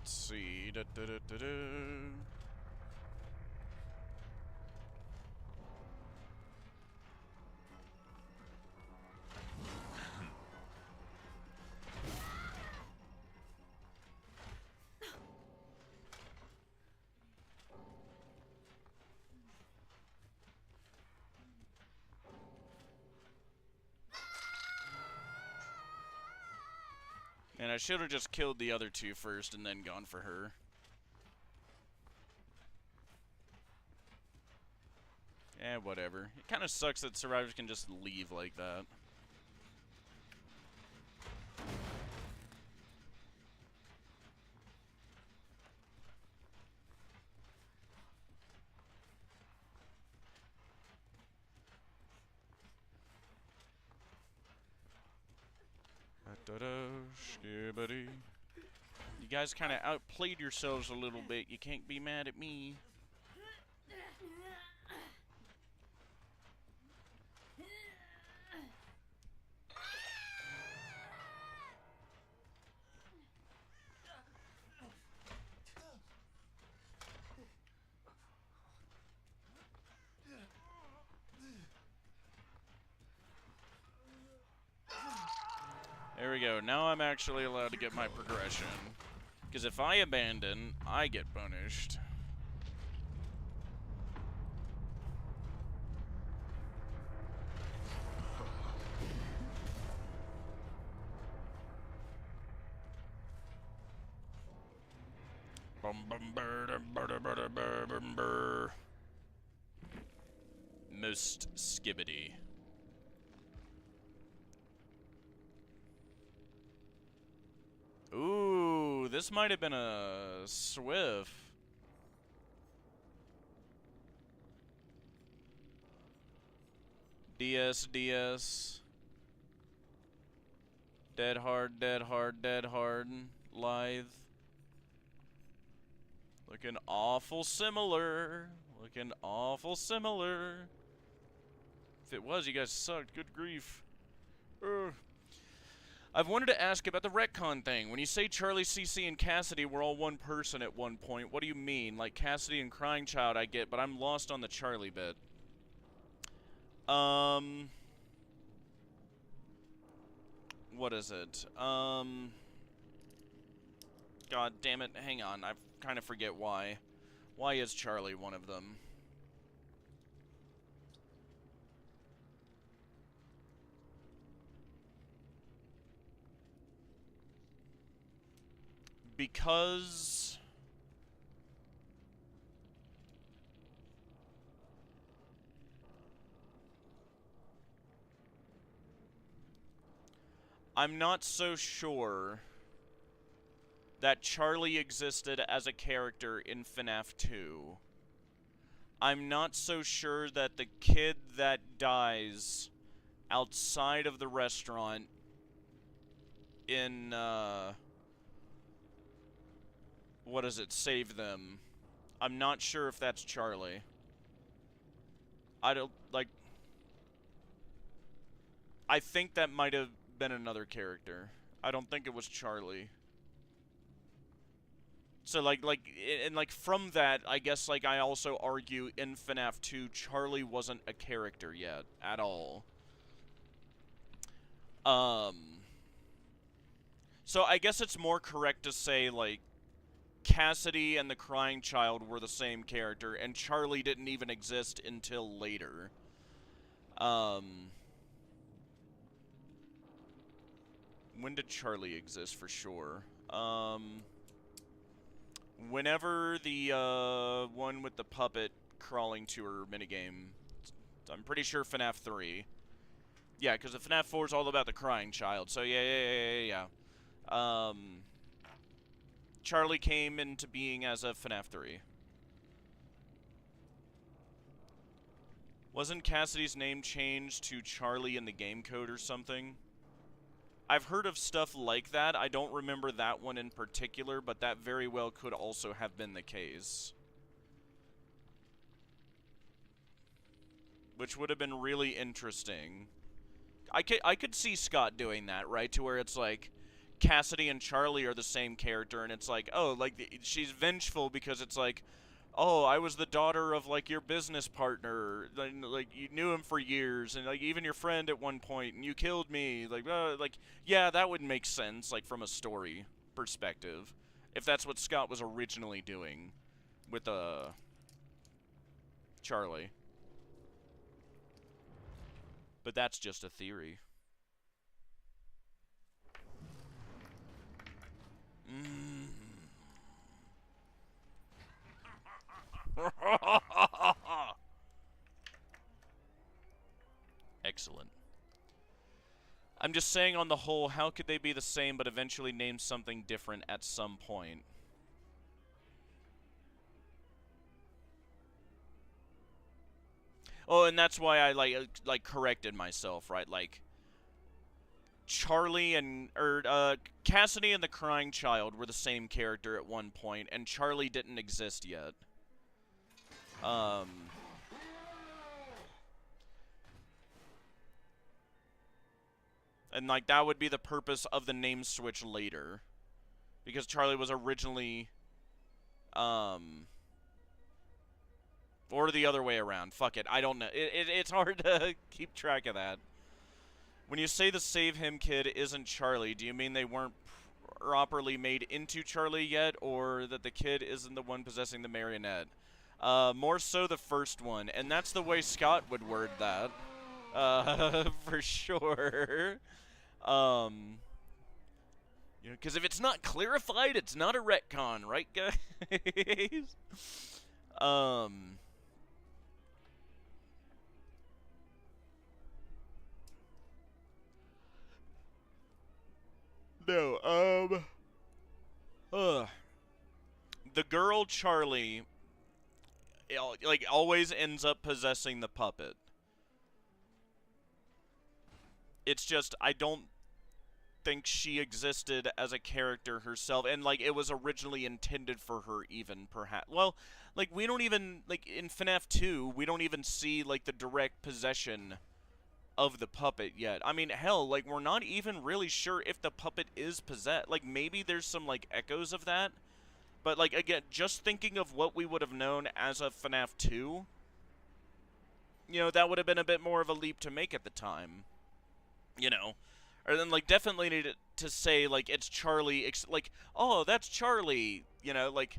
let's see. Da, da, da, da, da. And I should have just killed the other two first and then gone for her. Eh, whatever. It kind of sucks that survivors can just leave like that. Skibbity. You guys kind of outplayed yourselves a little bit. You can't be mad at me. There we go. Now I'm actually allowed to get my progression. Because if I abandon, I get punished. Most skibbity. Ooh, this might have been a Swift. DS, DS. Dead hard, dead hard, dead hard. Lithe. Looking awful similar. Looking awful similar. If it was, you guys sucked. Good grief. Ugh. I've wanted to ask about the retcon thing. When you say Charlie, CC, and Cassidy were all one person at one point, what do you mean? Like Cassidy and Crying Child I get, but I'm lost on the Charlie bit. What is it? God damn it, hang on. I kind of forget why. Why is Charlie one of them? Because I'm not so sure that Charlie existed as a character in FNAF 2. I'm not so sure that the kid that dies outside of the restaurant in, what is it, Save Them. I'm not sure if that's Charlie. I don't, like... I think that might have been another character. I don't think it was Charlie. So, like, from that, I guess, like, I also argue in FNAF 2, Charlie wasn't a character yet, at all. So I guess it's more correct to say, like, Cassidy and the Crying Child were the same character, and Charlie didn't even exist until later. When did Charlie exist for sure? Whenever the, one with the puppet crawling to her minigame. I'm pretty sure FNAF 3. Yeah, because the FNAF 4 is all about the Crying Child, so yeah. Charlie came into being as of FNAF 3. Wasn't Cassidy's name changed to Charlie in the game code or something? I've heard of stuff like that. I don't remember that one in particular, but that very well could also have been the case. Which would have been really interesting. I could see Scott doing that, right? To where it's like, Cassidy and Charlie are the same character, and it's like, oh, like, she's vengeful because it's like, oh, I was the daughter of, like, your business partner, like, you knew him for years, and, like, even your friend at one point, and you killed me, like, yeah, that would make sense, like, from a story perspective, if that's what Scott was originally doing with, Charlie. But that's just a theory. Excellent. I'm just saying on the whole, how could they be the same but eventually name something different at some point? Oh, and that's why I like corrected myself, right? Like Charlie and Cassidy and the Crying Child were the same character at one point, and Charlie didn't exist yet. And like that would be the purpose of the name switch later, because Charlie was originally, or the other way around. Fuck it, I don't know. It's hard to keep track of that. When you say the Save Him kid isn't Charlie, do you mean they weren't properly made into Charlie yet, or that the kid isn't the one possessing the marionette? More so the first one, and that's the way Scott would word that. For sure. You know, because if it's not clarified, it's not a retcon, right, guys? No, the girl Charlie, like, always ends up possessing the puppet. It's just, I don't think she existed as a character herself, and, like, it was originally intended for her even, perhaps. Well, like, we don't even, like, in FNAF 2, we don't even see, like, the direct possession of the puppet yet. I mean, hell, like, we're not even really sure if the puppet is possessed. Like, maybe there's some, like, echoes of that. But, like, again, just thinking of what we would have known as of FNAF 2, you know, that would have been a bit more of a leap to make at the time. You know? Or then, like, definitely need to say, like, it's Charlie, like, oh, that's Charlie, you know, like,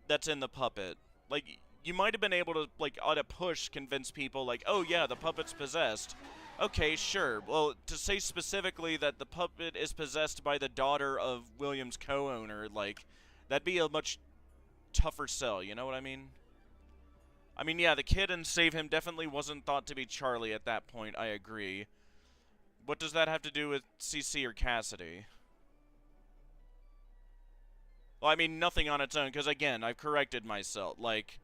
that's in the puppet. Like, you might have been able to, like, on a push, convince people, like, oh, yeah, the puppet's possessed. Okay, sure. Well, to say specifically that the puppet is possessed by the daughter of William's co-owner, like, that'd be a much tougher sell, you know what I mean? I mean, yeah, the kid in Save Him definitely wasn't thought to be Charlie at that point, I agree. What does that have to do with CC or Cassidy? Well, I mean, nothing on its own, because, again, I've corrected myself. Like,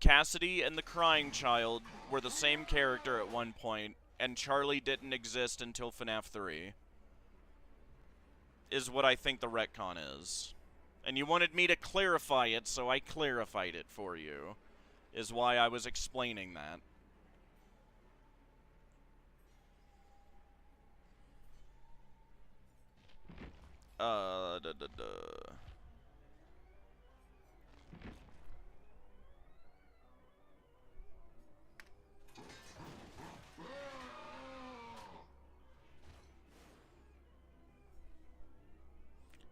Cassidy and the Crying Child were the same character at one point, and Charlie didn't exist until FNAF 3. Is what I think the retcon is. And you wanted me to clarify it, so I clarified it for you. Is why I was explaining that.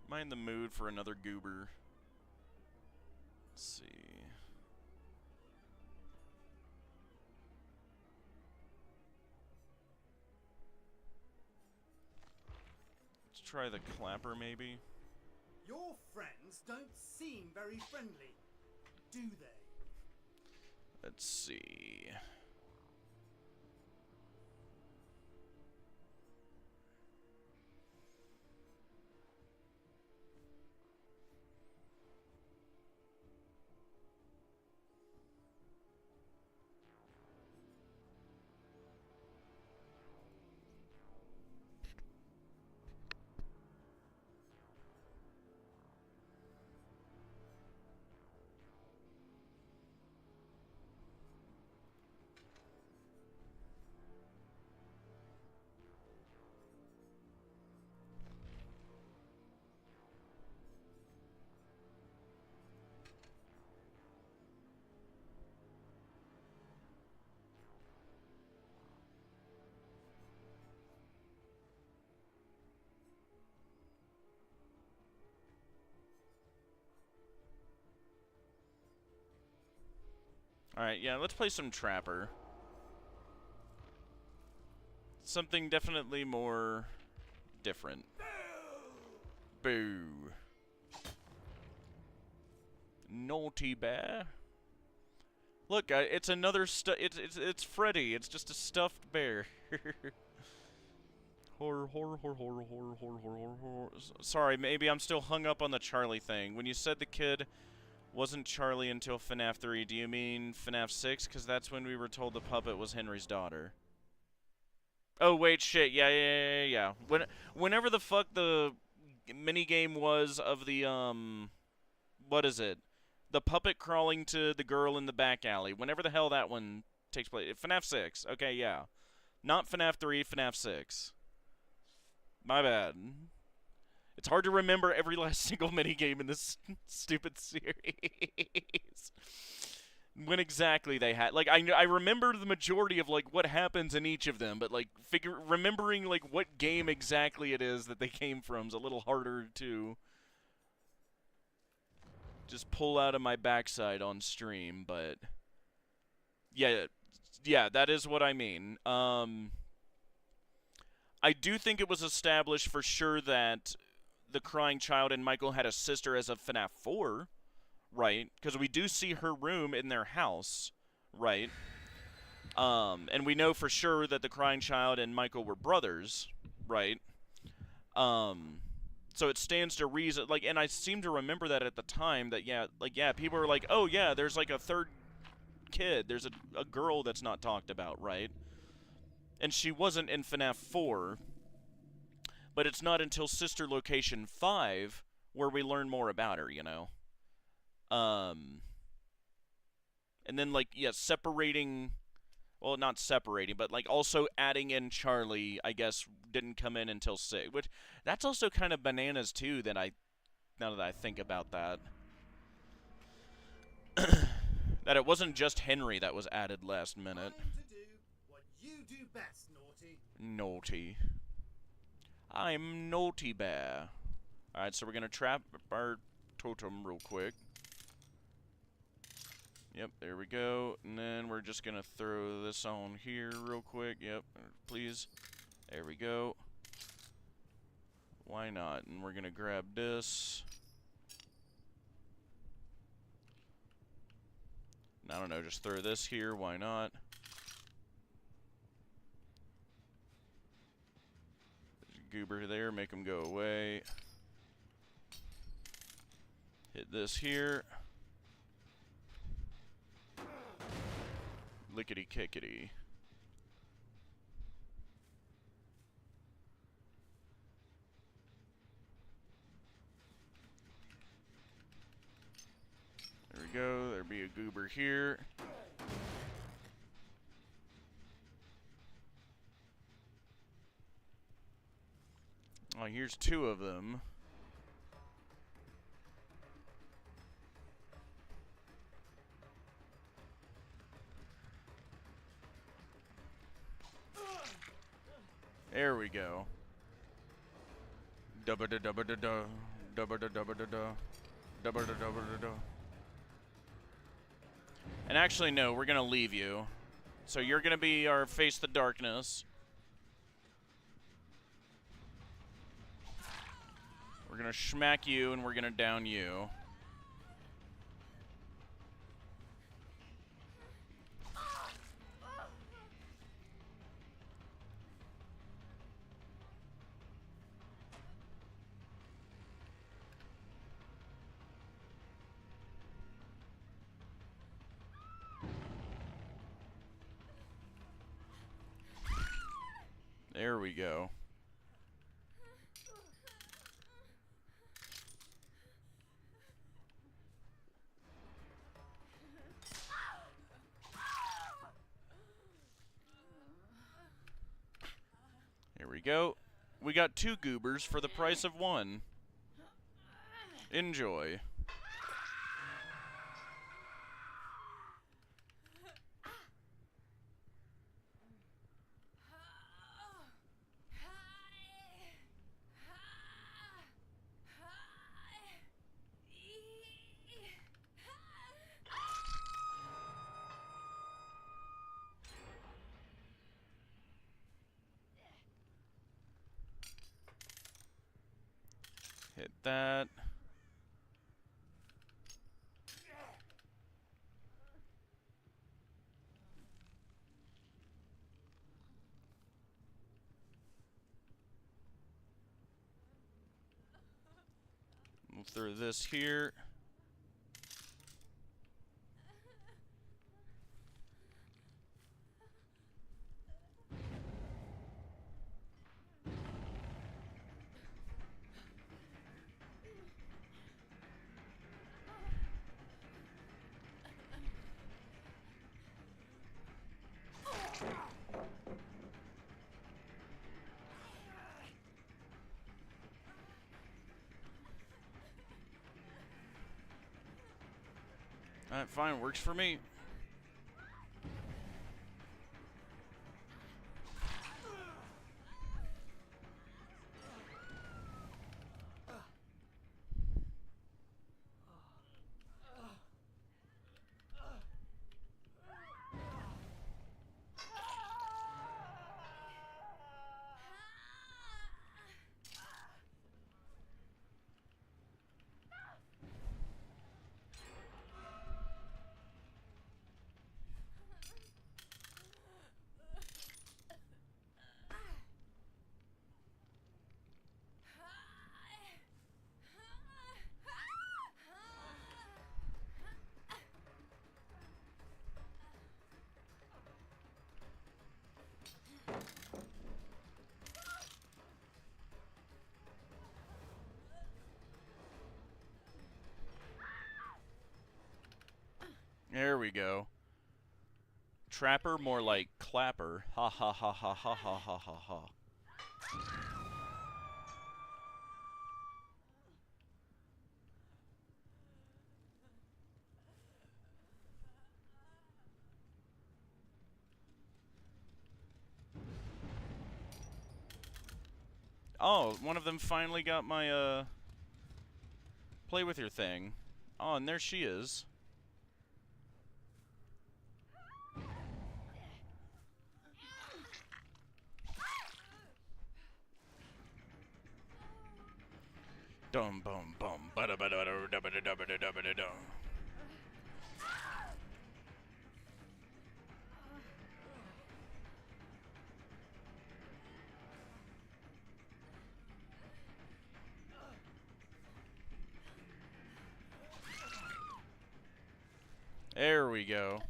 Am I in the mood for another goober? Let's see. Let's try the clapper, maybe. Your friends don't seem very friendly, do they? Let's see. Alright, yeah, let's play some Trapper. Something definitely more different. Boo. Naughty bear. Look, it's another it's Freddy. It's just a stuffed bear. Horror. Sorry, maybe I'm still hung up on the Charlie thing. When you said the kid wasn't Charlie until FNAF 3, do you mean FNAF 6? Because that's when we were told the puppet was Henry's daughter. Oh, wait, shit. Yeah. Whenever the fuck the minigame was of the, what is it? The puppet crawling to the girl in the back alley. Whenever the hell that one takes place. FNAF 6. Okay, yeah. Not FNAF 3, FNAF 6. My bad. It's hard to remember every last single minigame in this stupid series. When exactly they had, like, I remember the majority of, like, what happens in each of them, but, like, remembering, like, what game exactly it is that they came from is a little harder to just pull out of my backside on stream, but yeah, that is what I mean. I do think it was established for sure that the crying child and Michael had a sister as of FNAF 4, right? Because we do see her room in their house, right? And we know for sure that the crying child and Michael were brothers, right? So it stands to reason, like, and I seem to remember that at the time that, yeah, people were like, oh, yeah, there's, like, a third kid. There's a girl that's not talked about, right? And she wasn't in FNAF 4, but it's not until Sister Location 5 where we learn more about her, you know? And then, like, yeah, separating, well, not separating, but, like, also adding in Charlie, I guess, didn't come in until 6, which, that's also kind of bananas, too, now that I think about that. That it wasn't just Henry that was added last minute. Time to do what you do best, Naughty. Naughty. I'm Naughty Bear. Alright, so we're gonna trap our totem real quick. Yep, there we go. And then we're just gonna throw this on here real quick. Yep, please. There we go. Why not? And we're gonna grab this. I don't know, just throw this here. Why not? Goober there, make them go away. Hit this here. Lickety kickety. There we go, there'll be a goober here. Oh, here's 2 of them. There we go. Dubba da dubba da da. Dubba da dubba da da. Dubba da dubba da da. And actually, no, we're gonna leave you. So you're gonna be our Face the Darkness. We're gonna schmack you and we're gonna down you. There we go. Here we go. We got 2 goobers for the price of 1. Enjoy. that. We'll throw this here. Alright, fine, works for me. There we go. Trapper, more like clapper. Ha ha ha ha ha ha ha ha ha. Oh, one of them finally got my, play with your thing. Oh, and there she is. Dum bum bum ba da ba da da da ba da da ba da da ba da da. There we go.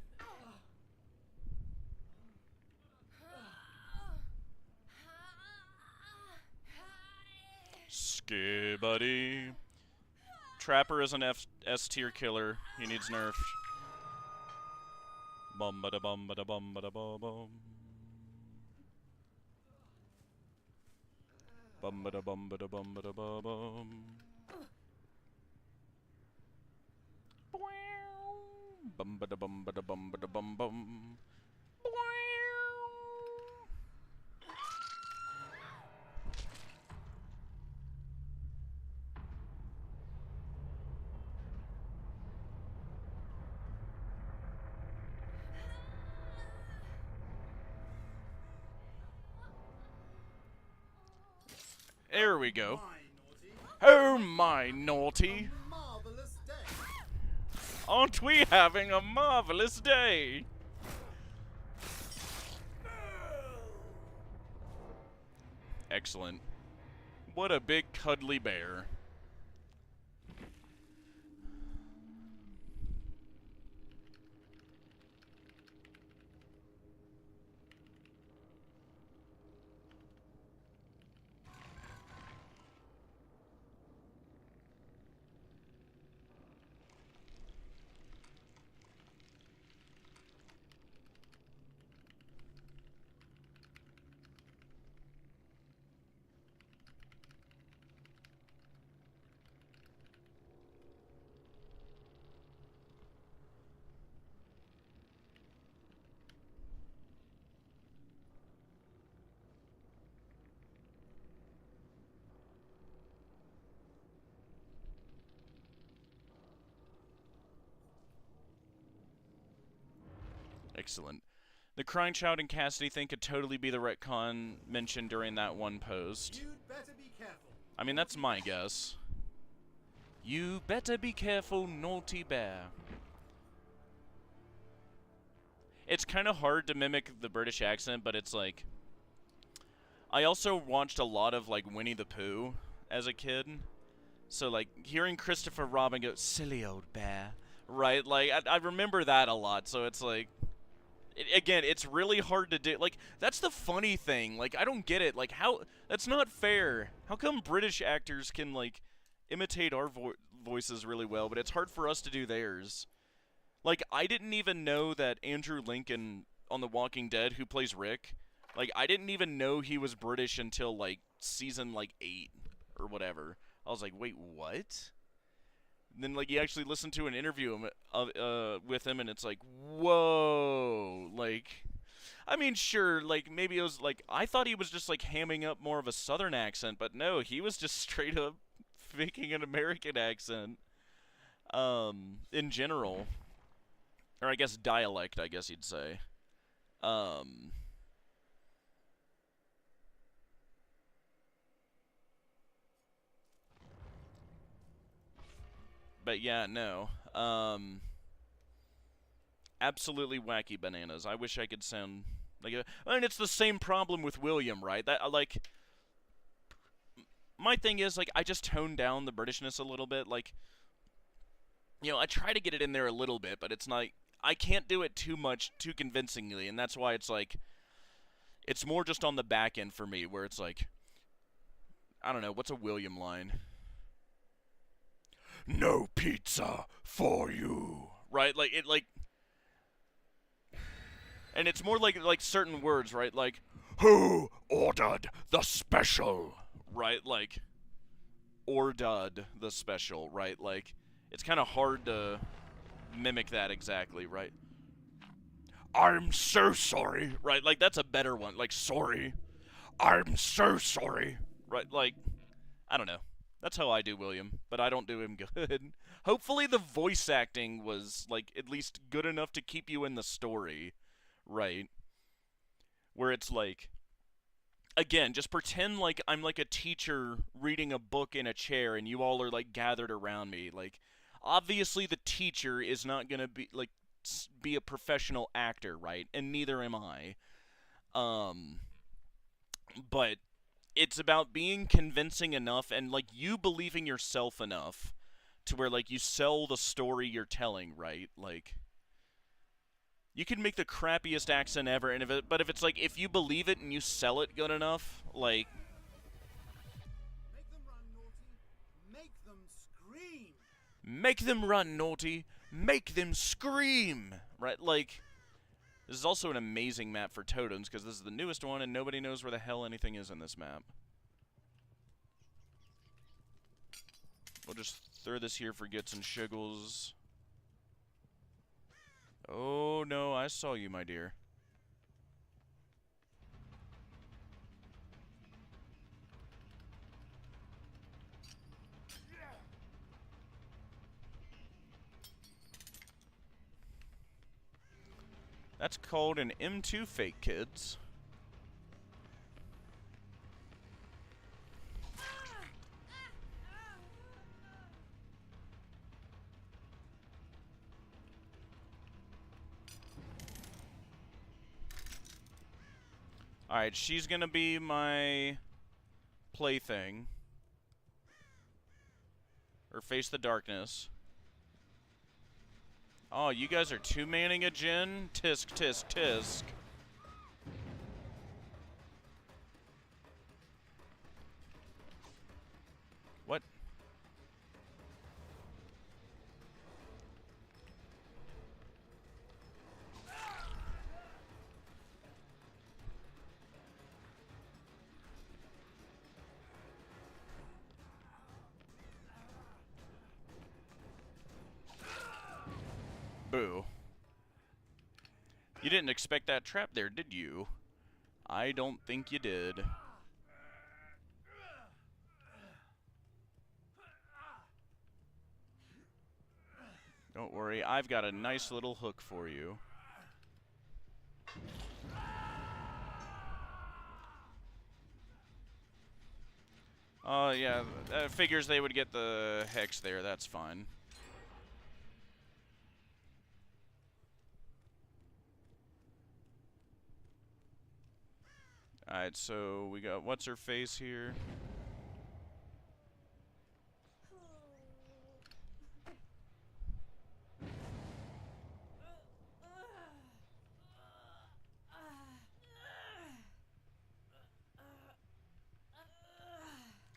Skibidi. Trapper is an S tier killer. He needs nerfed. Bum ba da bum ba da bum ba da bum bum. Bum ba da bum ba da bum ba da bum bum. Bum ba da bum ba da bum ba da bum bum. There we go. Oh my naughty! Marvelous day. Aren't we having a marvelous day? Excellent. What a big cuddly bear. Excellent. The crying child and Cassidy thing could totally be the retcon mentioned during that one post. You'd better be careful. I mean, that's my guess. You better be careful, naughty bear. It's kind of hard to mimic the British accent, but it's like... I also watched a lot of, like, Winnie the Pooh as a kid. So, like, hearing Christopher Robin go, silly old bear, right? Like, I remember that a lot, so it's like... Again, it's really hard to do. Like, that's the funny thing. Like, I don't get it. Like, how... That's not fair. How come British actors can, like, imitate our voices really well, but it's hard for us to do theirs? Like, I didn't even know that Andrew Lincoln on The Walking Dead, who plays Rick, like, I didn't even know he was British until, like, season, like, 8 or whatever. I was like, wait, what? And then, like, you actually listen to an interview with him, and it's like, whoa, like, I mean, sure, like, maybe it was, like, I thought he was just, like, hamming up more of a southern accent, but no, he was just straight up faking an American accent, in general. Or I guess dialect, I guess you'd say. But yeah, no. Absolutely wacky bananas. I wish I could sound like a... I mean, it's the same problem with William, right? That, like... My thing is, like, I just tone down the Britishness a little bit. Like, you know, I try to get it in there a little bit, but it's not... I can't do it too much, too convincingly, and that's why it's like... It's more just on the back end for me, where it's like... I don't know, what's a William line? No pizza for you. Right? Like, it, like... And it's more like certain words, right? Like, who ordered the special? Right? Like, ordered the special, right? Like, it's kind of hard to mimic that exactly, right? I'm so sorry. Right? Like, that's a better one. Like, sorry. I'm so sorry. Right? Like, I don't know. That's how I do William, but I don't do him good. Hopefully the voice acting was, like, at least good enough to keep you in the story, right? Where it's like, again, just pretend like I'm like a teacher reading a book in a chair and you all are, like, gathered around me. Like, obviously the teacher is not gonna be, like, be a professional actor, right? And neither am I. But it's about being convincing enough and, like, you believing yourself enough to where, like, you sell the story you're telling, right? Like, you can make the crappiest accent ever, and but if it's like, if you believe it and you sell it good enough, like... Make them run, naughty. Make them scream. Make them run, naughty. Make them scream. Right? Like, this is also an amazing map for totems, because this is the newest one, and nobody knows where the hell anything is in this map. We'll just throw this here for gits and shiggles. Oh, no, I saw you, my dear. That's called an M2 fake, kids. Alright, she's gonna be my plaything. Or face the darkness. Oh, you guys are two-manning a Jin? Tisk, tisk, tisk. What? Boo. You didn't expect that trap there, did you? I don't think you did. Don't worry, I've got a nice little hook for you. Yeah, figures they would get the hex there, that's fine. Alright, so we got what's-her-face here.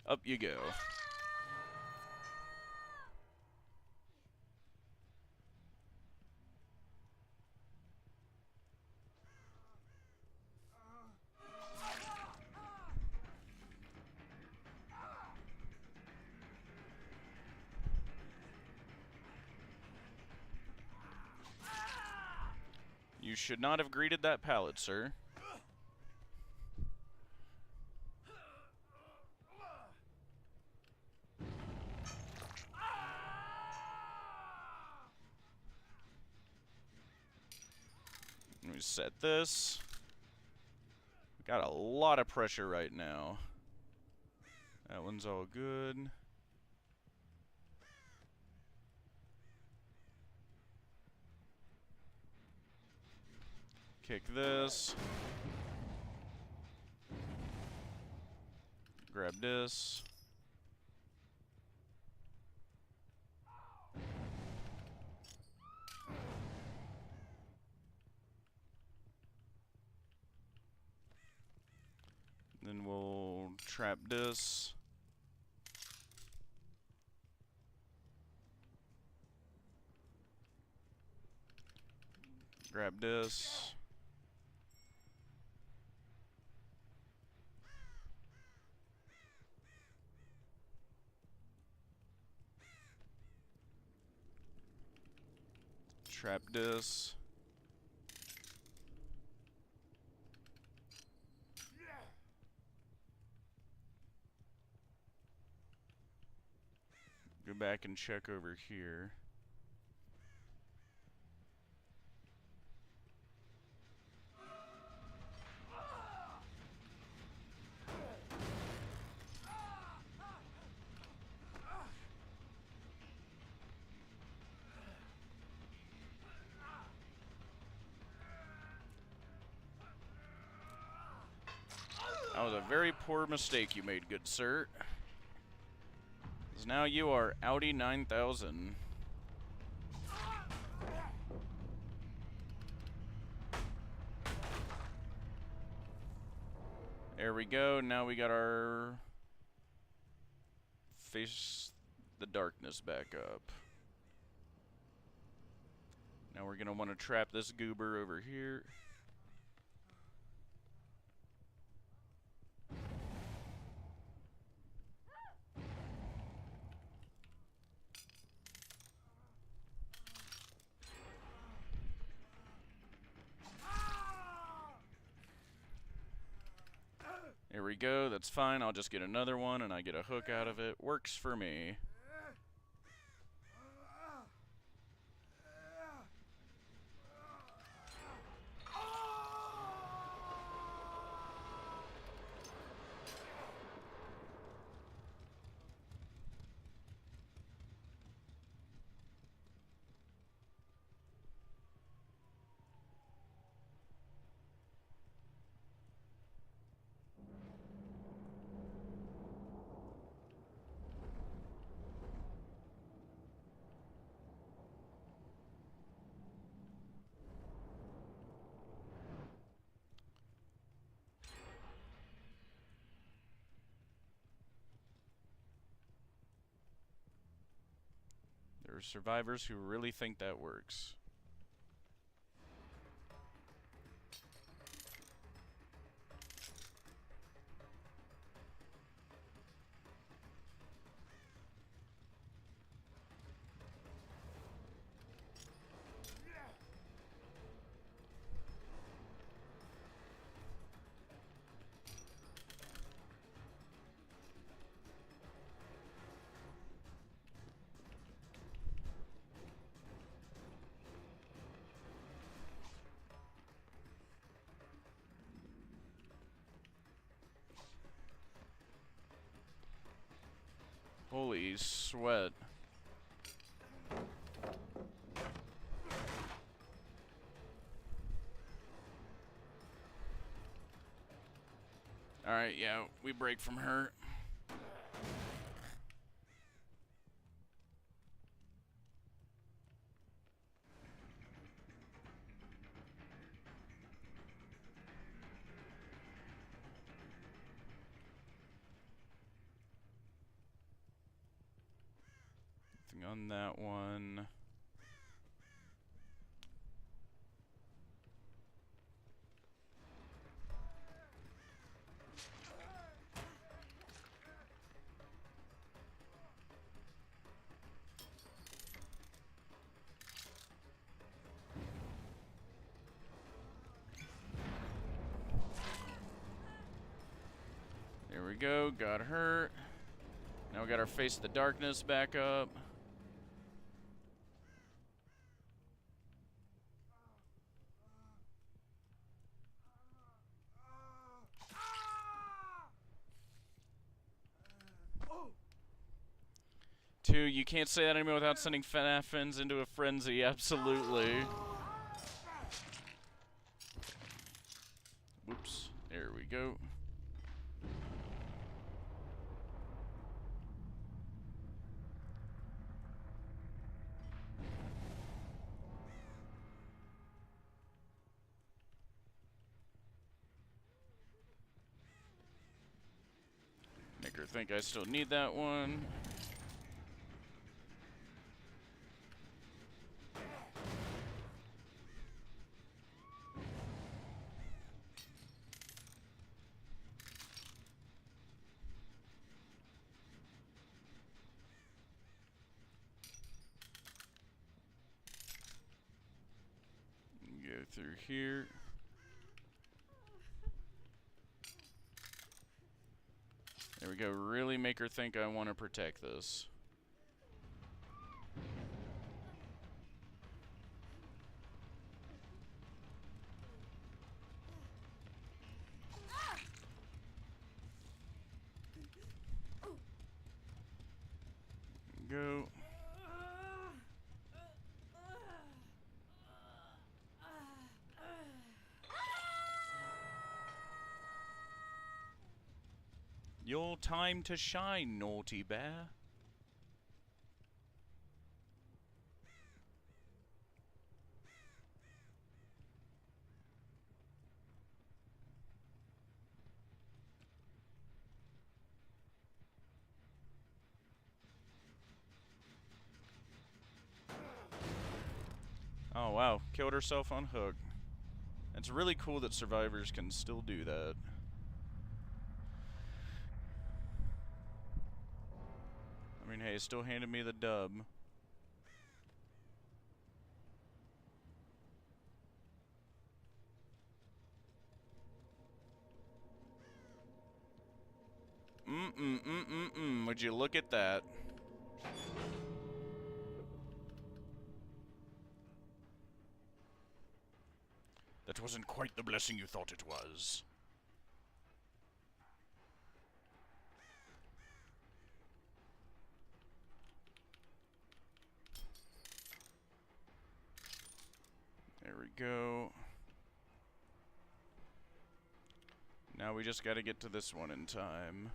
Up you go. You should not have greeted that pallet, sir. Let me set this. We got a lot of pressure right now. That one's all good. Kick this. Grab this. Then we'll trap this. Grab this. Trap this. Go back and check over here. That was a very poor mistake you made, good sir. 'Cause now you are Audi 9000. There we go. Now we got our face the darkness back up. Now we're gonna want to trap this goober over here. There we go, that's fine. I'll just get another one and I get a hook out of it. Works for me. There are survivors who really think that works. Holy sweat. Alright, yeah, we break from her. Nothing on that one. There we go, got her. Now we got our Face the Darkness back up. Two, you can't say that anymore without sending FNAFins into a frenzy, absolutely. Whoops, there we go. Make her think I still need that one. Go through here. There we go. Really make her think I want to protect this. Go. Your time to shine, naughty bear. Oh wow, killed herself on hook. It's really cool that survivors can still do that. I mean, hey, still handed me the dub. Would you look at that? That wasn't quite the blessing you thought it was. There we go. Now we just gotta get to this one in time.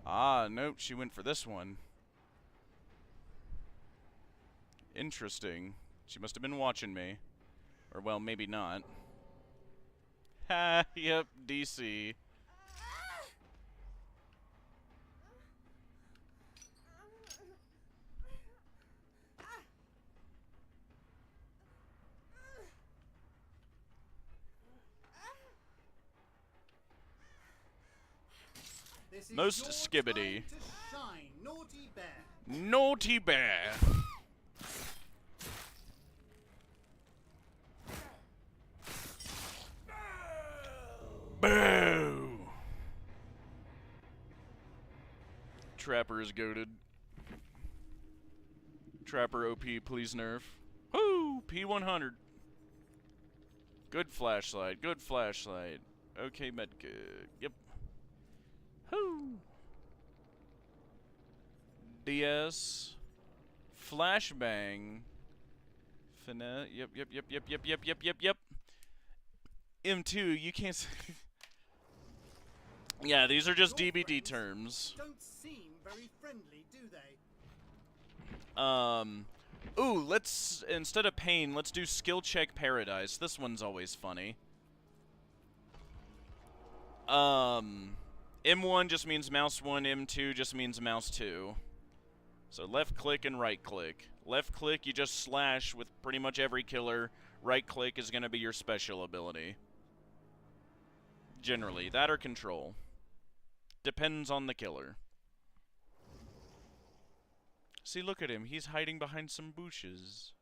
Ah, nope, she went for this one. Interesting. She must have been watching me. Or, well, maybe not. Ha, yep, DC. This is Most your skibbity. time to shine, naughty bear. Naughty bear. Boo! Trapper is goated. Trapper OP, please nerf. Woo! P100. Good flashlight, good flashlight. Okay, medkit. Yep. Whoo! DS. Flashbang. Finesse. Yep. M2, you can't say. Yeah, these are just Your DBD friends terms. Don't seem very friendly, do they? Ooh, let's, instead of pain, let's do skill check paradise. This one's always funny. M1 just means mouse 1, M2 just means mouse 2. So left click and right click. Left click, you just slash with pretty much every killer. Right click is going to be your special ability. Generally, that or control. Depends on the killer. See, look at him. He's hiding behind some bushes.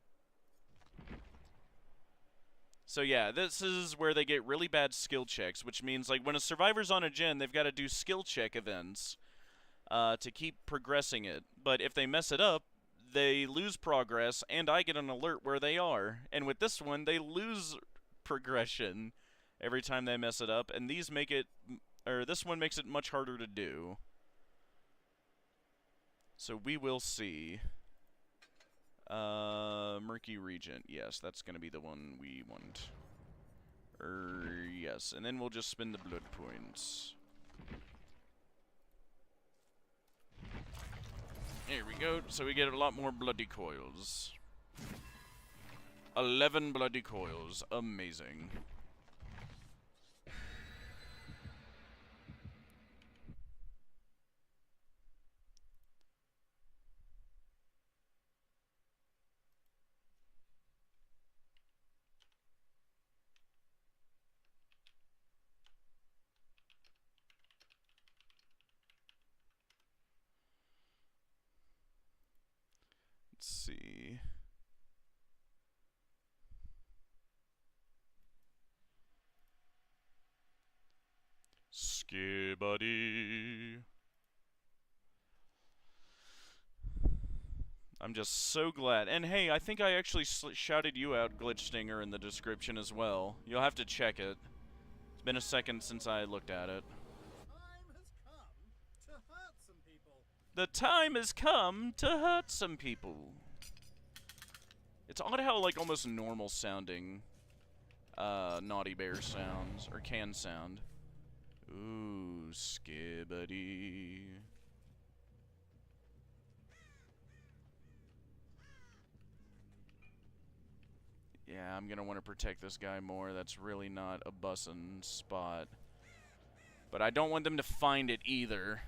So yeah, this is where they get really bad skill checks, which means like when a survivor's on a gen, they've got to do skill check events to keep progressing it. But if they mess it up, they lose progress, and I get an alert where they are. And with this one, they lose progression every time they mess it up, and these make it, or this one makes it much harder to do. So we will see. Murky Regent. Yes, that's going to be the one we want. Yes, and then we'll just spend the blood points. Here we go. So we get a lot more bloody coils. 11 bloody coils. Amazing. Let's see. Skibidi. I'm just so glad. And hey, I think I actually shouted you out, Glitch Stinger, in the description as well. You'll have to check it. It's been a second since I looked at it. The time has come to hurt some people. The time has come to hurt some people. It's odd how, like, almost normal sounding Naughty Bear sounds, or can sound. Ooh, Skibidi. Yeah, I'm gonna want to protect this guy more. That's really not a bussin' spot. But I don't want them to find it either.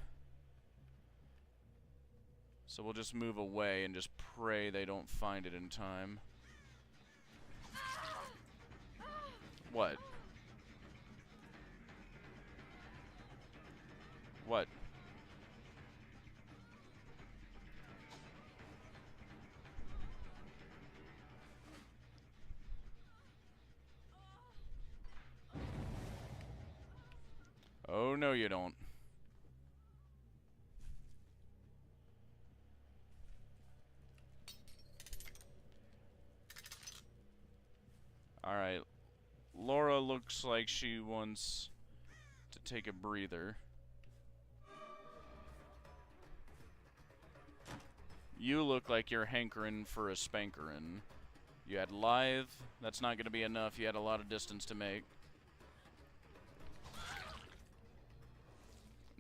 So we'll just move away and just pray they don't find it in time. What? What? Oh, no you don't. Alright. Laura looks like she wants to take a breather. You look like you're hankering for a spankerin'. You had live. That's not going to be enough. You had a lot of distance to make.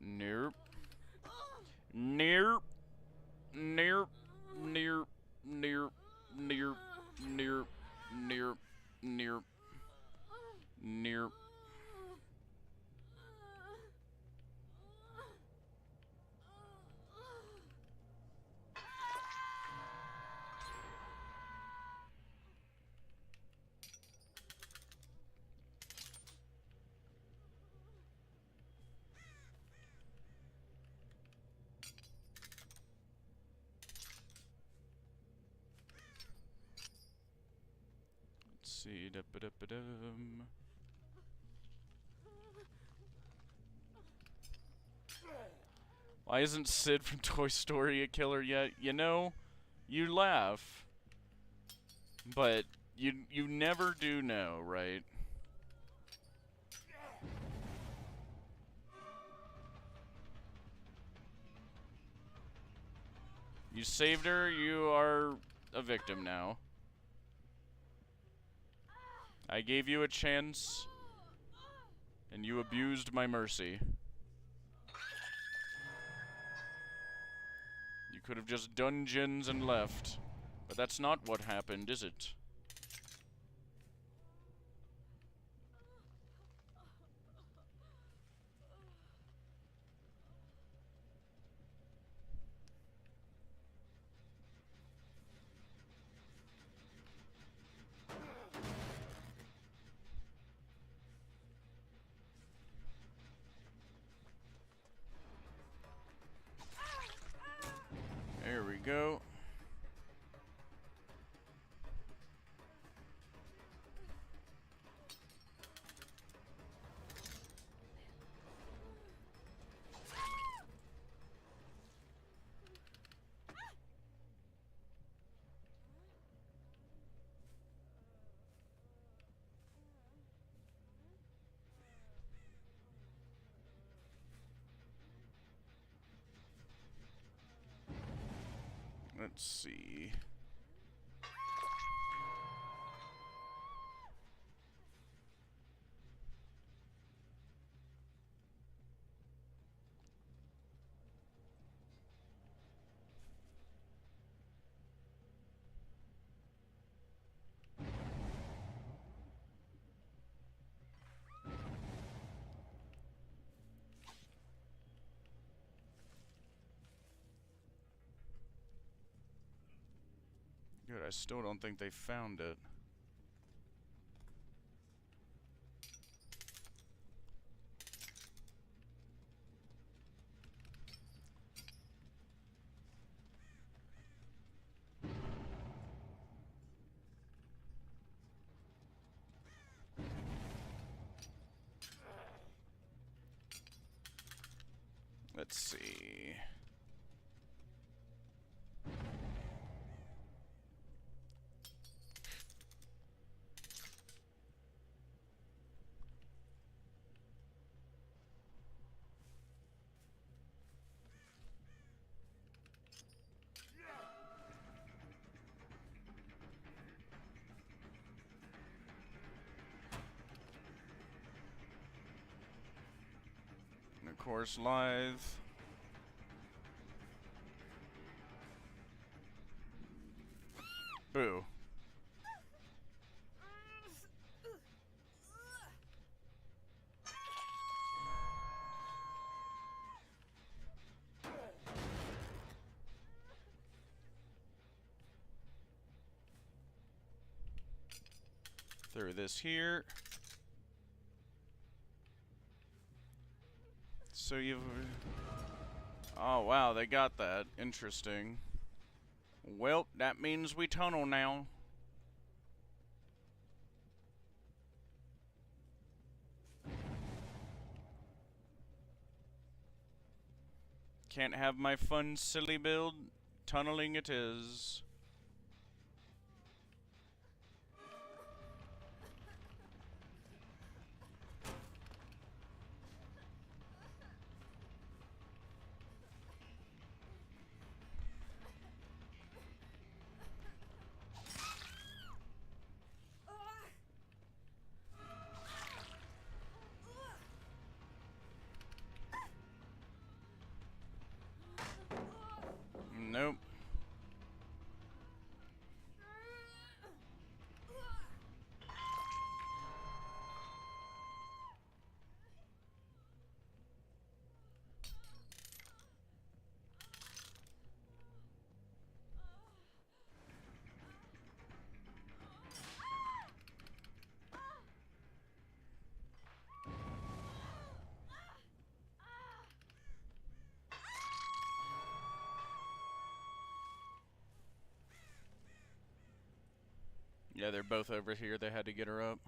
Nope. Nope. Nope. Nope. Nope. Nope. Nope. Nope. Nope. Nope. See, da-ba-da-ba-dum. Why isn't Sid from Toy Story a killer yet? You know, you laugh, but you never do know, right? You saved her, you are a victim now. I gave you a chance, and you abused my mercy. You could have just dungeons and left. But that's not what happened, is it? There we go. Let's see. Good, I still don't think they found it. Let's see. And of course, live. Boo. Throw this here. So you've... Oh, wow, they got that. Interesting. Well, that means we tunnel now. Can't have my fun, silly build. Tunneling it is. Nope. Yeah, they're both over here. They had to get her up.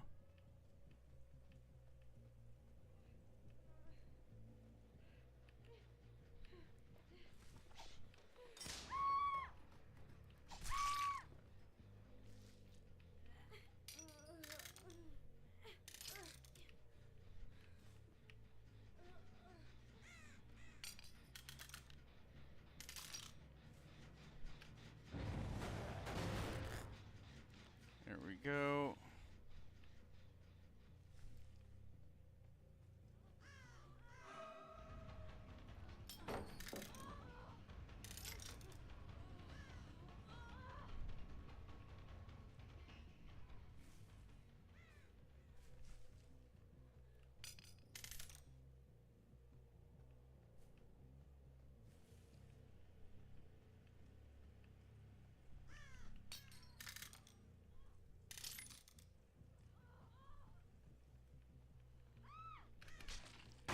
go.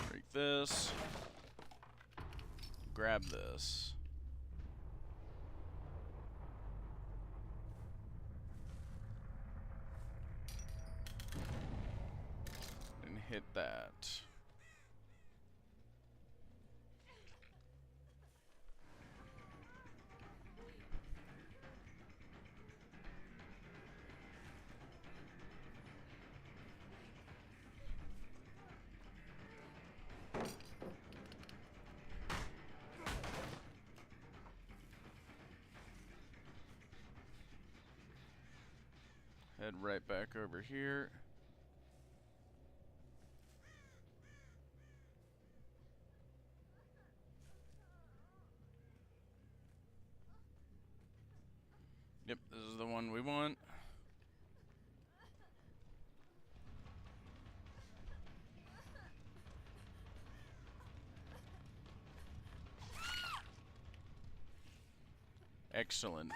Break this. Grab this. And hit that. Head right back over here. Yep, this is the one we want. Excellent.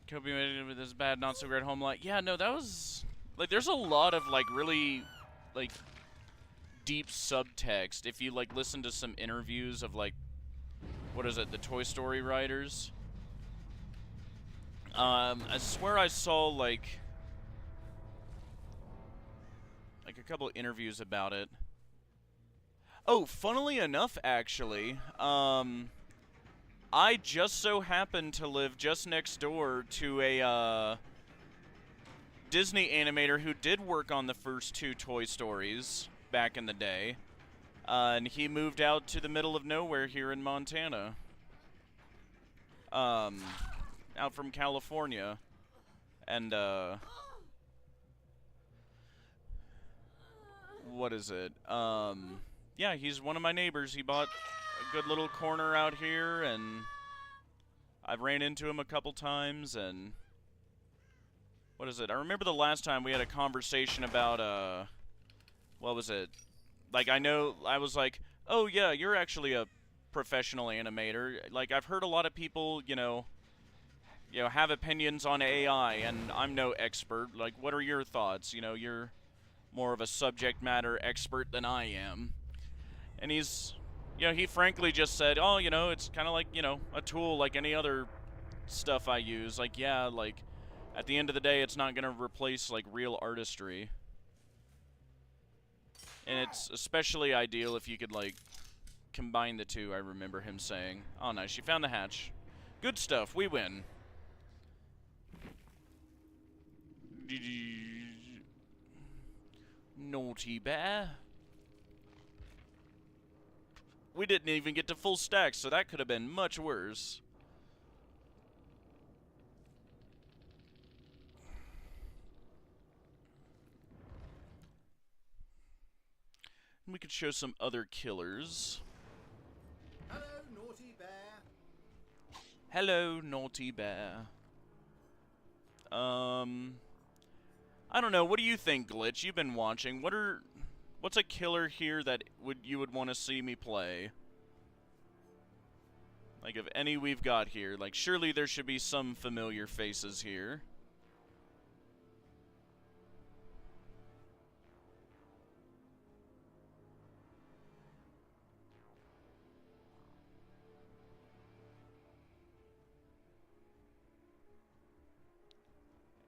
Kobe made it with his bad, not so great home life. Yeah, no, that was like there's a lot of like really like deep subtext if you like listen to some interviews of like what is it, the Toy Story writers. I swear I saw like a couple of interviews about it. Oh, funnily enough, actually, I just so happen to live just next door to a Disney animator who did work on the first two Toy Stories back in the day. And he moved out to the middle of nowhere here in Montana. Out from California. And, what is it? Yeah, he's one of my neighbors. He bought a good little corner out here, and I've ran into him a couple times, and what is it? I remember the last time we had a conversation about, what was it? Like, I know, I was like, oh yeah, you're actually a professional animator. Like, I've heard a lot of people, you know, have opinions on AI, and I'm no expert. Like, what are your thoughts? You know, you're more of a subject matter expert than I am. And he's, he frankly just said, oh, it's kind of like, a tool like any other stuff I use. Like, yeah, like, at the end of the day, it's not going to replace, like, real artistry. And it's especially ideal if you could, like, combine the two, I remember him saying. Oh, nice, you found the hatch. Good stuff, we win. Naughty bear. We didn't even get to full stacks, so that could have been much worse. We could show some other killers. Hello, naughty bear. Hello, naughty bear. I don't know. What do you think, Glitch? You've been watching. What's a killer here that you would want to see me play? Like, of any we've got here, like, surely there should be some familiar faces here.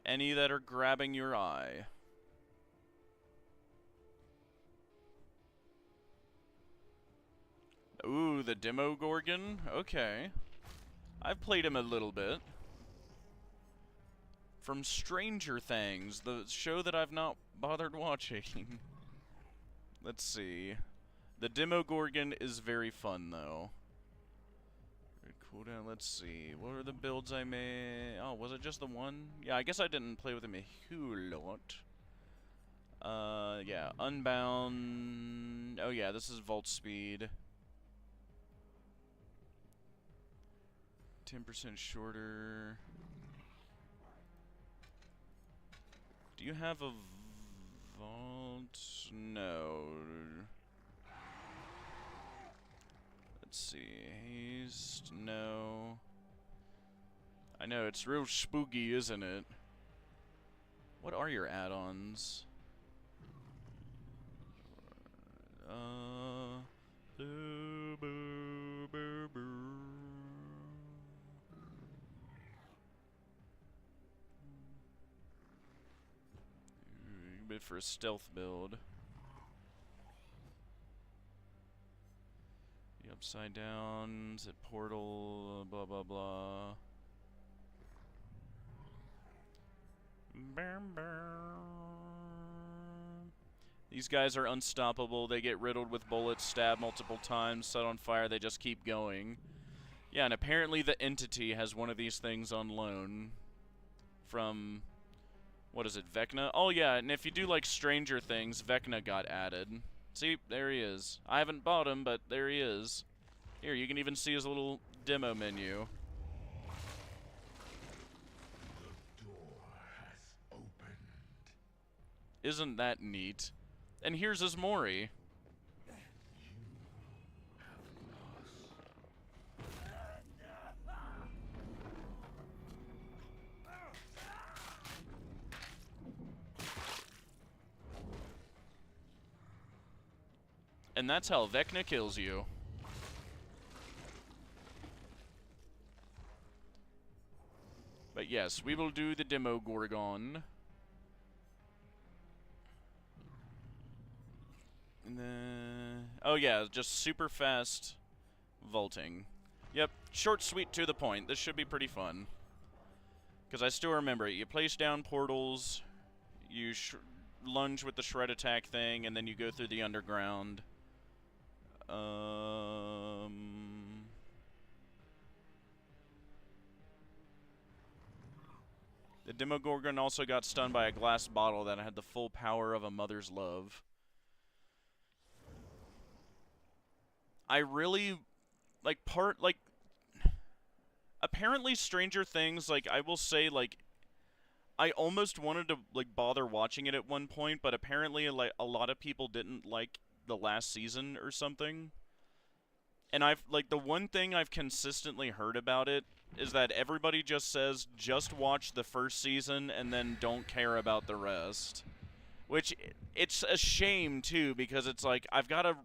Any that are grabbing your eye? Ooh, the Demogorgon? Okay. I've played him a little bit. From Stranger Things, the show that I've not bothered watching. Let's see. The Demogorgon is very fun, though. Very cooldown. Let's see. What are the builds I made? Oh, was it just the one? Yeah, I guess I didn't play with him a whole lot. Yeah, Unbound. Oh yeah, this is Vault Speed. 10% shorter. Do you have a vault? No. Let's see. Haste? No. I know, it's real spooky, isn't it? What are your add-ons? Boo, boo, boo, boo. Bit for a stealth build. The upside down, zip portal, blah blah blah. These guys are unstoppable. They get riddled with bullets, stabbed multiple times, set on fire, they just keep going. Yeah, and apparently the Entity has one of these things on loan from, what is it, Vecna? Oh yeah, and if you do like Stranger Things, Vecna got added. See, there he is. I haven't bought him, but there he is. Here, you can even see his little demo menu. The door has opened. Isn't that neat? And here's his Mori. And that's how Vecna kills you. But yes, we will do the Demogorgon. And then... oh yeah, just super fast vaulting. Yep, short, sweet, to the point. This should be pretty fun. Because I still remember it. You place down portals, you lunge with the shred attack thing, and then you go through the underground. The Demogorgon also got stunned by a glass bottle that had the full power of a mother's love. I really, apparently Stranger Things, I will say, I almost wanted to, bother watching it at one point, but apparently, a lot of people didn't like the last season or something. And the one thing I've consistently heard about it is that everybody just says, just watch the first season and then don't care about the rest. Which, it's a shame, too, because it's I've got a,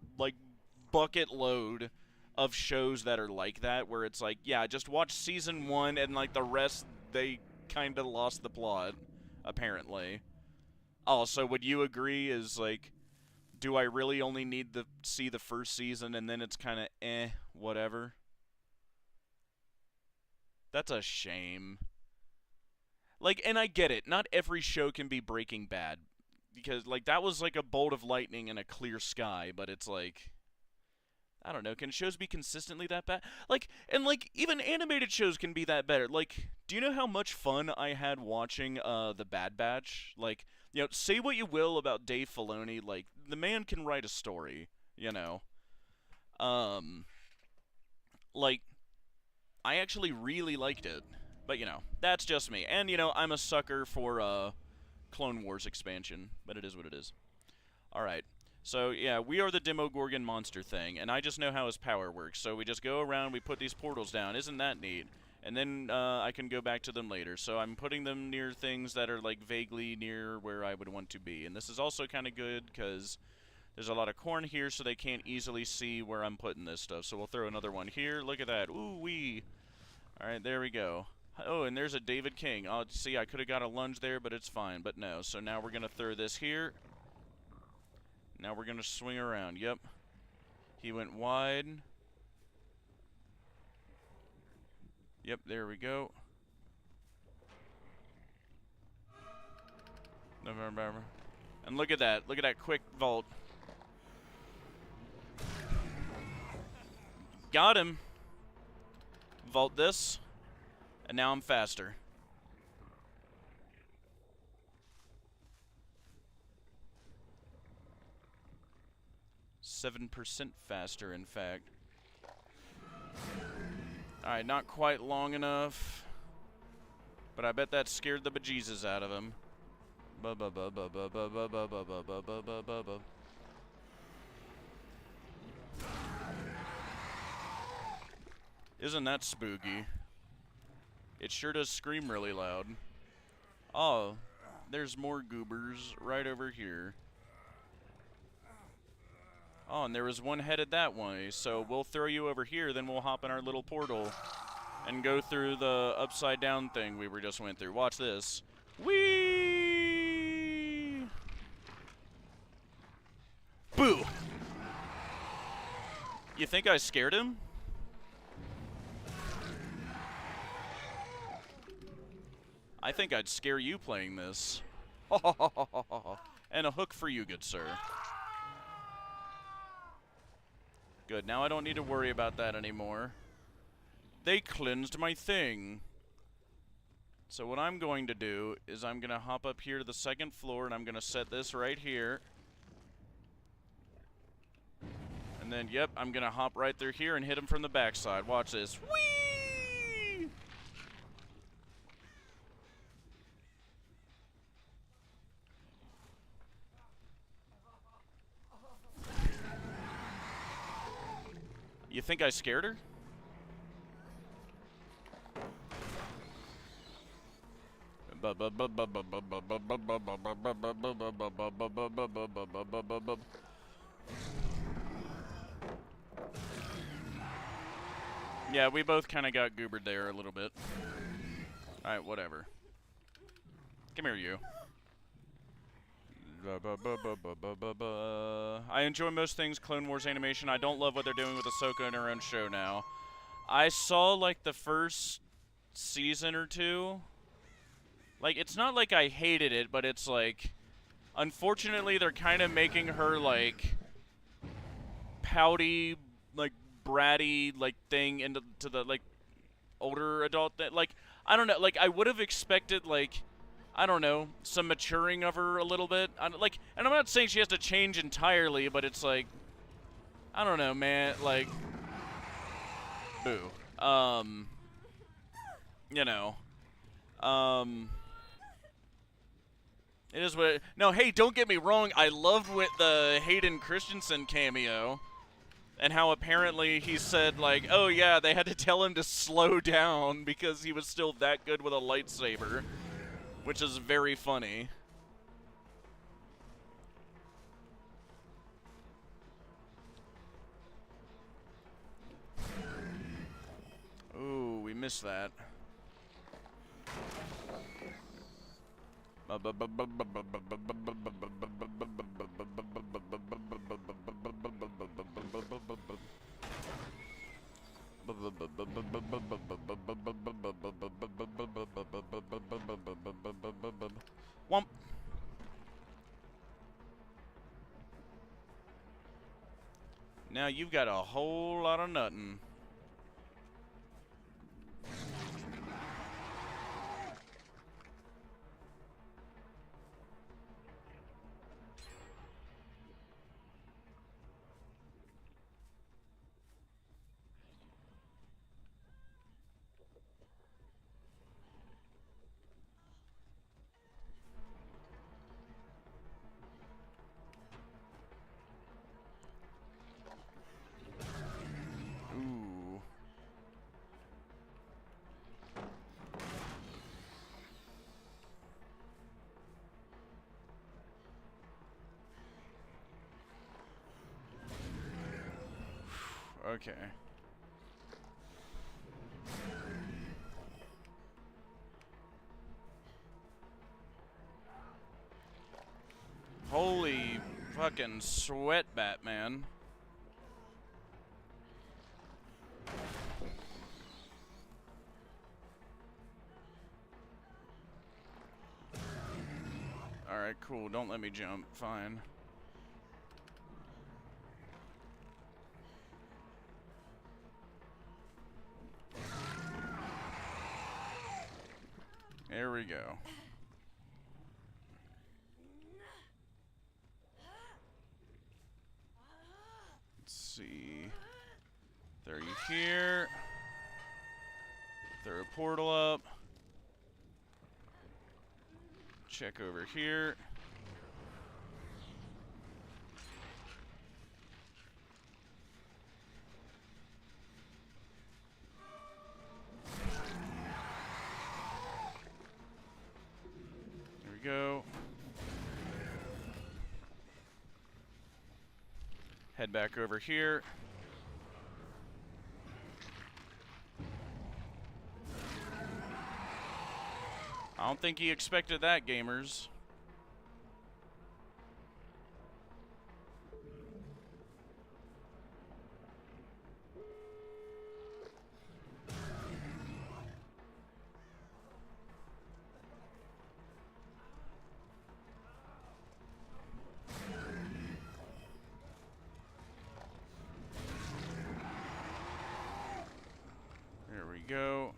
bucket load of shows that are like that, where it's yeah, just watch season 1 and, the rest, they kind of lost the plot, apparently. Also, would you agree is, do I really only need to see the first season and then it's kind of whatever? That's a shame. And I get it. Not every show can be Breaking Bad. Because, that was a bolt of lightning in a clear sky, but it's I don't know, can shows be consistently that bad? Even animated shows can be that better. Do you know how much fun I had watching, The Bad Batch? You know, say what you will about Dave Filoni, the man can write a story, you know? I actually really liked it. But, you know, that's just me. And, you know, I'm a sucker for, Clone Wars expansion, but it is what it is. Alright. So, yeah, we are the Demogorgon monster thing, and I just know how his power works. So we just go around, we put these portals down. Isn't that neat? And then I can go back to them later. So I'm putting them near things that are, vaguely near where I would want to be. And this is also kind of good, because there's a lot of corn here, so they can't easily see where I'm putting this stuff. So we'll throw another one here. Look at that. Ooh-wee. Alright, there we go. Oh, and there's a David King. Oh, see, I could have got a lunge there, but it's fine. But no. So now we're going to throw this here. Now we're going to swing around. Yep. He went wide. Yep, there we go. November. And look at that. Look at that quick vault. Got him. vault this, and now I'm faster. %7 faster, in fact. Alright, not quite long enough. But I bet that scared the bejesus out of him. Isn't that spooky? It sure does scream really loud. Oh, there's more goobers right over here. Oh, and there was one headed that way, so we'll throw you over here, then we'll hop in our little portal and go through the upside down thing we just went through. Watch this. Whee! Boo! You think I scared him? I think I'd scare you playing this. And a hook for you, good sir. Good, now I don't need to worry about that anymore. They cleansed my thing. So what I'm going to do is I'm going to hop up here to the second floor and I'm going to set this right here. And then, yep, I'm going to hop right through here and hit him from the backside. Watch this. Whee! You think I scared her? Yeah, we both kind of got goobered there a little bit. Alright, whatever. Come here, you. I enjoy most things Clone Wars animation. I don't love what they're doing with Ahsoka in her own show now. I saw, like, the first season or two. Like, it's not like I hated it, but it's like, unfortunately, they're kind of making her, like, pouty, like, bratty, like, thing into the, like, older adult thing. Like, I don't know, like, I would have expected, like, I don't know, some maturing of her a little bit. Like, and I'm not saying she has to change entirely, but it's like, I don't know, man, like, boo. You know, it is what. No, hey, don't get me wrong. I loved with the Hayden Christensen cameo, and how apparently he said like, "Oh yeah, they had to tell him to slow down because he was still that good with a lightsaber," which is very funny. Ooh, we missed that. Womp. Now you've got a whole lot of nuttin'. Ooh. Okay. Holy fucking sweat, Batman. Alright, cool. Don't let me jump. Fine. we go. Let's see. Throw you here. Throw a portal up. Check over here. There we go. Head back over here. I don't think he expected that, gamers. There we go.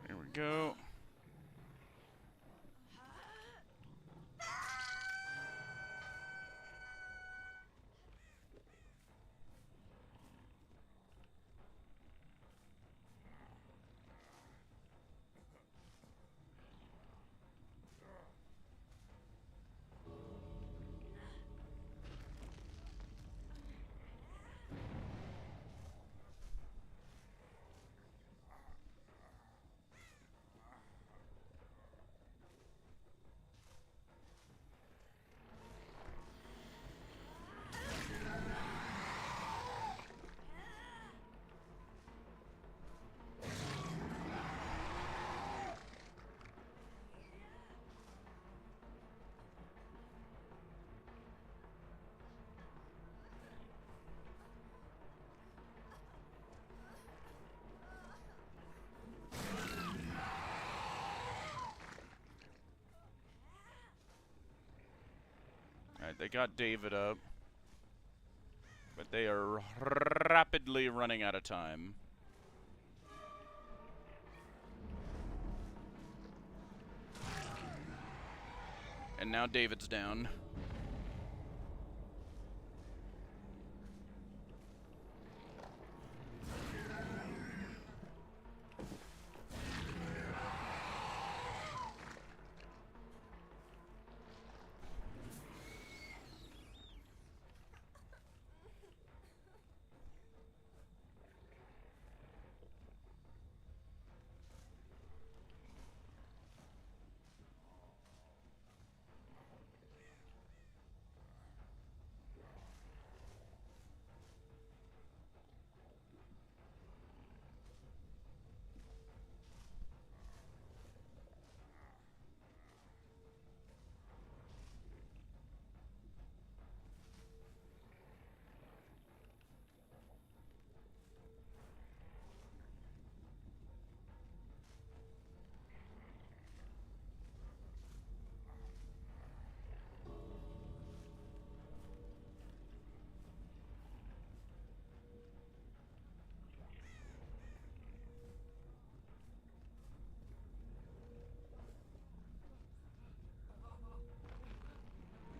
There we go. Alright, they got David up. But they are rapidly running out of time. And now David's down.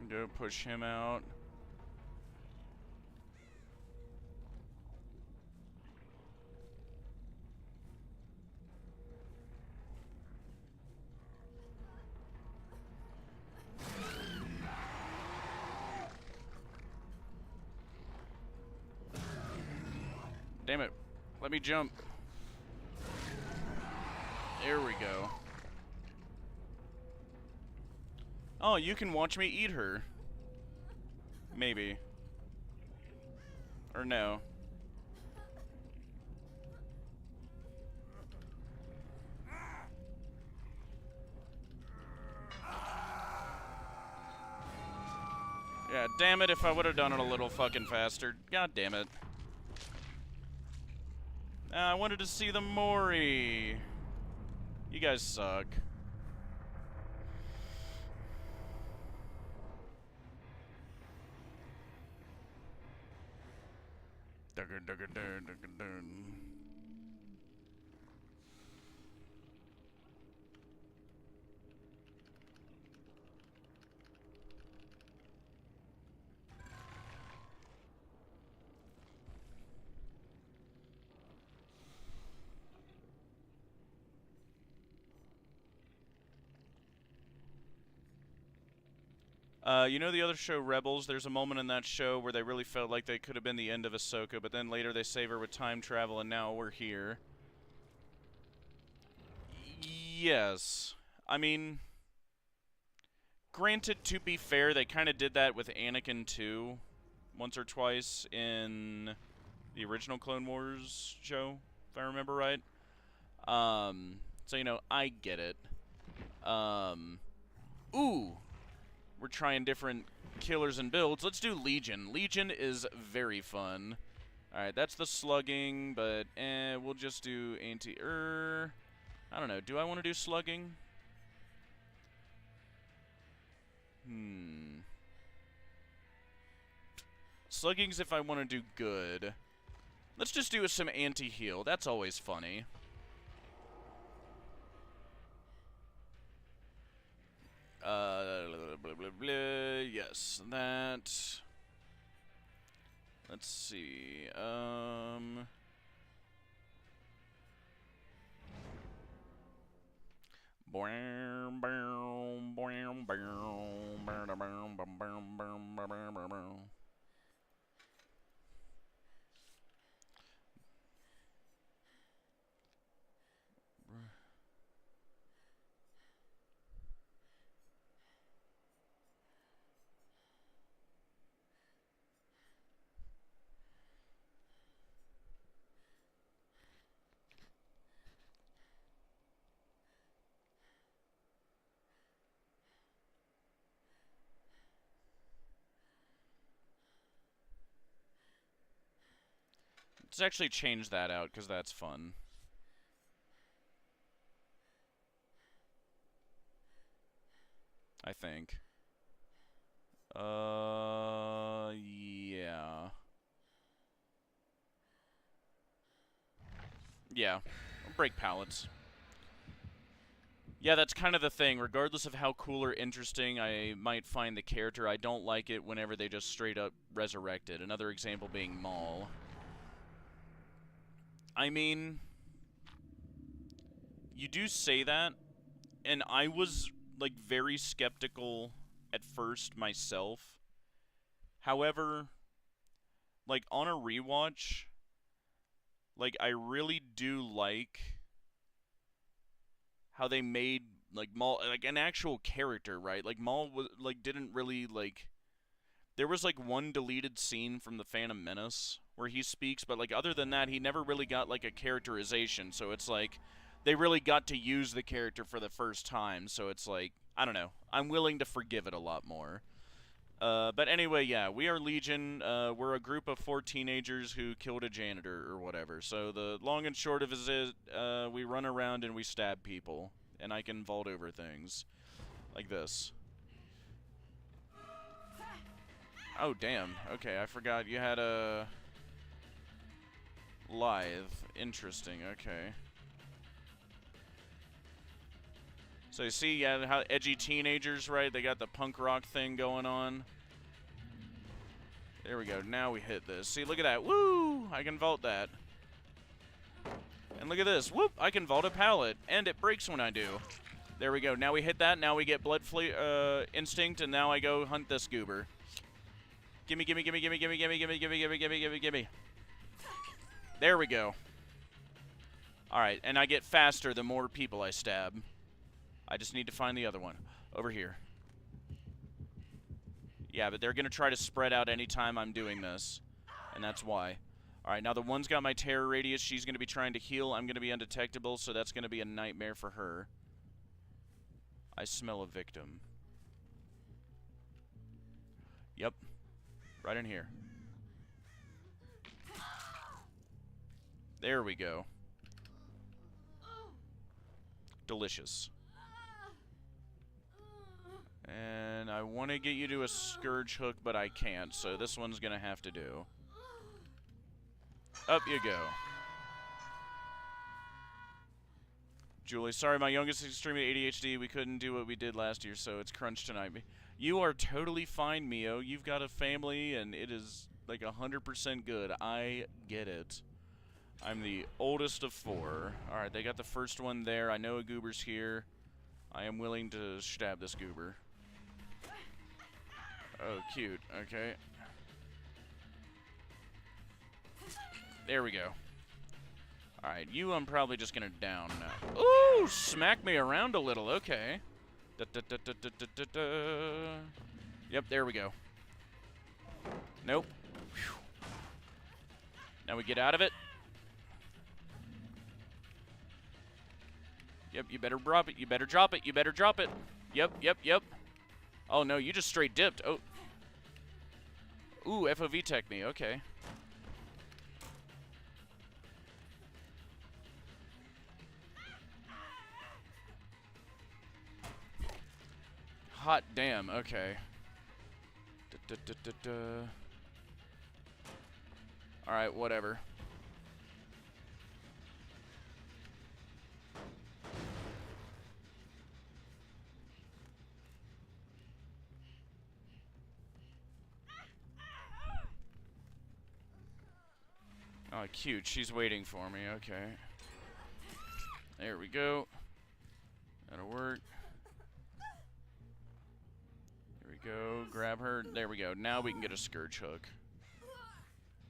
Go push him out. Let me jump. There we go. Oh, you can watch me eat her. Maybe. Or no. Yeah, damn it if I would have done it a little fucking faster. God damn it. I wanted to see the Mori. You guys suck. You know the other show, Rebels? There's a moment in that show where they really felt like they could have been the end of Ahsoka, but then later they save her with time travel, and now we're here. Yes. I mean, granted, to be fair, they kind of did that with Anakin too, once or twice in the original Clone Wars show, if I remember right. So, you know, I get it. Ooh! We're trying different killers and builds. Let's do Legion. Legion is very fun. Alright, that's the slugging, but we'll just do I don't know. Do I want to do slugging? Slugging's if I want to do good. Let's just do some anti-heal. That's always funny. Blah, blah, blah. Yes, that. Let's see. Let's actually change that out, because that's fun. I think. Yeah. Yeah. I'll break pallets. Yeah, that's kind of the thing. Regardless of how cool or interesting I might find the character, I don't like it whenever they just straight up resurrect it. Another example being Maul. I mean, you do say that, and I was, like, very skeptical at first myself. However, like, on a rewatch, like, I really do like how they made, like, Maul, like, an actual character, right? Like, Maul was, like, didn't really, like, there was, like, one deleted scene from The Phantom Menace where he speaks, but, like, other than that, he never really got, like, a characterization, so it's, like, they really got to use the character for the first time, so it's, like, I don't know. I'm willing to forgive it a lot more. But anyway, yeah, we are Legion. We're a group of 4 teenagers who killed a janitor or whatever. So the long and short of it is, we run around and we stab people. And I can vault over things. Like this. Oh, damn. Okay, I forgot you had a lithe. Interesting, okay. So you see, yeah, how edgy teenagers, right? They got the punk rock thing going on. There we go. Now we hit this. See, look at that. Woo! I can vault that. And look at this. Whoop! I can vault a pallet. And it breaks when I do. There we go. Now we hit that. Now we get blood instinct. And now I go hunt this goober. Gimme, gimme, gimme, gimme, gimme, gimme, gimme, gimme, gimme, gimme, gimme, gimme. There we go. Alright, and I get faster the more people I stab. I just need to find the other one. Over here. Yeah, but they're going to try to spread out anytime I'm doing this. And that's why. Alright, now the one's got my terror radius. She's going to be trying to heal. I'm going to be undetectable, so that's going to be a nightmare for her. I smell a victim. Yep. Right in here. There we go. Delicious. And I want to get you to a Scourge Hook, but I can't, so this one's going to have to do. Up you go. Julie, sorry, my youngest is extremely ADHD. We couldn't do what we did last year, so it's crunch tonight. You are totally fine, Mio. You've got a family, and it is like 100% good. I get it. I'm the oldest of 4. Alright, they got the first one there. I know a goober's here. I am willing to stab this goober. Oh, cute. Okay. There we go. Alright, you I'm probably just gonna down now. Ooh! Smack me around a little. Okay. Yep, there we go. Nope. Whew. Now we get out of it. Yep, you better drop it. You better drop it. You better drop it. Yep, yep, yep. Oh, no, you just straight dipped. Oh. Ooh, FOV tech me. Okay. Hot damn. Okay. Alright, whatever. Oh, cute. She's waiting for me. Okay. There we go. That'll work. There we go. Grab her. There we go. Now we can get a Scourge Hook.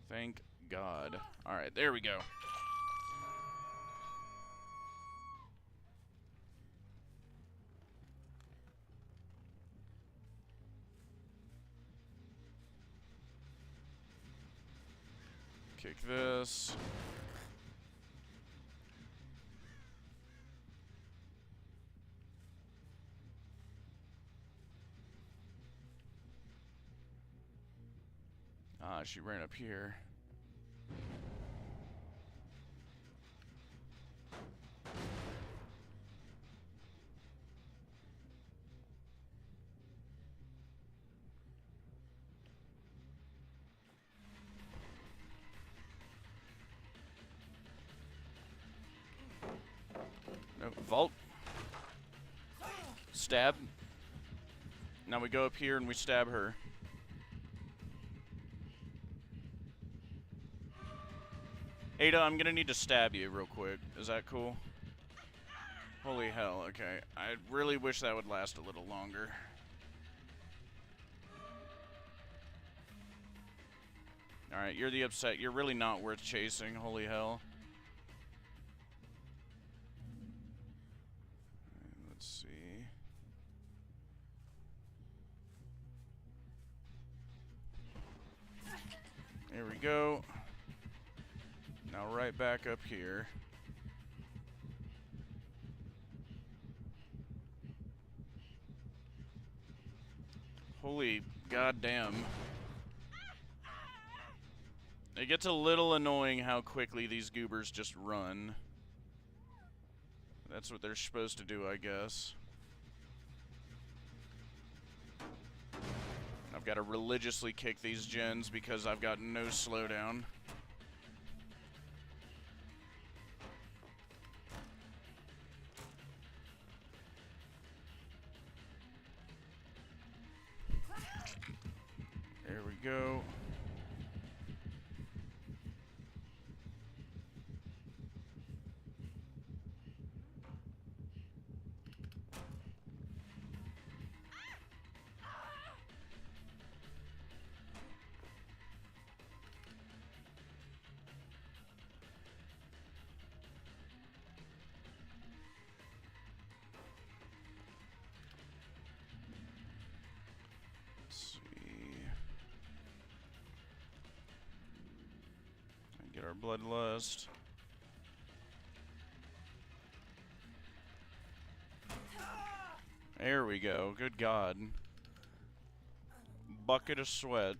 Thank God. Alright, there we go. Kick this. Ah, she ran up here. No, vault. Stab. Now we go up here and we stab her. Ada, I'm gonna need to stab you real quick. Is that cool? Holy hell, okay. I really wish that would last a little longer. Alright, you're the upset. You're really not worth chasing. Holy hell. Let's see. There we go. Now right back up here. Holy goddamn. It gets a little annoying how quickly these goobers just run. That's what they're supposed to do, I guess. I've got to religiously kick these gens because I've got no slowdown. There we go. bloodlust. There we go. Good God. Bucket of sweat.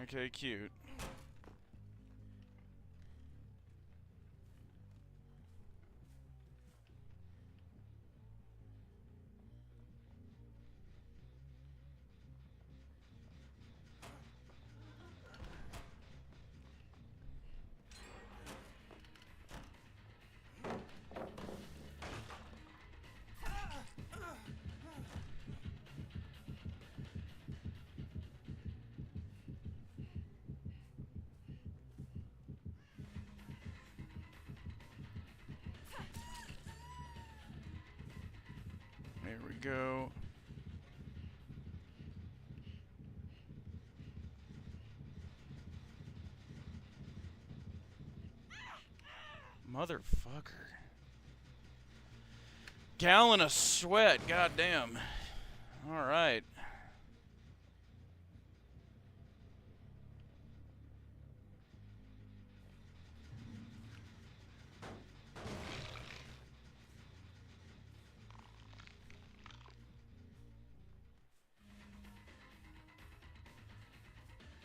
Okay, cute. There we go. Motherfucker. Gallon of sweat, goddamn. Alright.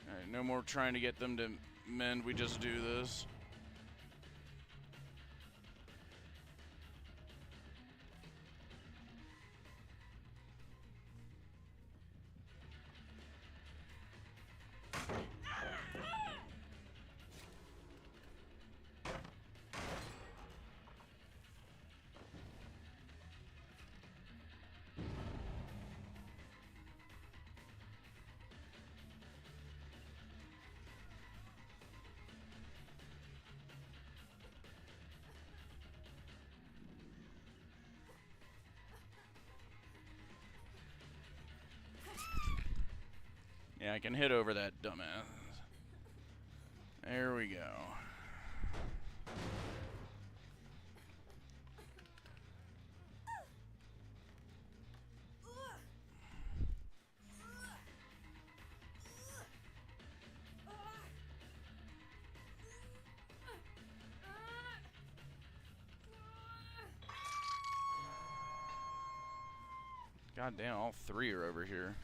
Alright, no more trying to get them to mend, we just do this. Yeah, I can hit over that dumbass. There we go. God damn, all three are over here.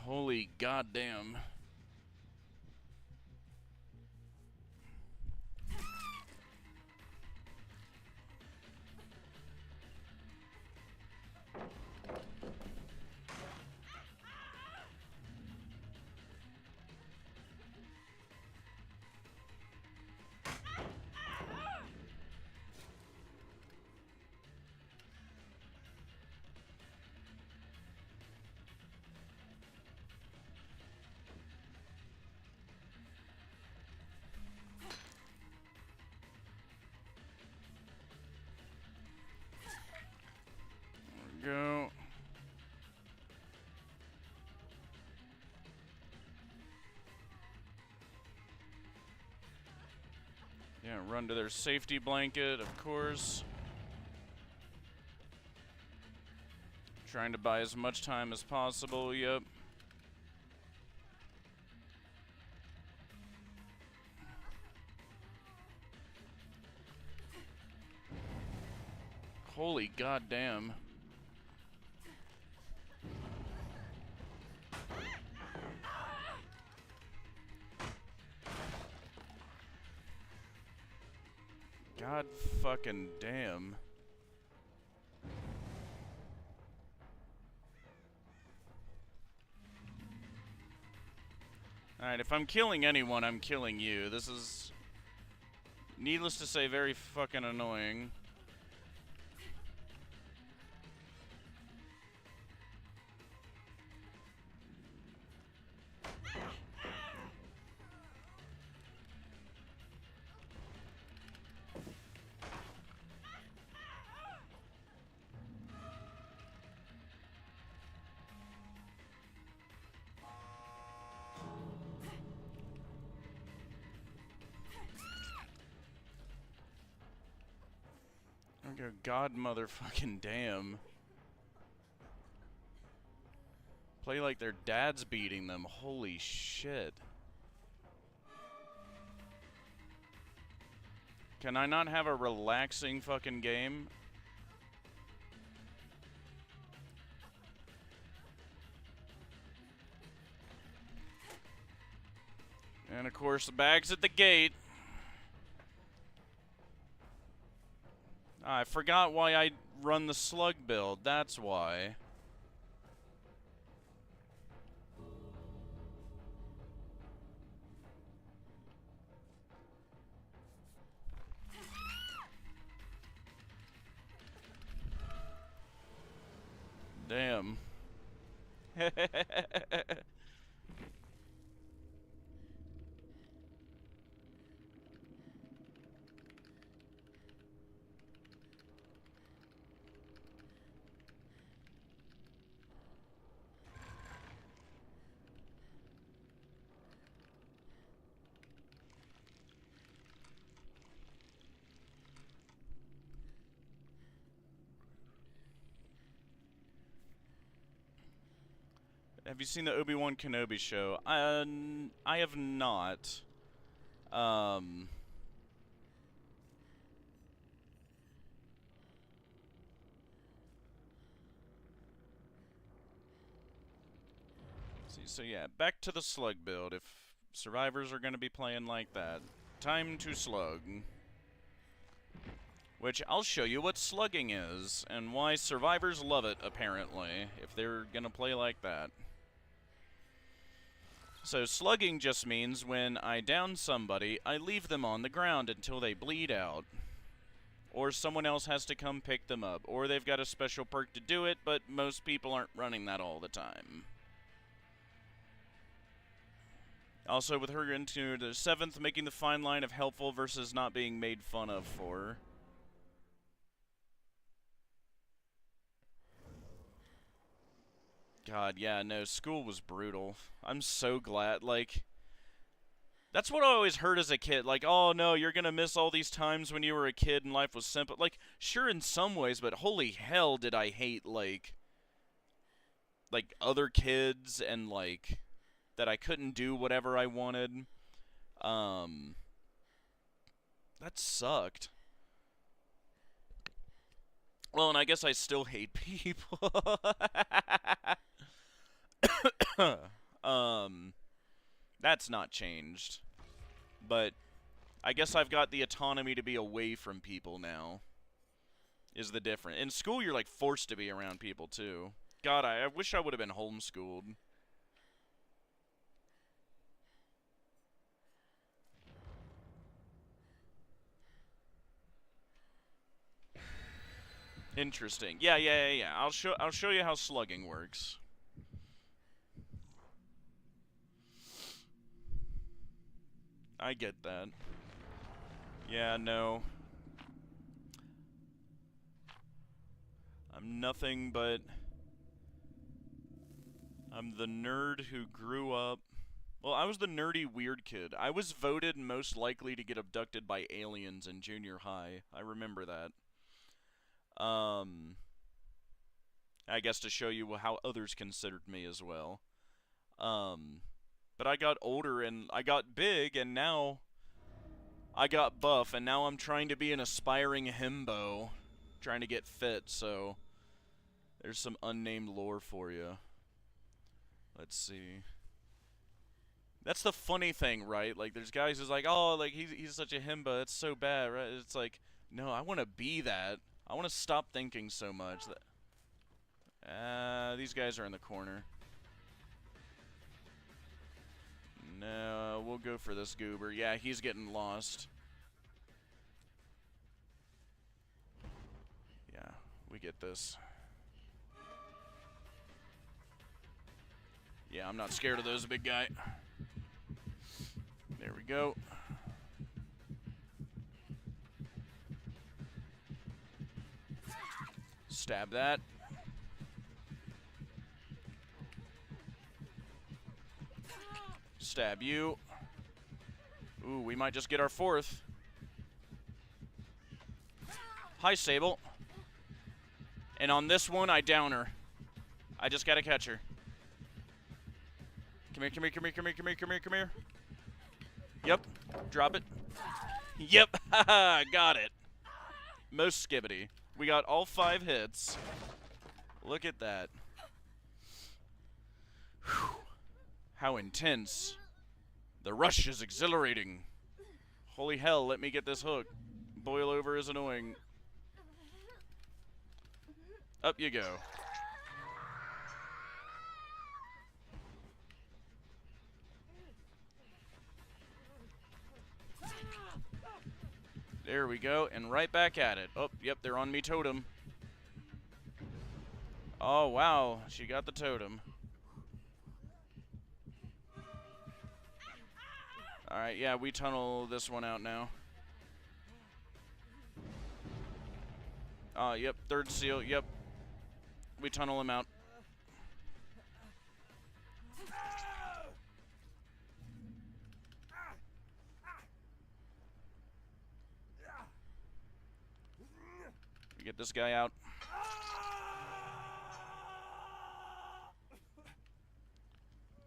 Holy goddamn. Go. Yeah, run to their safety blanket, of course. Trying to buy as much time as possible, yep. Holy goddamn. God fucking damn. Alright, if I'm killing anyone, I'm killing you. This is, needless to say, very fucking annoying. Oh, God motherfucking damn. Play like their dad's beating them. Holy shit. Can I not have a relaxing fucking game? And of course the bag's at the gate. I forgot why I run the slug build, that's why. Damn. Have you seen the Obi-Wan Kenobi show? I have not. See, so yeah, back to the slug build. If survivors are going to be playing like that, time to slug. Which, I'll show you what slugging is, and why survivors love it, apparently, if they're going to play like that. So slugging just means when I down somebody, I leave them on the ground until they bleed out. Or someone else has to come pick them up. Or they've got a special perk to do it, but most people aren't running that all the time. Also, with her into the 7th, making the fine line of helpful versus not being made fun of for. God, yeah, no, school was brutal. I'm so glad, like, that's what I always heard as a kid, like, oh no, you're gonna miss all these times when you were a kid and life was simple. Like, sure in some ways, but holy hell did I hate, like other kids and, like, that I couldn't do whatever I wanted. That sucked. Well, and I guess I still hate people. That's not changed. But I guess I've got the autonomy to be away from people now. Is the difference. In school, you're, like, forced to be around people, too. God, I wish I would have been homeschooled. Interesting. Yeah. I'll show you how slugging works. I get that. Yeah, no. I'm nothing but... I'm the nerd who grew up... Well, I was the nerdy weird kid. I was voted most likely to get abducted by aliens in junior high. I remember that. I guess to show you how others considered me as well. But I got older and I got big, and now I got buff, and now I'm trying to be an aspiring himbo, trying to get fit, so there's some unnamed lore for you. Let's see. That's the funny thing, right? Like, there's guys who's like, oh, like, he's such a himbo, it's so bad, right? It's like, no, I want to be that. I want to stop thinking so much. These guys are in the corner. No, we'll go for this goober. Yeah, he's getting lost. Yeah, we get this. Yeah, I'm not scared of those, big guy. There we go. Stab that. Stab you. Ooh, we might just get our fourth. Hi, Sable. And on this one, I down her. I just gotta catch her. Come here, come here, come here, come here, come here, come here, come here. Yep. Drop it. Yep. Haha, got it. Most skibbity. We got all 5 hits. Look at that. Whew. How intense. The rush is exhilarating. Holy hell, let me get this hook. Boil over is annoying. Up you go. There we go, and right back at it. Oh, yep, they're on me totem. Oh, wow, she got the totem. Alright, yeah, we tunnel this one out now. Yep, third seal, yep. We tunnel him out. We get this guy out.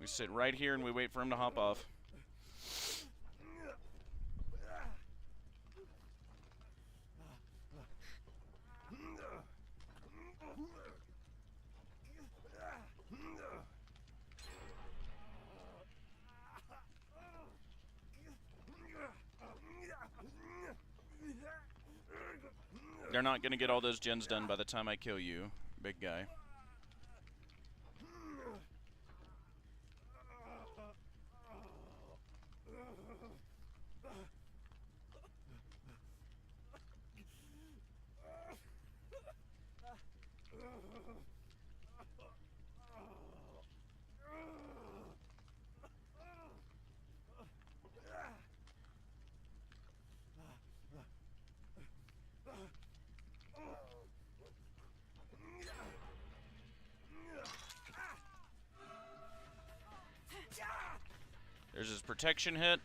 We sit right here and we wait for him to hop off. They're not going to get all those gens done by the time I kill you, big guy. There's his protection hit.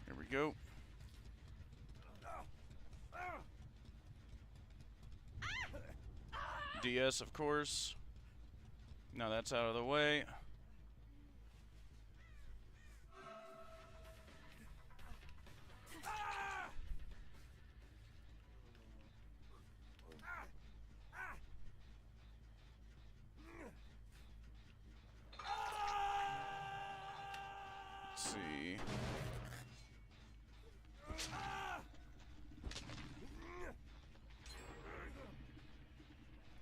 There we go. DS, of course. Now that's out of the way. Let's see.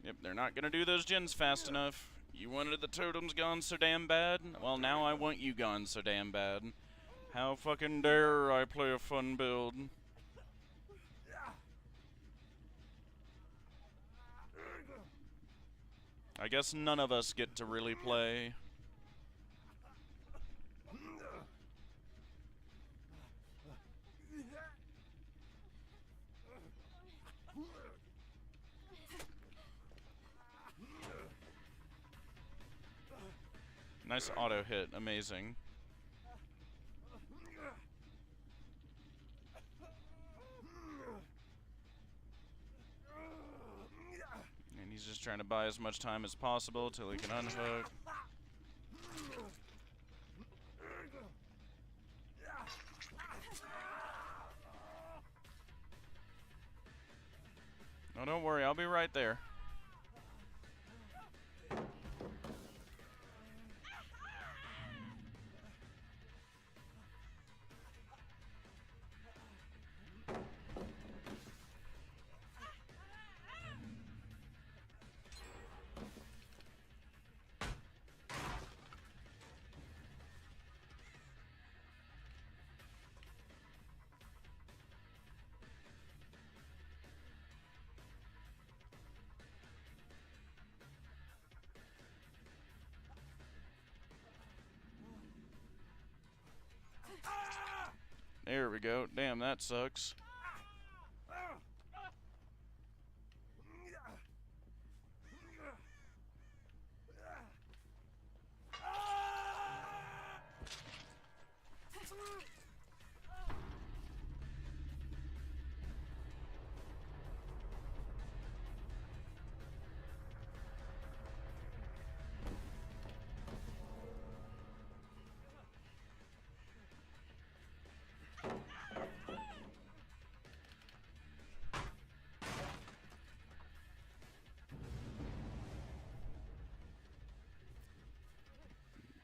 Yep, they're not gonna do those gens fast enough. You wanted the totems gone so damn bad? Well, now I want you gone so damn bad. How fucking dare I play a fun build? I guess none of us get to really play. Nice auto hit. Amazing. And he's just trying to buy as much time as possible till he can unhook. No, don't worry, I'll be right there. There we go. Damn, that sucks.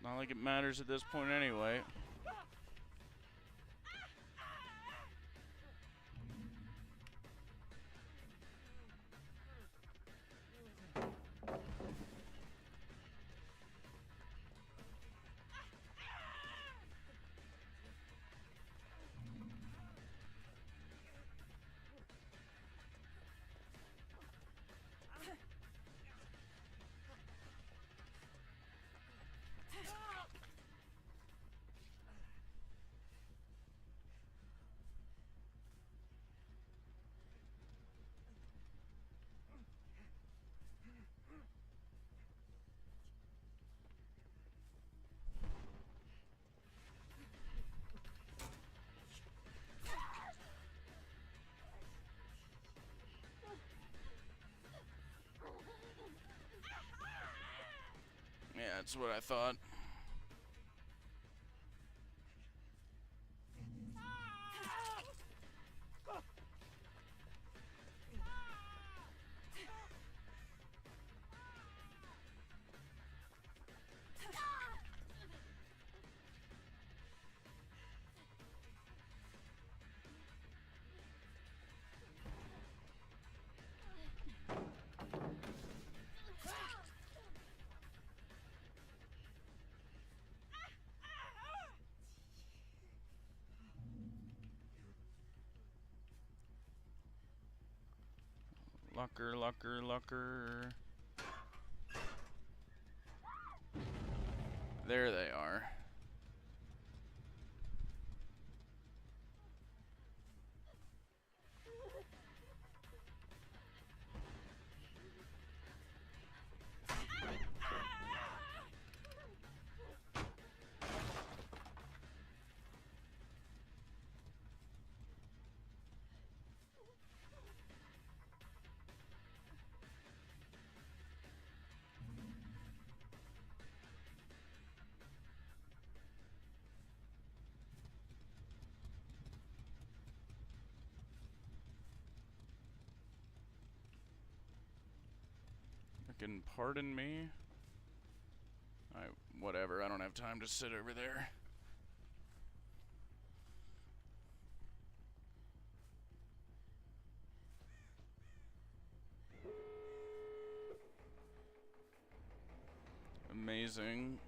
Not like it matters at this point anyway. Yeah, that's what I thought. Locker, locker, locker. There they are. Fucking pardon me. Whatever, I don't have time to sit over there. Amazing.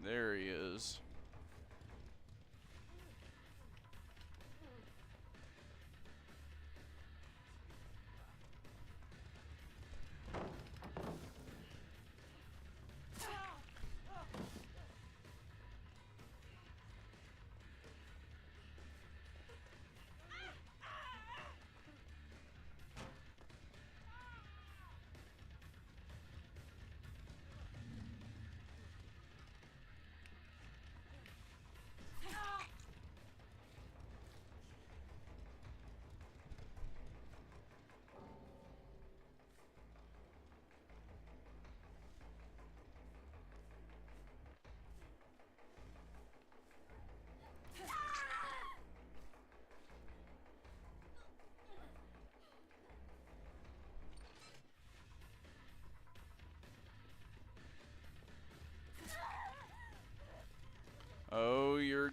There he is.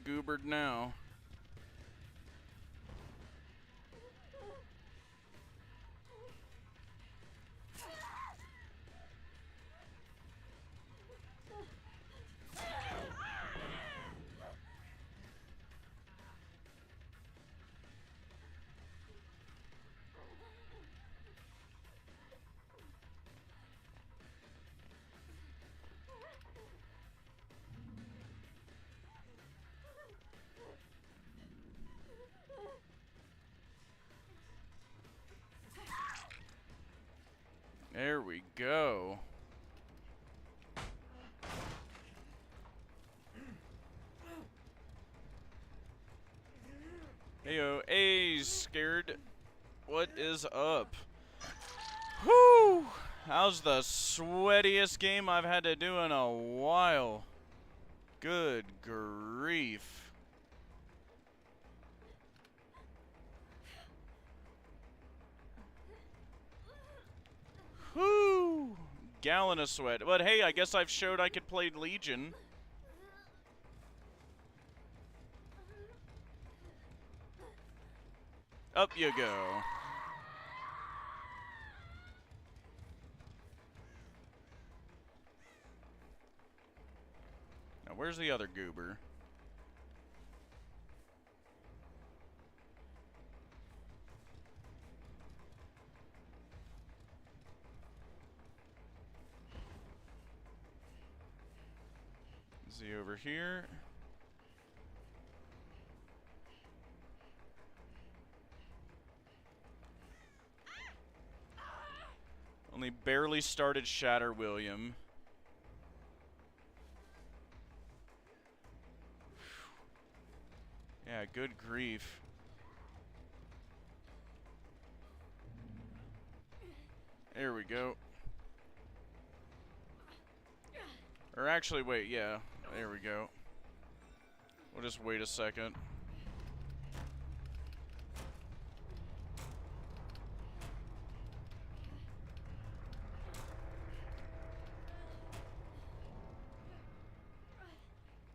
goobered now. There we go. Heyo, hey, scared. What is up? Whew! How's the sweatiest game I've had to do in a while? Good grief. Whew! Gallon of sweat. But hey, I guess I've showed I could play Legion. Up you go. Now, where's the other goober? Is he over here? Only barely started ShatterWilliam. Yeah, good grief. There we go. Or actually, wait, yeah. There we go. We'll just wait a second.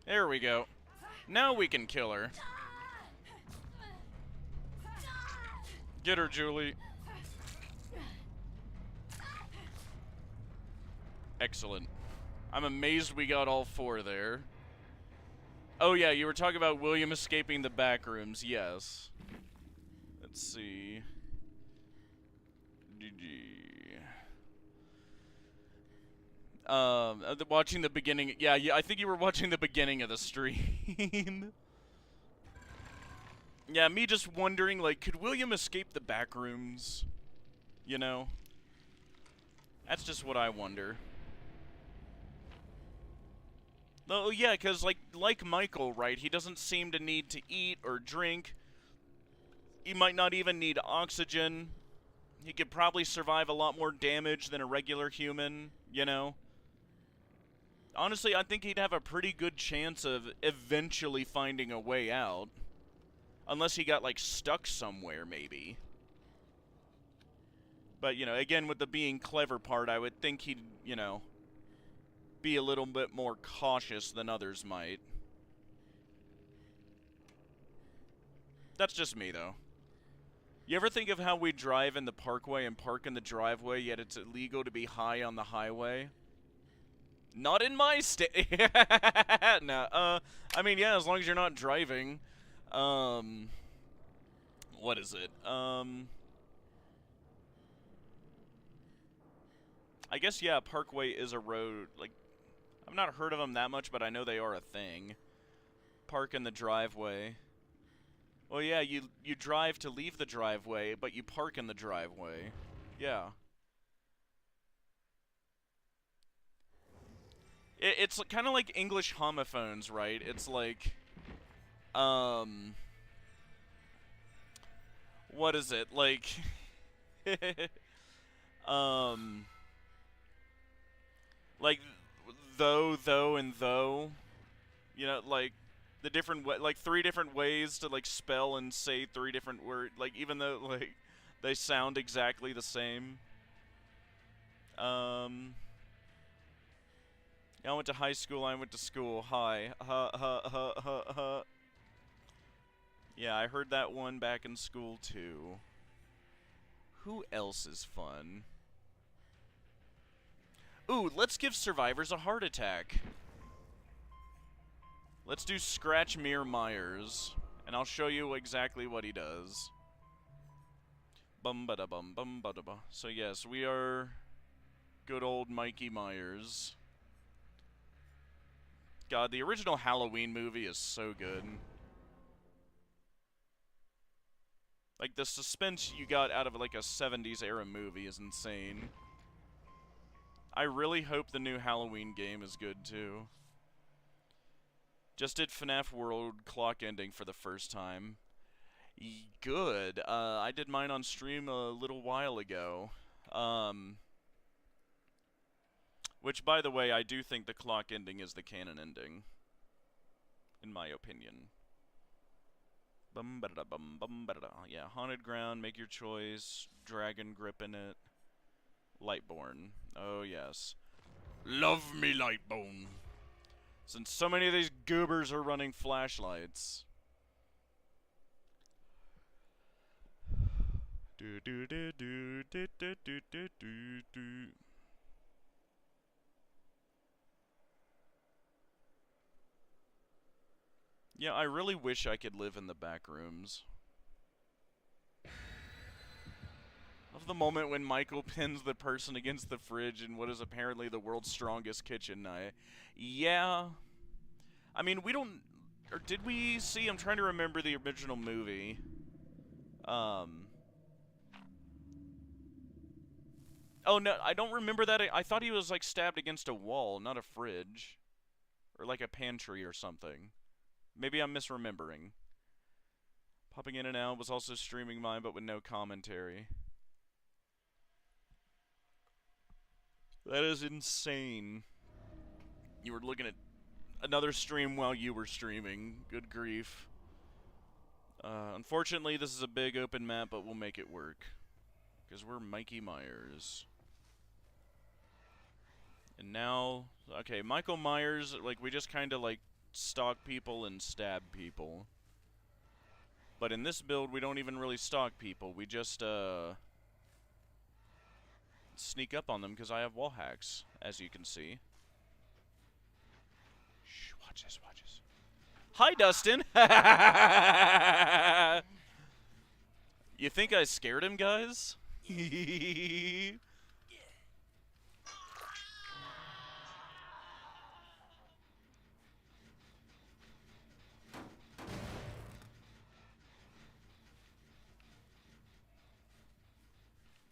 There we go. Now we can kill her. Get her, Julie. Excellent. I'm amazed we got all four there. Oh yeah, you were talking about William escaping the back rooms. Yes. Let's see. Watching the beginning. Yeah, I think you were watching the beginning of the stream. Yeah, me just wondering, like, could William escape the back rooms? You know? That's just what I wonder. Oh, yeah, because, like Michael, right? He doesn't seem to need to eat or drink. He might not even need oxygen. He could probably survive a lot more damage than a regular human, you know? Honestly, I think he'd have a pretty good chance of eventually finding a way out. Unless he got, like, stuck somewhere, maybe. But, you know, again, with the being clever part, I would think he'd, you know, be a little bit more cautious than others might. That's just me, though. You ever think of how we drive in the parkway and park in the driveway, yet it's illegal to be high on the highway? Not in my state. No, I mean, yeah, as long as you're not driving. What is it? I guess, yeah, parkway is a road. Like, I've not heard of them that much, but I know they are a thing. Park in the driveway. Well, yeah, you drive to leave the driveway, but you park in the driveway. Yeah. It's kind of like English homophones, right? It's like, what is it? Like, like, though, and though. You know, like, the different, like, 3 different ways to, like, spell and say 3 different words. Like, even though, like, they sound exactly the same. Yeah, I went to high school, I went to school. Hi. Ha, ha, ha, ha, ha. Yeah, I heard that one back in school, too. Who else is fun? Ooh, let's give survivors a heart attack. Let's do Scratch Mere Myers, and I'll show you exactly what he does. Bum ba da bum bum ba da ba. So yes, we are good old Mikey Myers. God, the original Halloween movie is so good. Like, the suspense you got out of, like, a 70s era movie is insane. I really hope the new Halloween game is good, too. Just did FNAF World clock ending for the first time. Good. I did mine on stream a little while ago. Which, by the way, I do think the clock ending is the canon ending. In my opinion. Bum ba da bum bum ba da. Yeah, Haunted Ground, make your choice. Dragon grip in it. Lightborn. Oh yes. Love me, Lightbone. Since so many of these goobers are running flashlights. Do do do do do do do do do do. Yeah, I really wish I could live in the back rooms. Of the moment when Michael pins the person against the fridge in what is apparently the world's strongest kitchen knife. Yeah. I mean, we don't... Or did we see? I'm trying to remember the original movie. Oh, no, I don't remember that. I thought he was, like, stabbed against a wall, not a fridge. Or, like, a pantry or something. Maybe I'm misremembering. Popping in and out, was also streaming mine, but with no commentary. That is insane. You were looking at another stream while you were streaming. Good grief. Unfortunately, this is a big open map, but we'll make it work. Because we're Mikey Myers. And now... Okay, Michael Myers, like, we just kind of, like, stalk people and stab people. But in this build, we don't even really stalk people. We just, sneak up on them because I have wall hacks, as you can see. Shh, watch this, watch this. Hi, Dustin! You think I scared him, guys?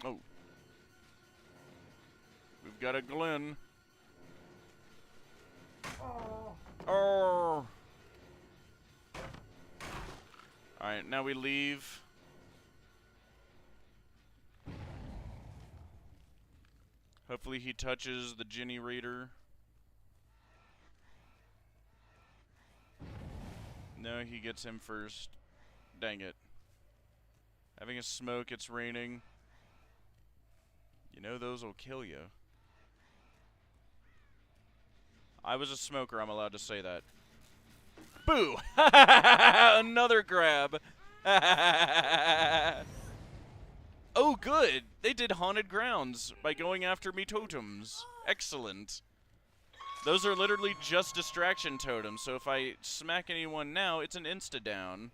Oh. We've got a Glenn. Oh. Alright, now we leave. Hopefully he touches the generator. No, he gets him first. Dang it. Having a smoke, it's raining. You know those will kill you. I was a smoker, I'm allowed to say that. Boo! Another grab! Oh, good! They did Haunted Grounds by going after me totems. Excellent. Those are literally just distraction totems, so if I smack anyone now, it's an insta-down.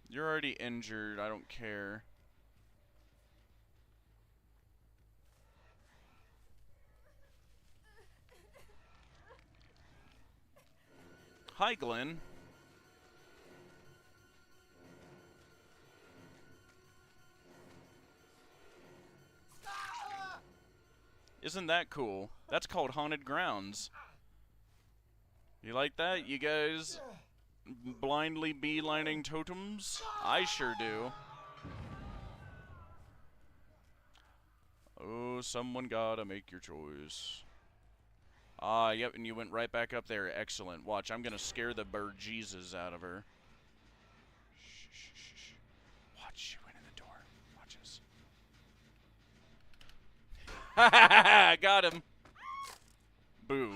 You're already injured, I don't care. Hi, Glenn. Isn't that cool? That's called Haunted Grounds. You like that? You guys blindly beelining totems? I sure do. Oh, someone gotta make your choice. Ah, yep, and you went right back up there. Excellent. Watch, I'm gonna scare the bejesus out of her. Shh, shh, shh, shh. Watch, she went in the door. Watch this. Ha ha ha! Got him. Boo.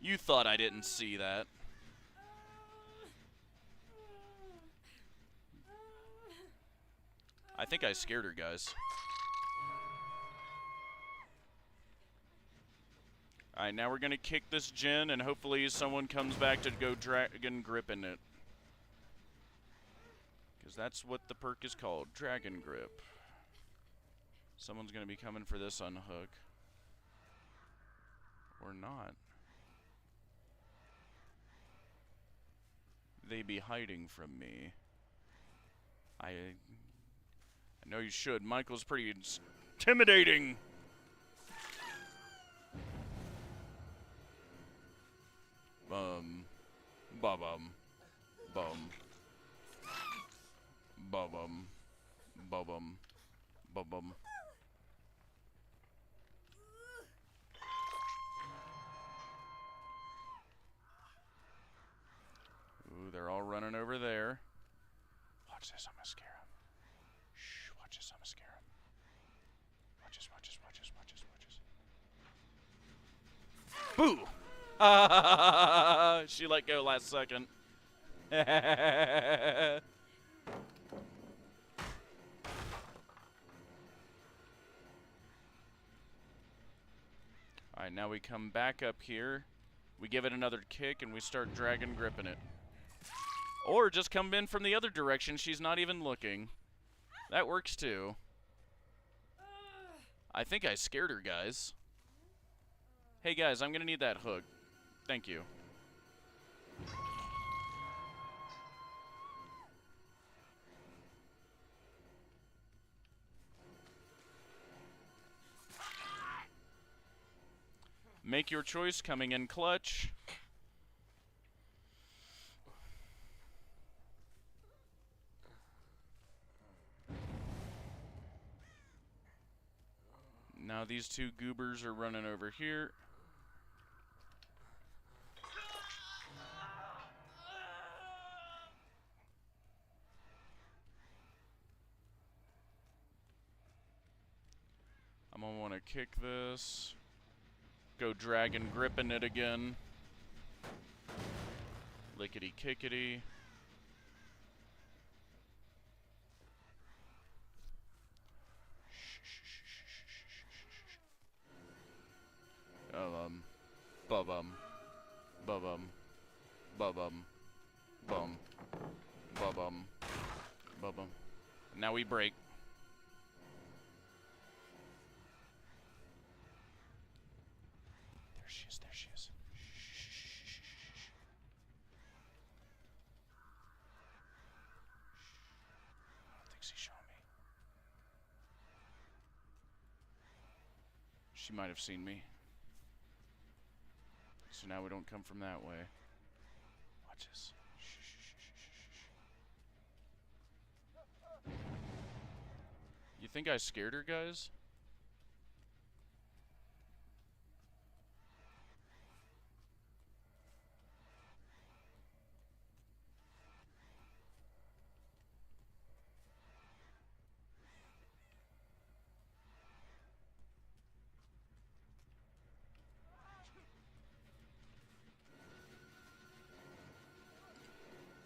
You You thought I didn't see that. I think I scared her, guys. Alright, now we're gonna kick this gen, and hopefully someone comes back to go dragon gripping it. Because that's what the perk is called, Dragon Grip. Someone's gonna be coming for this unhook. Or not. They be hiding from me. I know you should. Michael's pretty intimidating. Bum. Ba-bum. Bum. Ba-bum. Ba-bum. Ba-bum. Ooh, they're all running over there. Watch this, I'm gonna scare him. Shh, watch this, I'm gonna scare him. Watch this, watch this, watch this, watch this, watch this. Boo! She let go last second. Alright, now we come back up here. We give it another kick and we start dragon gripping it. Or just come in from the other direction, she's not even looking. That works too. I think I scared her, guys. Hey guys, I'm gonna need that hook. Thank you. Make your choice, coming in clutch. Now these two goobers are running over here. I'm gonna want to kick this. Go dragon gripping it again. Lickety kickety. Bum, bum, bum, bum, bum, bum. Now we break. There she is, there she is. I don't think she's showing me. She might have seen me. So now we don't come from that way. Watch this. You think I scared her, guys?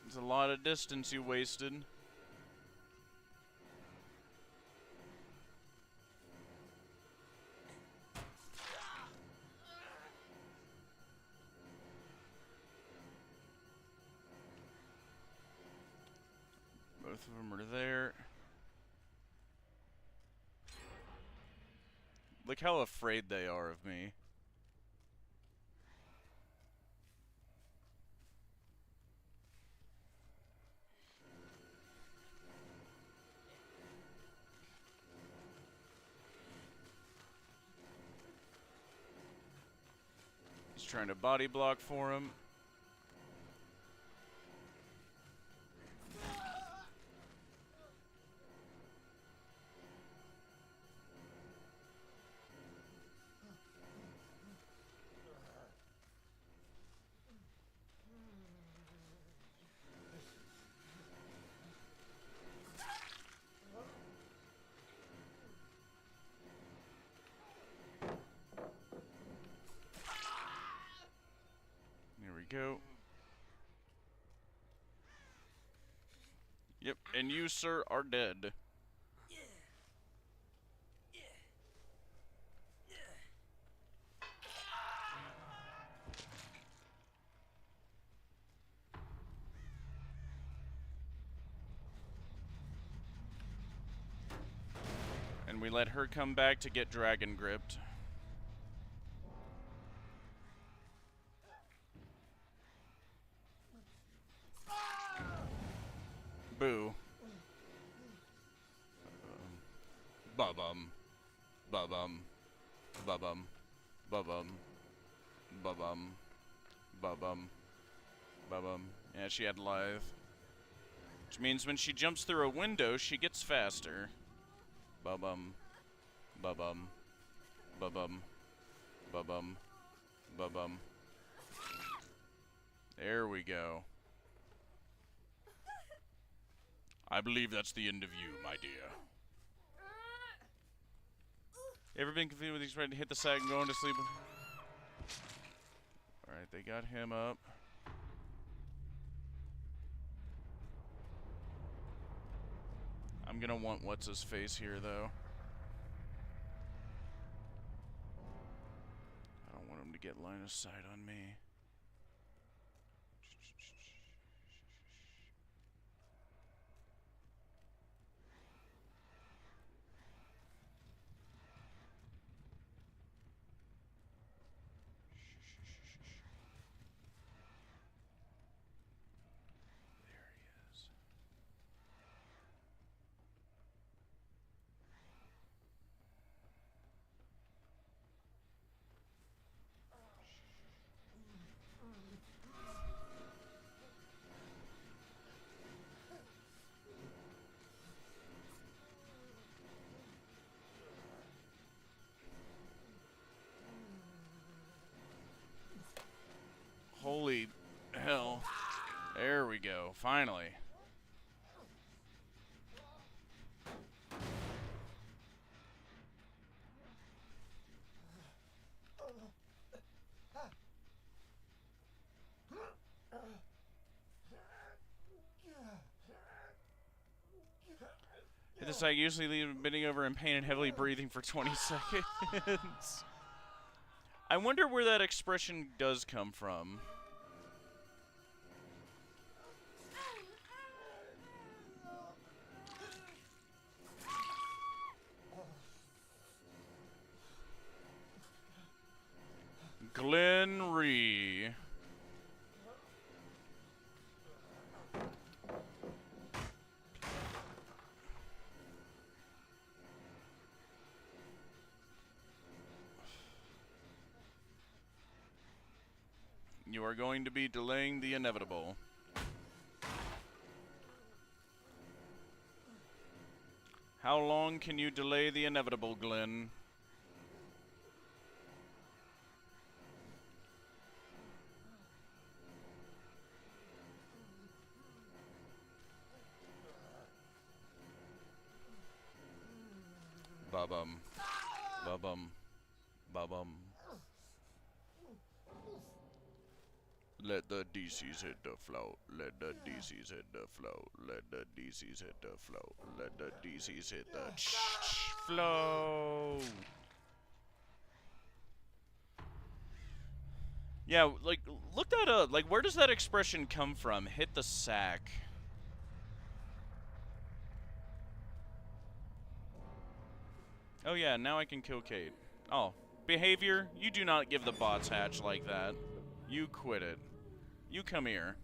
There's a lot of distance you wasted. Both of them are there. Look how afraid they are of me. He's trying to body block for him. And you, sir, are dead. And we let her come back to get dragon gripped. Boo. Ba-bum. Ba-bum. Ba-bum. Ba-bum. Ba-bum. Ba-bum. Ba-bum. Yeah, she had lithe. Which means when she jumps through a window, she gets faster. Ba-bum. Ba-bum. Ba-bum. Ba-bum. Ba-bum. There we go. I believe that's the end of you, my dear. Ever been confused with these ready to hit the sack and going to sleep? Alright, they got him up. I'm gonna want what's-his-face here, though. I don't want him to get line of sight on me. Holy hell. There we go. Finally. Hit the side, usually leave bending over in pain and heavily breathing for 20 seconds. I wonder where that expression does come from. Glenn Rhee. You are going to be delaying the inevitable. How long can you delay the inevitable, Glenn? Ba-bum. Ba-bum. Ba-bum. Let the DCs hit the float. Let the DCs hit the float. Let the DCs hit the float. Let the DCs hit the flow. Yeah, like, look that up. Like, where does that expression come from? Hit the sack. Oh yeah, now I can kill Kate. Oh, behavior, you do not give the bots hatch like that. You quit it. You come here.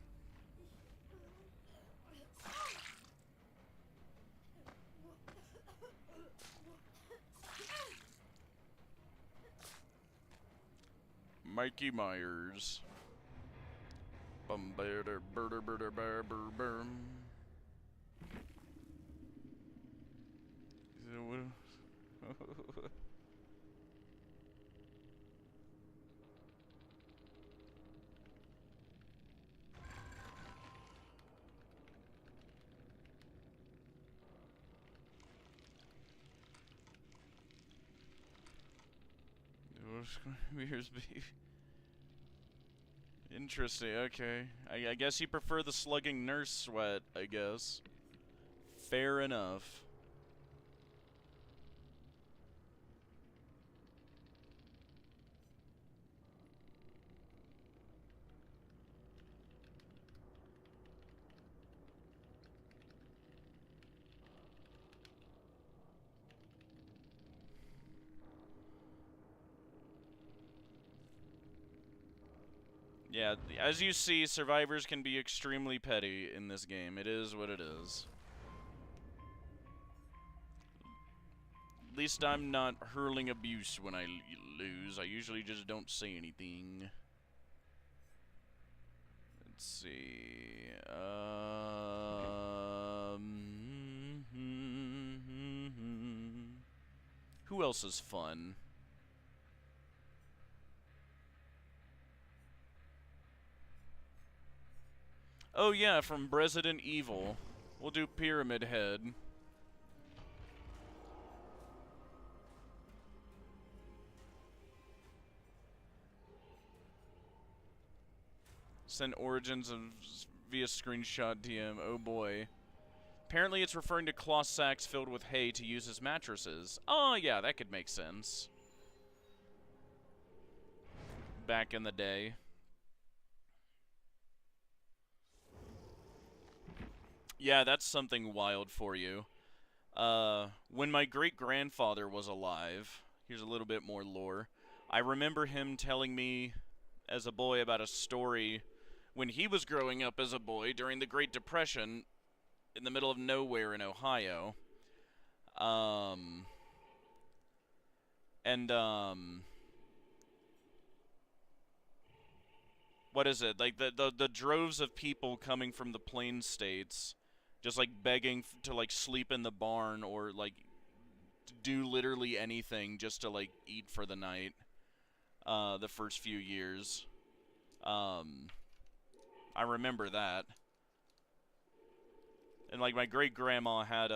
Mikey Myers. Bum birder birder birder birder. Here's beef. Interesting, okay. I guess you prefer the slugging nurse sweat, I guess. Fair enough. Yeah, as you see, survivors can be extremely petty in this game. It is what it is. At least I'm not hurling abuse when I lose. I usually just don't say anything. Let's see. Who else is fun? Oh yeah, from Resident Evil. We'll do Pyramid Head. Send origins of via screenshot DM. Oh boy. Apparently it's referring to cloth sacks filled with hay to use as mattresses. Oh yeah, that could make sense. Back in the day. Yeah, that's something wild for you. When my great-grandfather was alive, here's a little bit more lore. I remember him telling me as a boy about a story when he was growing up as a boy during the Great Depression in the middle of nowhere in Ohio. What is it? Like the droves of people coming from the plain states just like begging to like sleep in the barn or like do literally anything just to like eat for the night. The first few years. I remember that. And like my great grandma had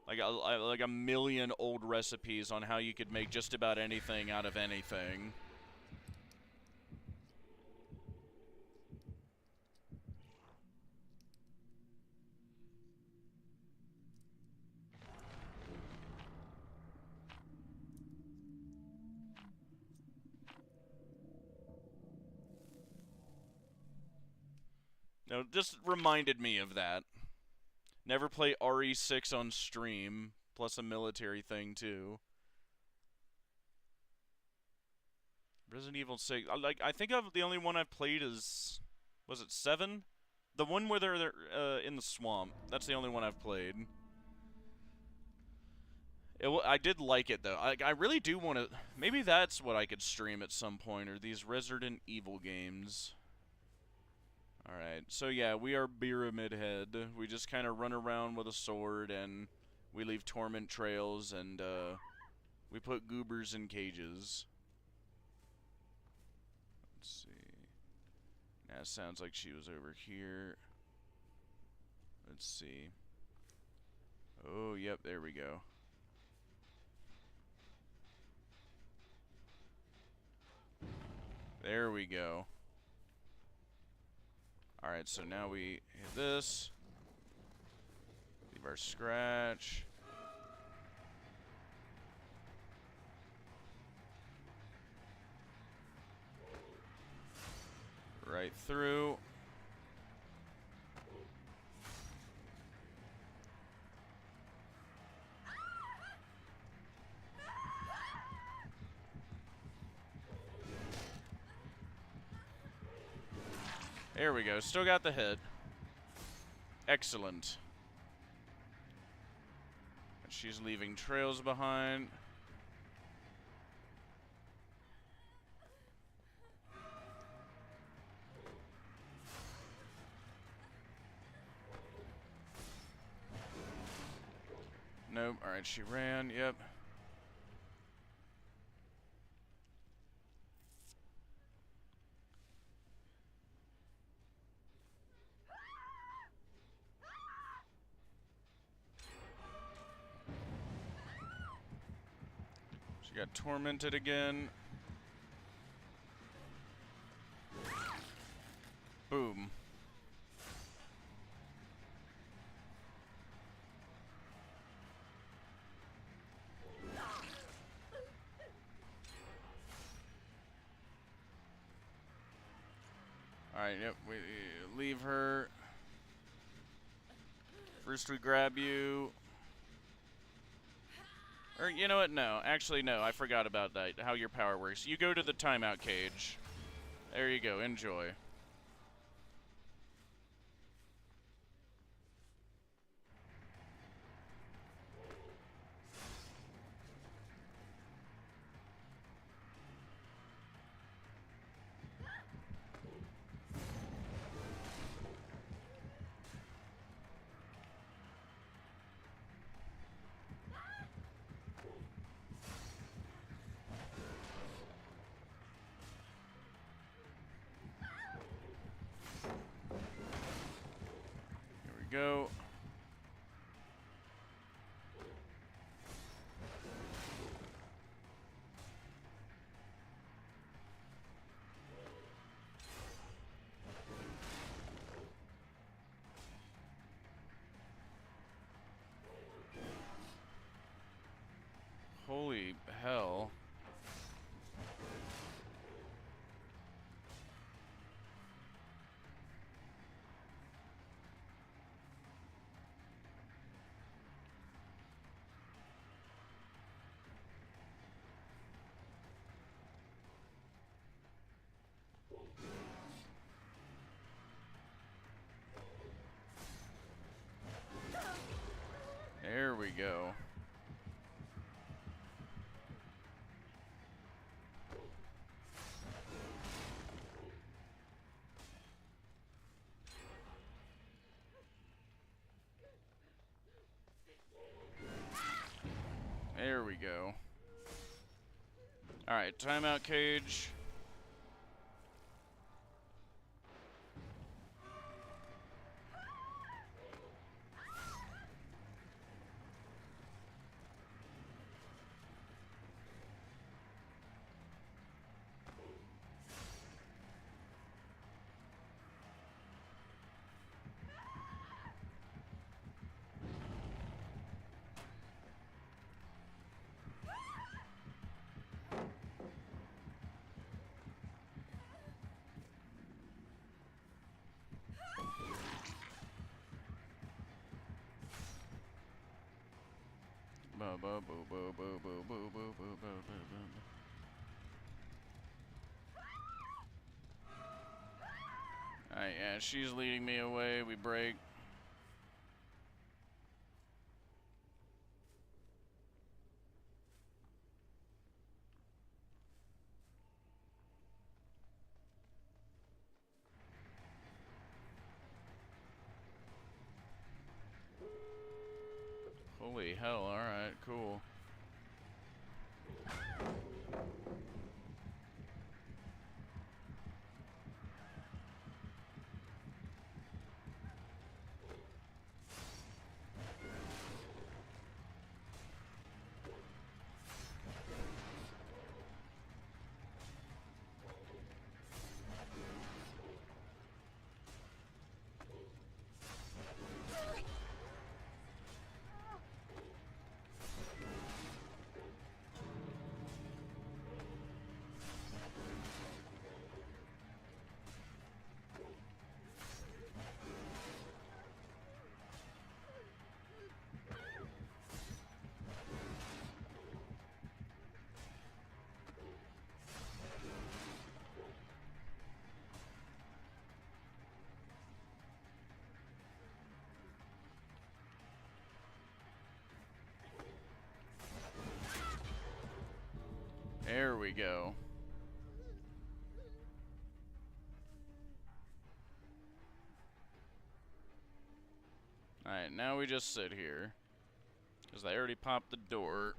like a million old recipes on how you could make just about anything out of anything. No, just reminded me of that. Never play RE6 on stream, plus a military thing too. Resident Evil 6. I think the only one I've played is, was it 7? The one where they're in the swamp. That's the only one I've played. I did like it though. I really do want to. Maybe that's what I could stream at some point, or these Resident Evil games. Alright, so yeah, we are Pyramid Head. We just kind of run around with a sword, and we leave torment trails, and we put goobers in cages. Let's see. Now it sounds like she was over here. Let's see. Oh, yep, there we go. There we go. Alright, so now we hit this. Leave our scratch. Right through. There we go. Still got the hit. Excellent. She's leaving trails behind. Nope. Alright, she ran. Yep. She got tormented again. Boom. Alright, yep, we leave her. First we grab you. Or, you know what? No. Actually, no. I forgot about that. How your power works. You go to the timeout cage. There you go. Enjoy. Go. Holy hell. There we go. There we go. Alright, timeout cage. Alright, yeah, she's leading me away. We break. Holy hell, alright, cool. There we go. Alright, now we just sit here. Because they already popped the door.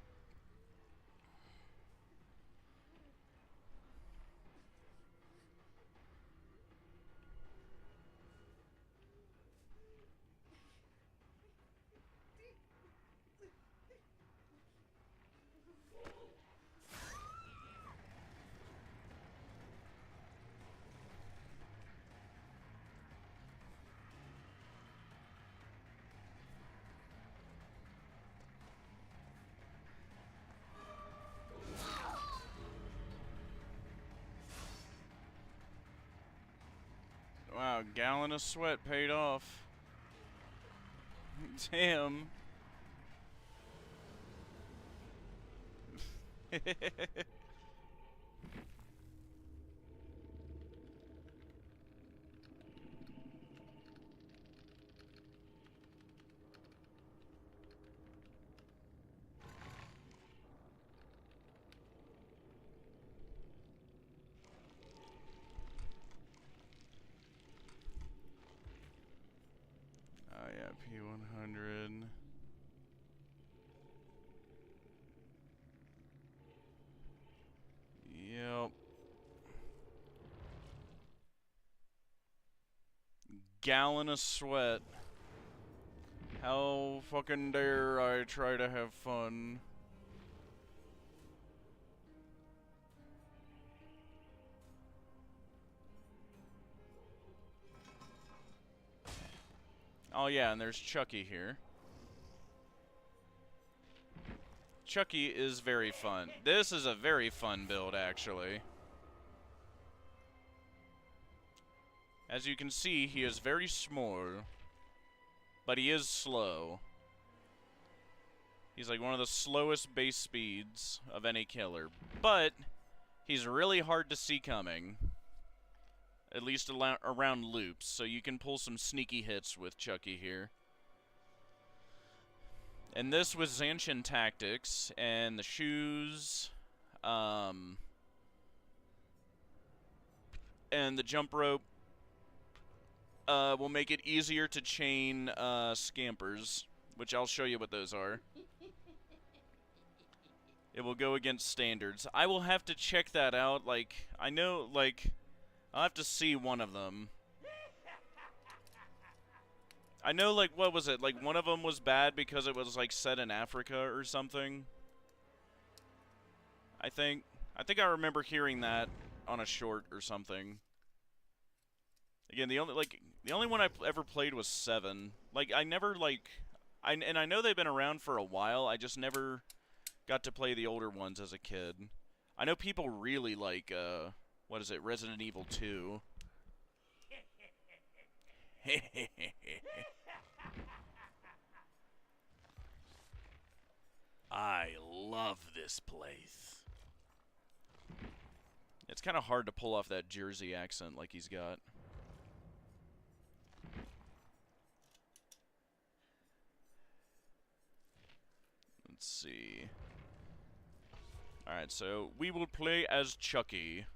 Wow, gallon of sweat paid off. Damn. Oh yeah, P100. Yep. Gallon of sweat. How fucking dare I try to have fun? Oh yeah, and there's Chucky here. Chucky is very fun. This is a very fun build, actually. As you can see, he is very small, but he is slow. He's like one of the slowest base speeds of any killer, but he's really hard to see coming. At least around loops, so you can pull some sneaky hits with Chucky here. And this was Zanshin tactics, and the shoes, and the jump rope will make it easier to chain scampers, which I'll show you what those are. It will go against standards. I will have to check that out. Like, I know, like, I'll have to see one of them. I know, like, what was it? Like, one of them was bad because it was, like, set in Africa or something. I think I remember hearing that on a short or something. Again, the only one I ever played was 7. Like, I never, like... and I know they've been around for a while, I just never got to play the older ones as a kid. I know people really like, what is it, Resident Evil 2. I love this place. It's kind of hard to pull off that Jersey accent like he's got. Let's see. Alright, so we will play as Chucky.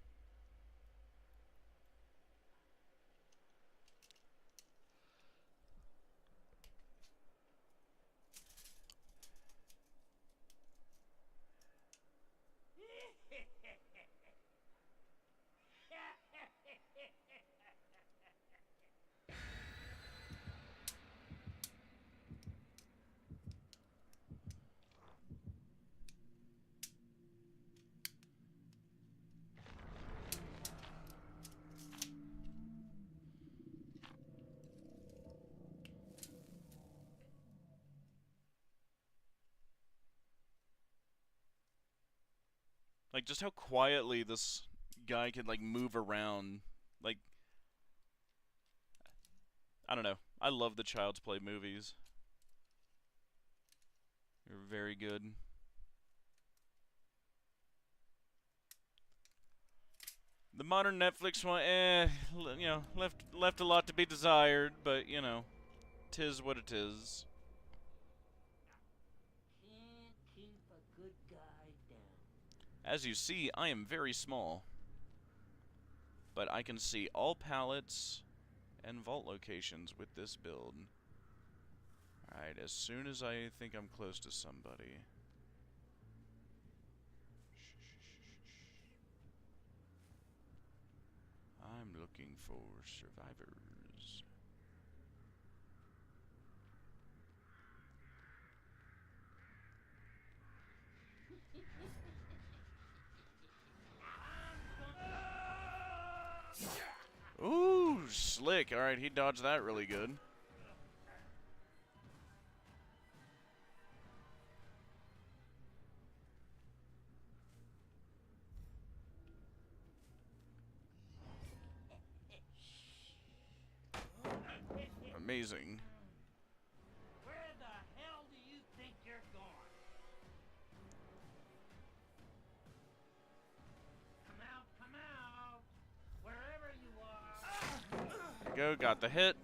Like, just how quietly this guy can, like, move around. Like, I don't know. I love the Child's Play movies. They're very good. The modern Netflix one, you know, left a lot to be desired, but, you know, 'tis what it is. Can't keep a good guy down. As you see, I am very small. But I can see all pallets and vault locations with this build. Alright, as soon as I think I'm close to somebody. I'm looking for survivors. Ooh, slick. Alright, he dodged that really good. Amazing. Where the hell do you think you're going? Come out, wherever you are. There you go, got the hit.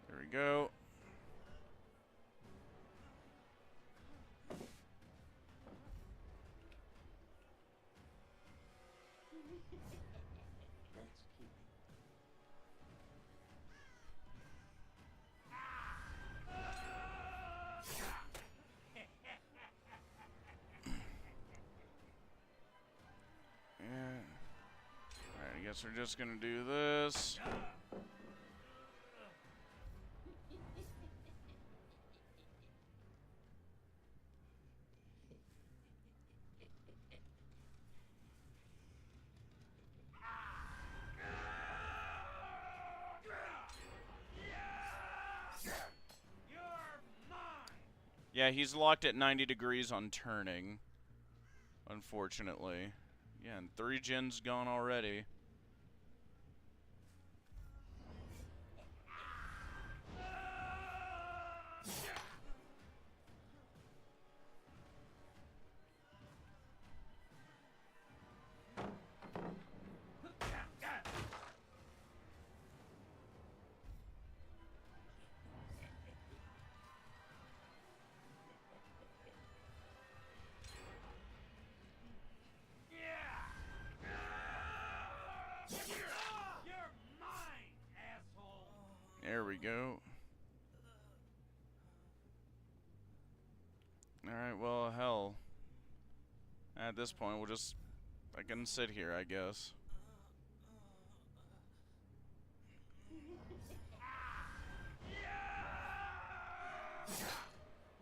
There we go. That's cute. Yeah. Alright, I guess we're just gonna do this. Yeah, he's locked at 90 degrees on turning. Unfortunately. Yeah, and 3 gens gone already. There we go. Alright, well, hell. At this point, we'll just... I can sit here, I guess.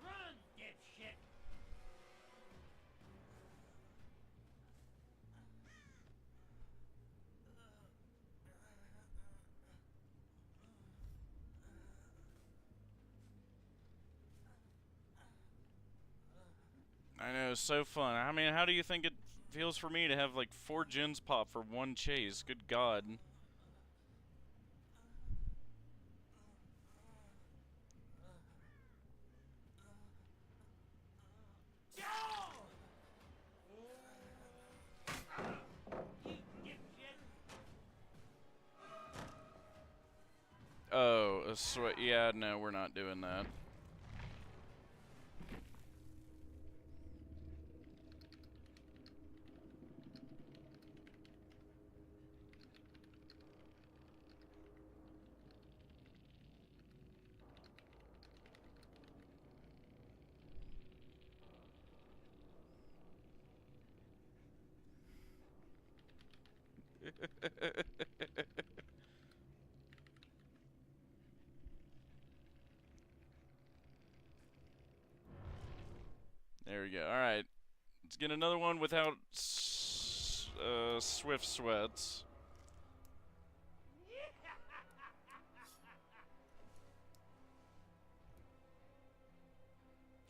Run, dipshit! I know, so fun. I mean, how do you think it feels for me to have like 4 gens pop for 1 chase? Good God. Oh, a sweat. Yeah, no, we're not doing that. There we go. Alright. Let's get another one without swift sweats.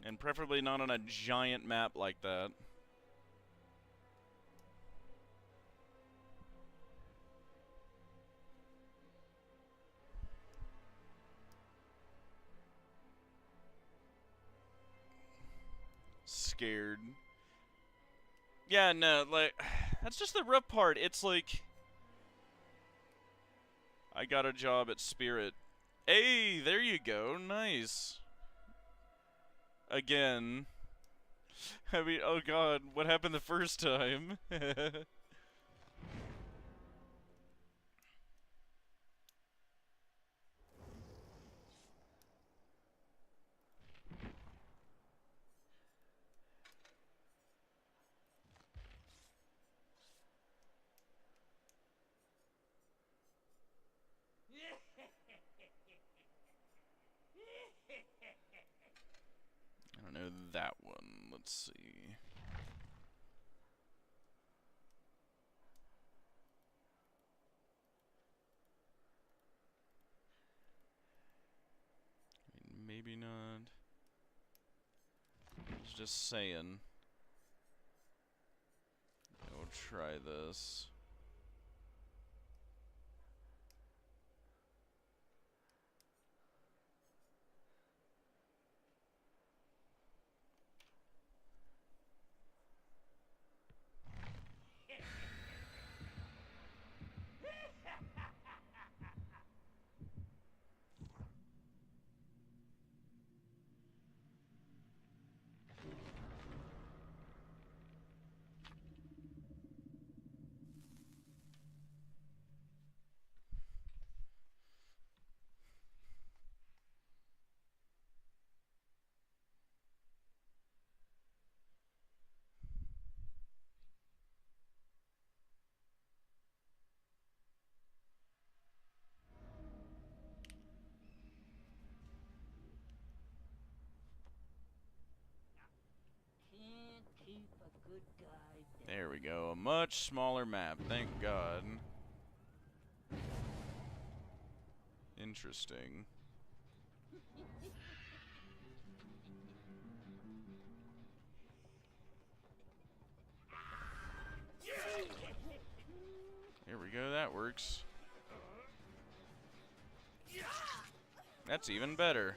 And preferably not on a giant map like that. Scared. Yeah, no, like, that's just the rough part. It's like, I got a job at Spirit. Hey, there you go. Nice. Again. I mean, oh god, what happened the first time? I don't know that one. Let's see. Maybe not. Just saying. We'll try this. Can't keep a good guy down. There we go. A much smaller map. Thank God. Interesting. There we go. That works. That's even better.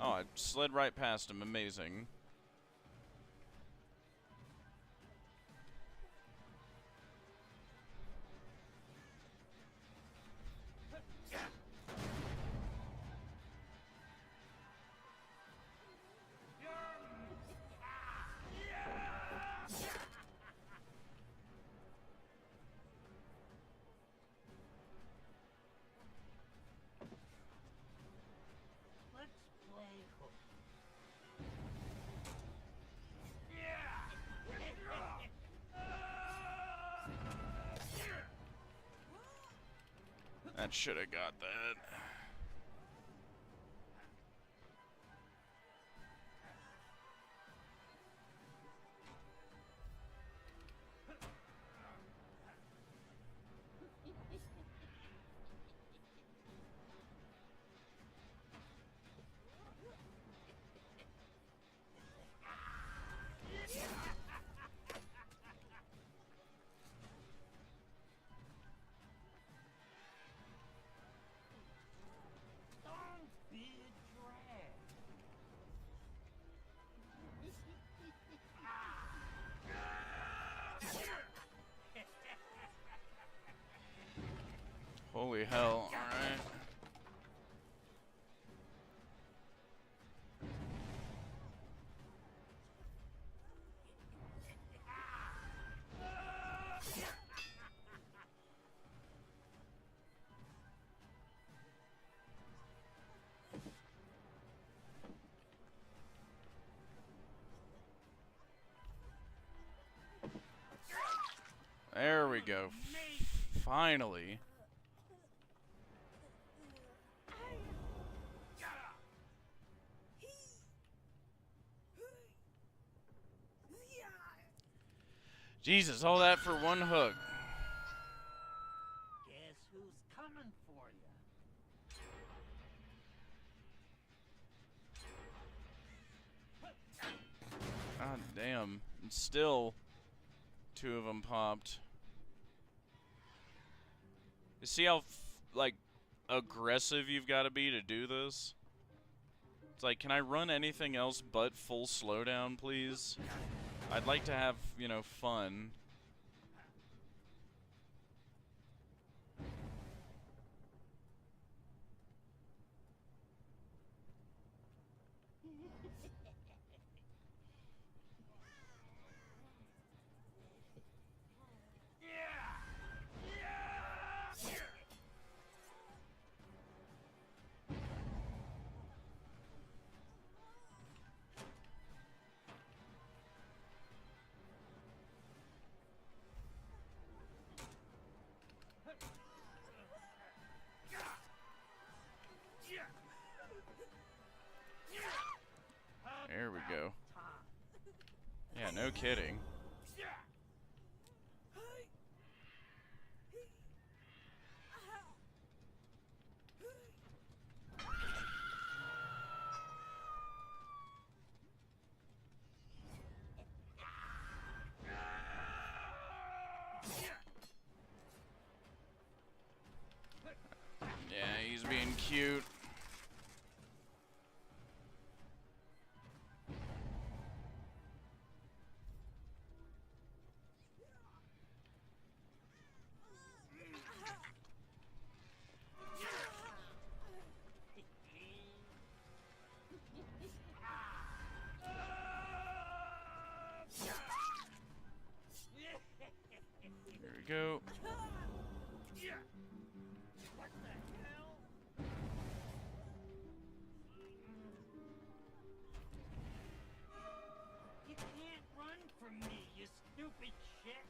Oh, I slid right past him. Amazing. Let's play hook. That should have got that. Don't be a drag. Holy hell, alright. There we go. Finally. Jesus, all that for one hook. Guess who's coming for you? God damn. And still, two of them popped. You see how, like, aggressive you've got to be to do this? It's like, can I run anything else but full slowdown, please? I'd like to have, you know, fun. There we go. Yeah, no kidding. Yeah, he's being cute. There we go. You can't run from me, you stupid shit.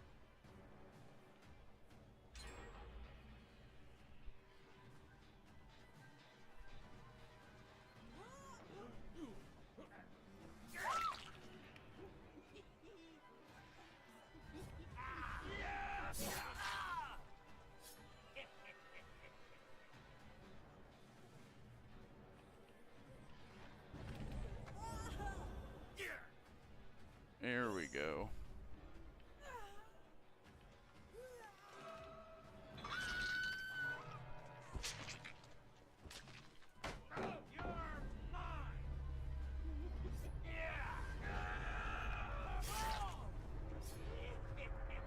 There we go.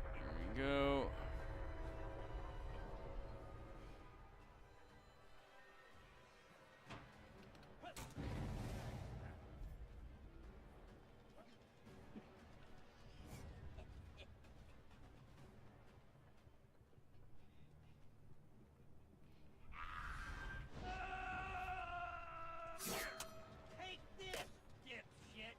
There we go. Take this, dipshit.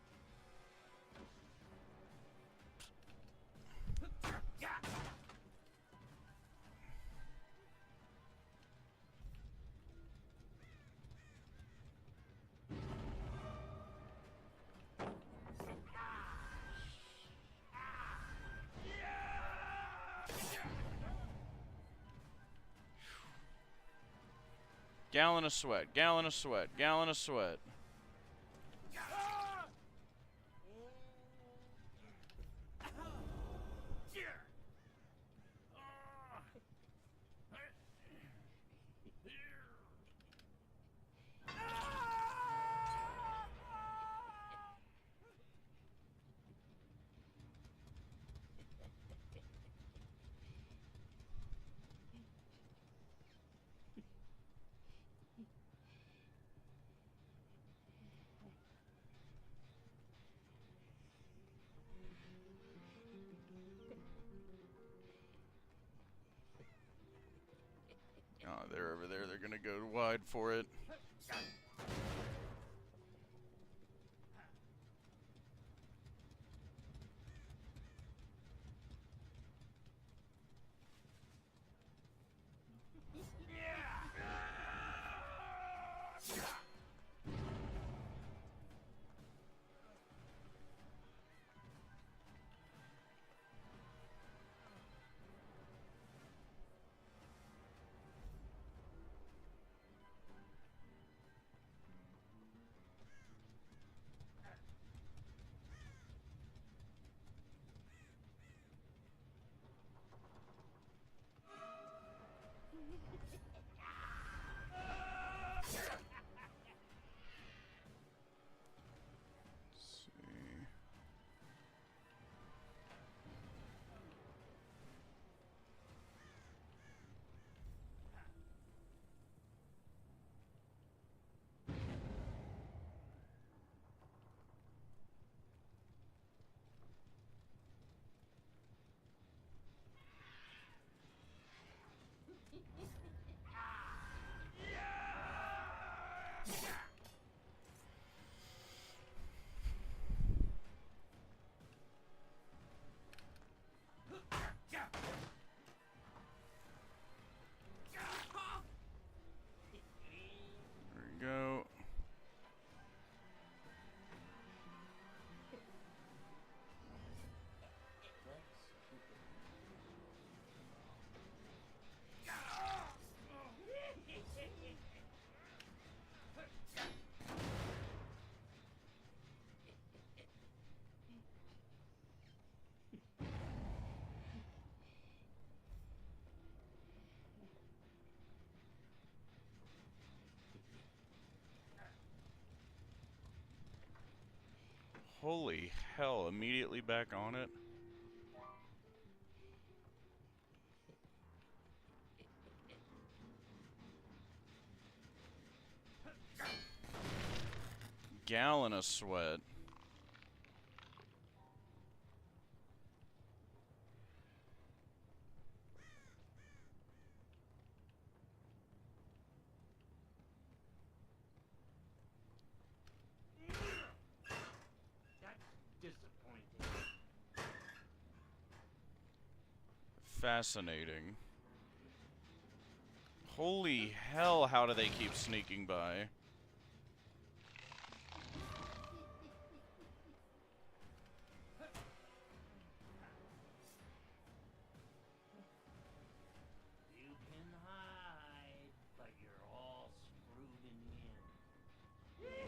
Gallon of sweat, gallon of sweat, gallon of sweat. Oh, they're over there. They're gonna go wide for it. Holy hell, immediately back on it. Gallon of sweat. That's disappointing. Fascinating. Holy hell, how do they keep sneaking by? You can hide, but you're all screwed in the end.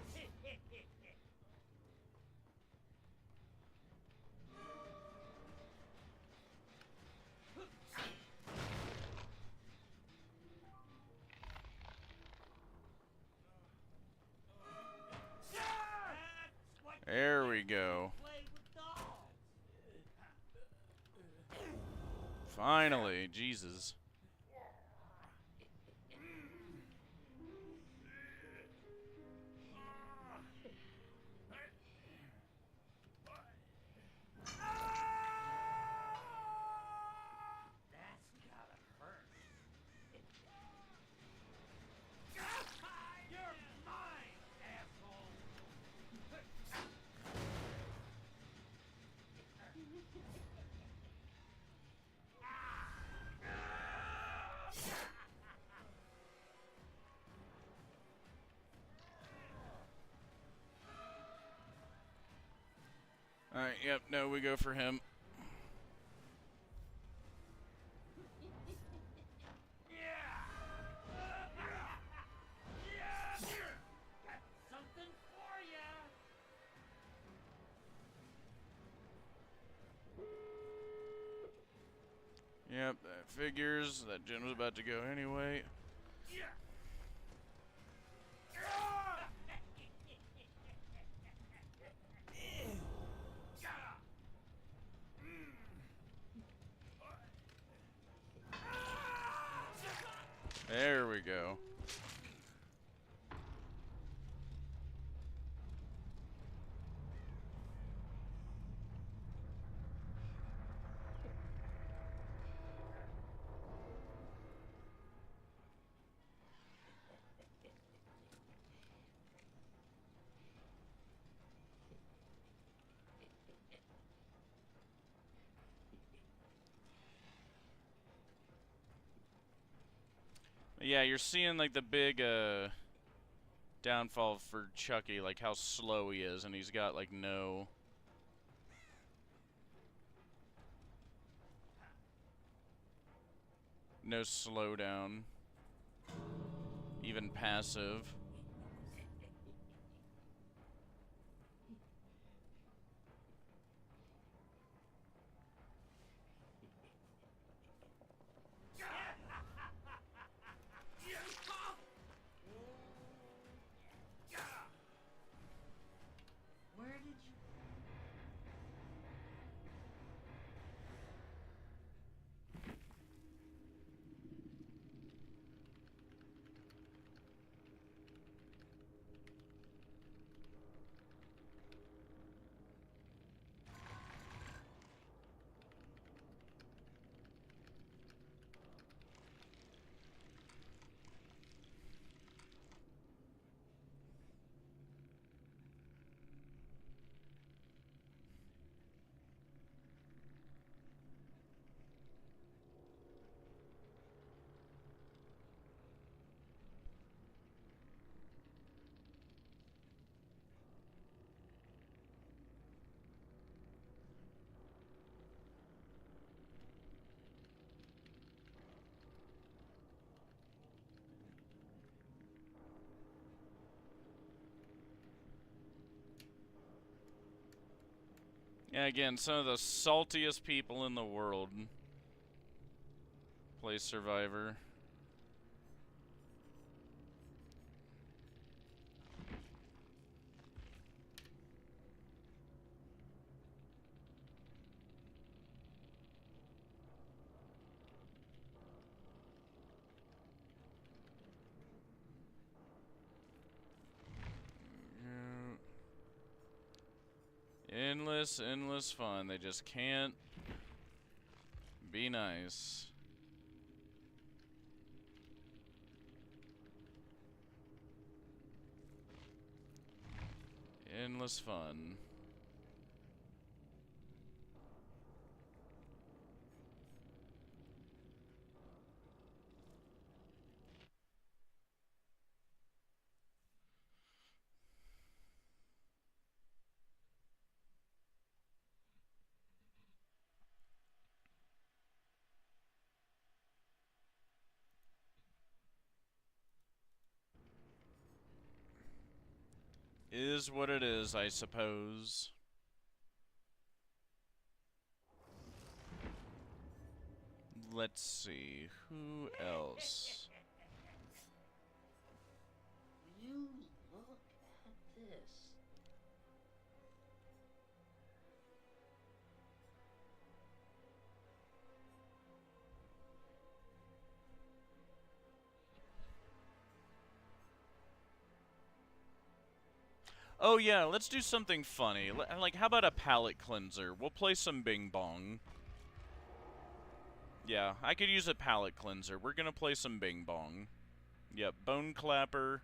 That's what There we go. play with dolls. Finally, Jesus. That's gotta hurt. You're mine, asshole! Alright, yep, no, we go for him. Got something for ya! Yep, that figures. That Jen was about to go anyway. There we go. Yeah, you're seeing like the big downfall for Chucky, like how slow he is, and he's got like no slowdown, even passive. Where did you... Yeah, again, some of the saltiest people in the world play Survivor. Endless, endless fun. They just can't be nice. Endless fun. Is what it is, I suppose. Let's see, who else? You look at this. Oh yeah, let's do something funny. Like, how about a palate cleanser? We'll play some Bing Bong. Yeah, I could use a palate cleanser. We're gonna play some Bing Bong. Yep, Bone Clapper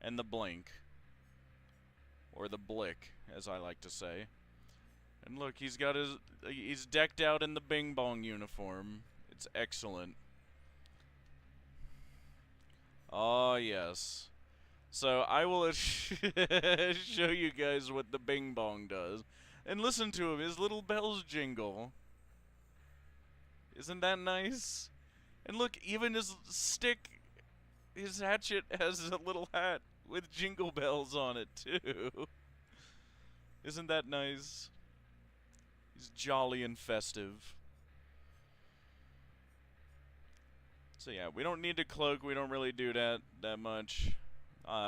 and the Blink. Or the Blick, as I like to say. And look, he's decked out in the Bing Bong uniform. It's excellent. Oh, yes. So, I will show you guys what the Bing Bong does. And listen to him, his little bells jingle. Isn't that nice? And look, even his stick, his hatchet has a little hat with jingle bells on it, too. Isn't that nice? He's jolly and festive. So yeah, we don't need to cloak, we don't really do that much.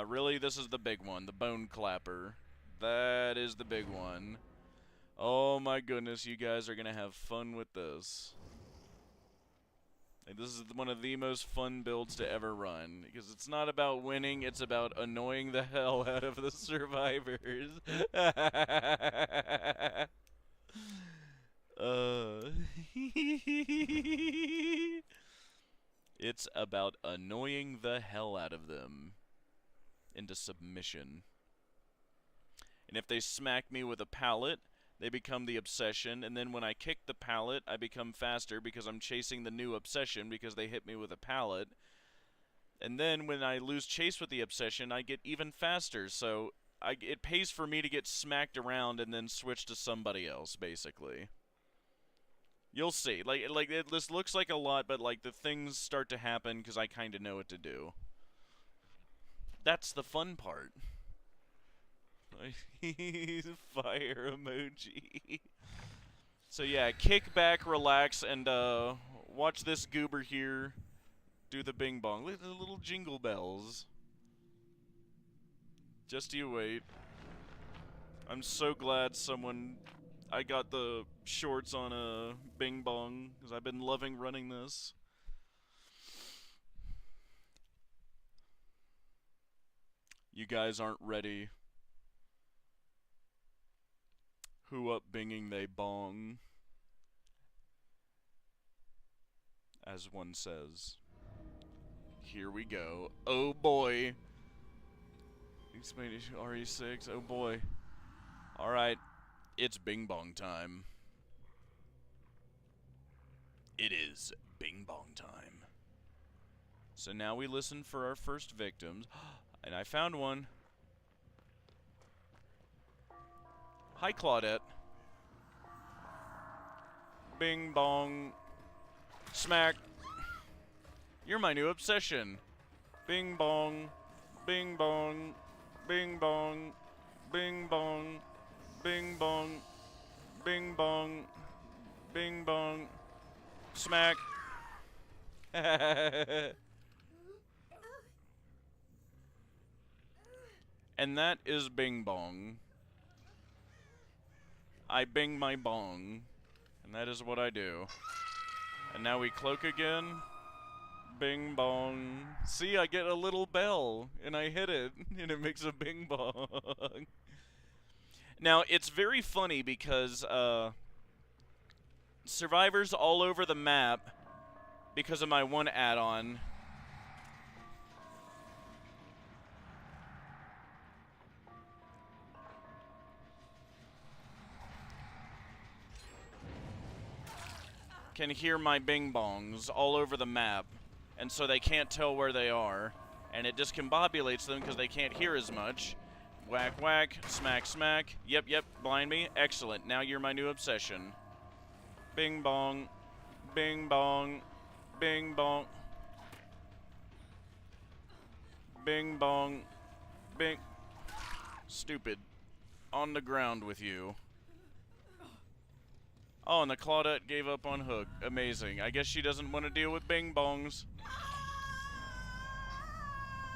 Really, this is the big one, the Bone Clapper. That is the big one. Oh my goodness, you guys are gonna have fun with this. Like, this is one of the most fun builds to ever run, because it's not about winning, it's about annoying the hell out of the survivors. It's about annoying the hell out of them into submission. And if they smack me with a pallet, they become the obsession, and then when I kick the pallet, I become faster because I'm chasing the new obsession because they hit me with a pallet. And then when I lose chase with the obsession, I get even faster, so it pays for me to get smacked around and then switch to somebody else, basically. You'll see. This looks like a lot, but like the things start to happen because I kind of know what to do. That's the fun part. Fire emoji. So yeah, kick back, relax, and watch this goober here do the Bing Bong. Look at the little jingle bells. Just you wait. I'm so glad I got the shorts on a Bing Bong, because I've been loving running this. You guys aren't ready. Who up binging they bong? As one says. Here we go. Oh boy. Expedition RE6. Oh boy. Alright. It's Bing Bong time. It is Bing Bong time. So now we listen for our first victims. And I found one. Hi, Claudette. Bing Bong. Smack. You're my new obsession. Bing Bong. Bing Bong. Bing Bong. Bing Bong. Bing Bong. Bing Bong. Bing Bong. Smack. And that is Bing Bong. I bing my bong. And that is what I do. And now we cloak again. Bing bong. See, I get a little bell. And I hit it. And it makes a bing bong. Now, it's very funny because, survivors all over the map, because of my one add-on, can hear my bing-bongs all over the map, and so they can't tell where they are, and it discombobulates them because they can't hear as much. Whack, whack, smack, smack. Yep, yep, blind me. Excellent. Now you're my new obsession. Bing bong, bing bong, bing bong, bing bong, bing. Stupid. On the ground with you. Oh, and the Claudette gave up on Hook. Amazing. I guess she doesn't want to deal with bing bongs.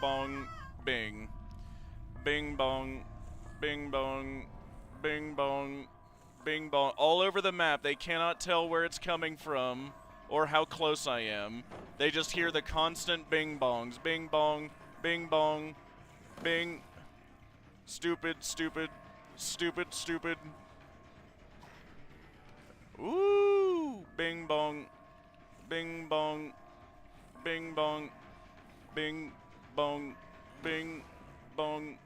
Bong, bing. Bing bong, bing bong, bing bong, bing bong. All over the map, they cannot tell where it's coming from or how close I am. They just hear the constant bing bongs. Bing bong, bing bong, bing. Stupid, stupid, stupid, stupid. Ooh! Bing bong, bing bong, bing bong, bing bong, bing bong,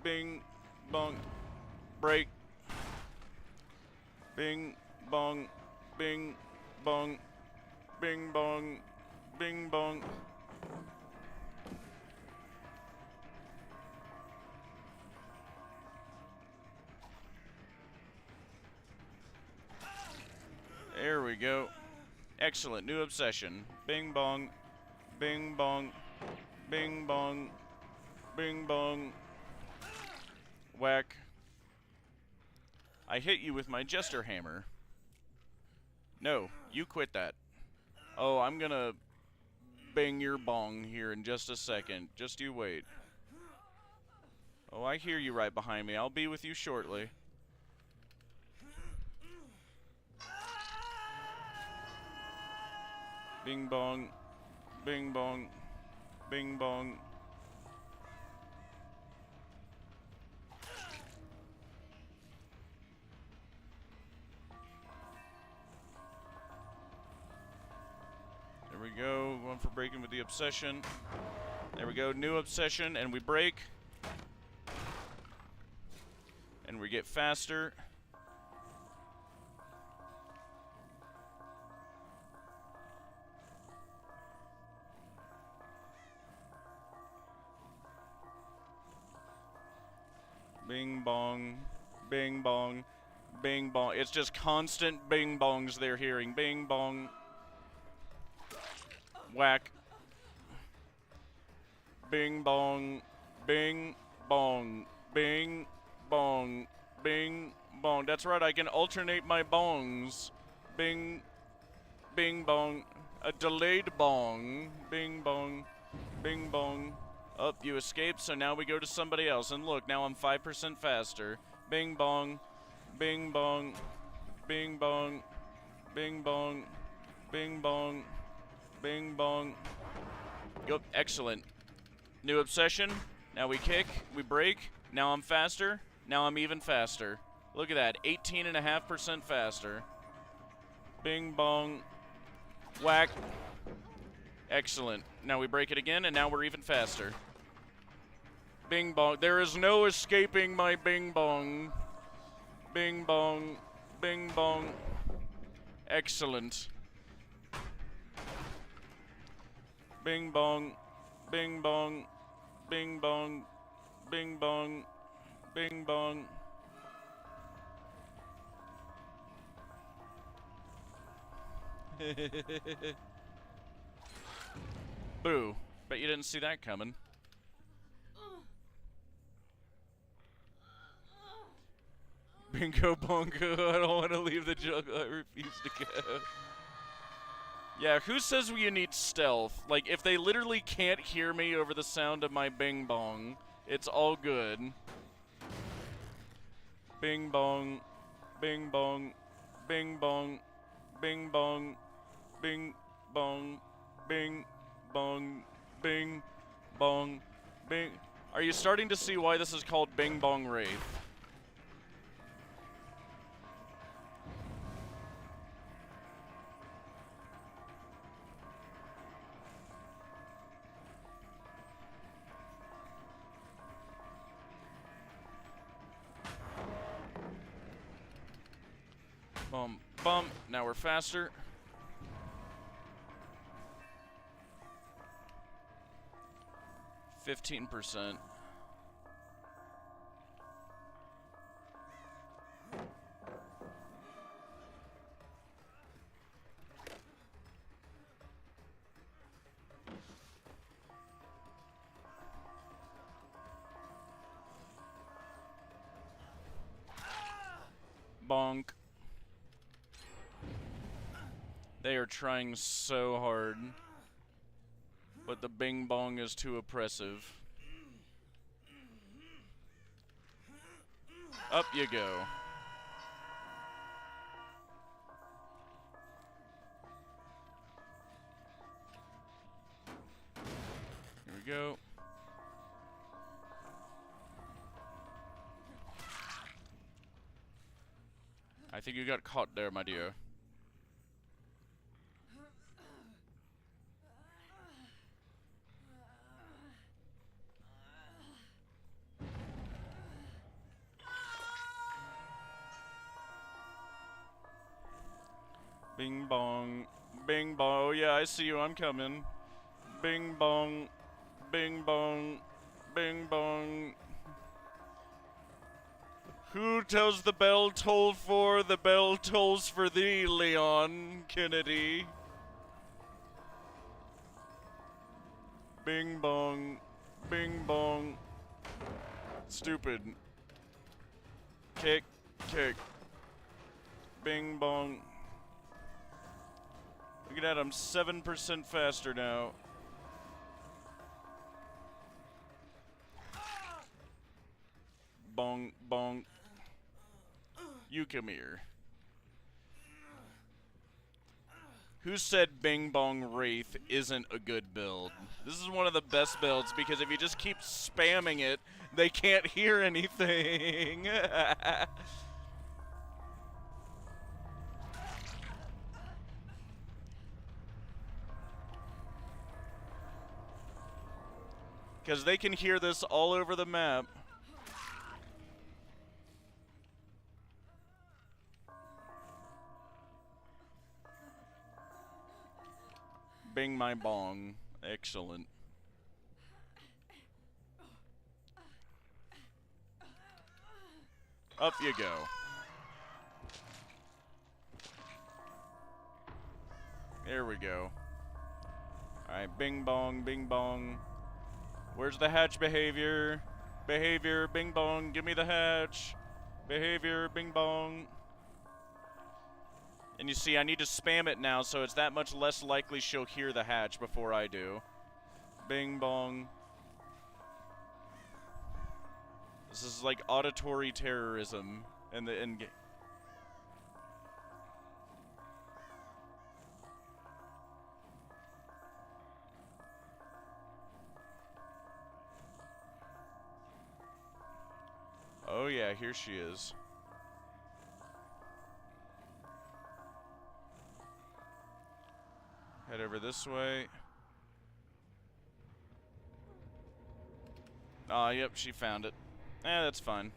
bing bong. Break. Bing bong, bing bong, bing bong, bing bong. There we go. Excellent. New obsession. Bing bong. Bing bong. Bing bong. Bing bong. Whack. I hit you with my jester hammer. No, you quit that. Oh, I'm gonna bang your bong here in just a second. Just you wait. Oh, I hear you right behind me. I'll be with you shortly. Bing bong, bing bong, bing bong. There we go, going for breaking with the obsession. There we go, new obsession, and we break. And we get faster. Bing bong, bing bong, bing bong. It's just constant bing bongs they're hearing. Bing bong. Whack. Bing bong, bing bong, bing bong, bing bong. That's right, I can alternate my bongs. Bing, bing bong. A delayed bong. Bing bong, bing bong. Oh, you escaped, so now we go to somebody else. And look, now I'm 5% faster. Bing bong, bing bong, bing bong, bing bong, bing bong, bing bong. Yup, excellent. New obsession. Now we kick, we break. Now I'm faster. Now I'm even faster. Look at that, 18.5% faster. Bing bong, whack. Excellent. Now we break it again, and now we're even faster. Bing bong. There is no escaping my bing bong. Bing bong. Bing bong. Excellent. Bing bong. Bing bong. Bing bong. Bing bong. Bing bong. Boo. Bet you didn't see that coming. Bingo bongo, I don't want to leave the jungle, I refuse to go. Yeah, who says you need stealth? Like, if they literally can't hear me over the sound of my bing bong, it's all good. Bing bong, bing bong, bing bong, bing bong, bing bong, bing bong, bing bong, bing. Are you starting to see why this is called Bing Bong Wraith? Bum, bum. Now we're faster. %. Bonk. They are trying so hard, but the bing bong is too oppressive. Up you go. Here we go. I think you got caught there, my dear. Bing bong. Bing bong. Oh yeah, I see you. I'm coming. Bing bong. Bing bong. Bing bong. Who tells the bell toll for? The bell tolls for thee, Leon Kennedy. Bing bong. Bing bong. Stupid. Kick. Kick. Bing bong. Look at that, I'm 7% faster now. Bong, bong. You come here. Who said Bing Bong Wraith isn't a good build? This is one of the best builds because if you just keep spamming it, they can't hear anything. Because they can hear this all over the map. Bing my bong. Excellent. Up you go. There we go. Alright, bing bong, bing bong. Where's the hatch behavior? Behavior, bing bong, give me the hatch. Behavior, bing bong. And you see, I need to spam it now, so it's that much less likely she'll hear the hatch before I do. Bing bong. This is like auditory terrorism in the end game. Oh yeah, here she is. Head over this way. Ah, yep, she found it. Eh, that's fine.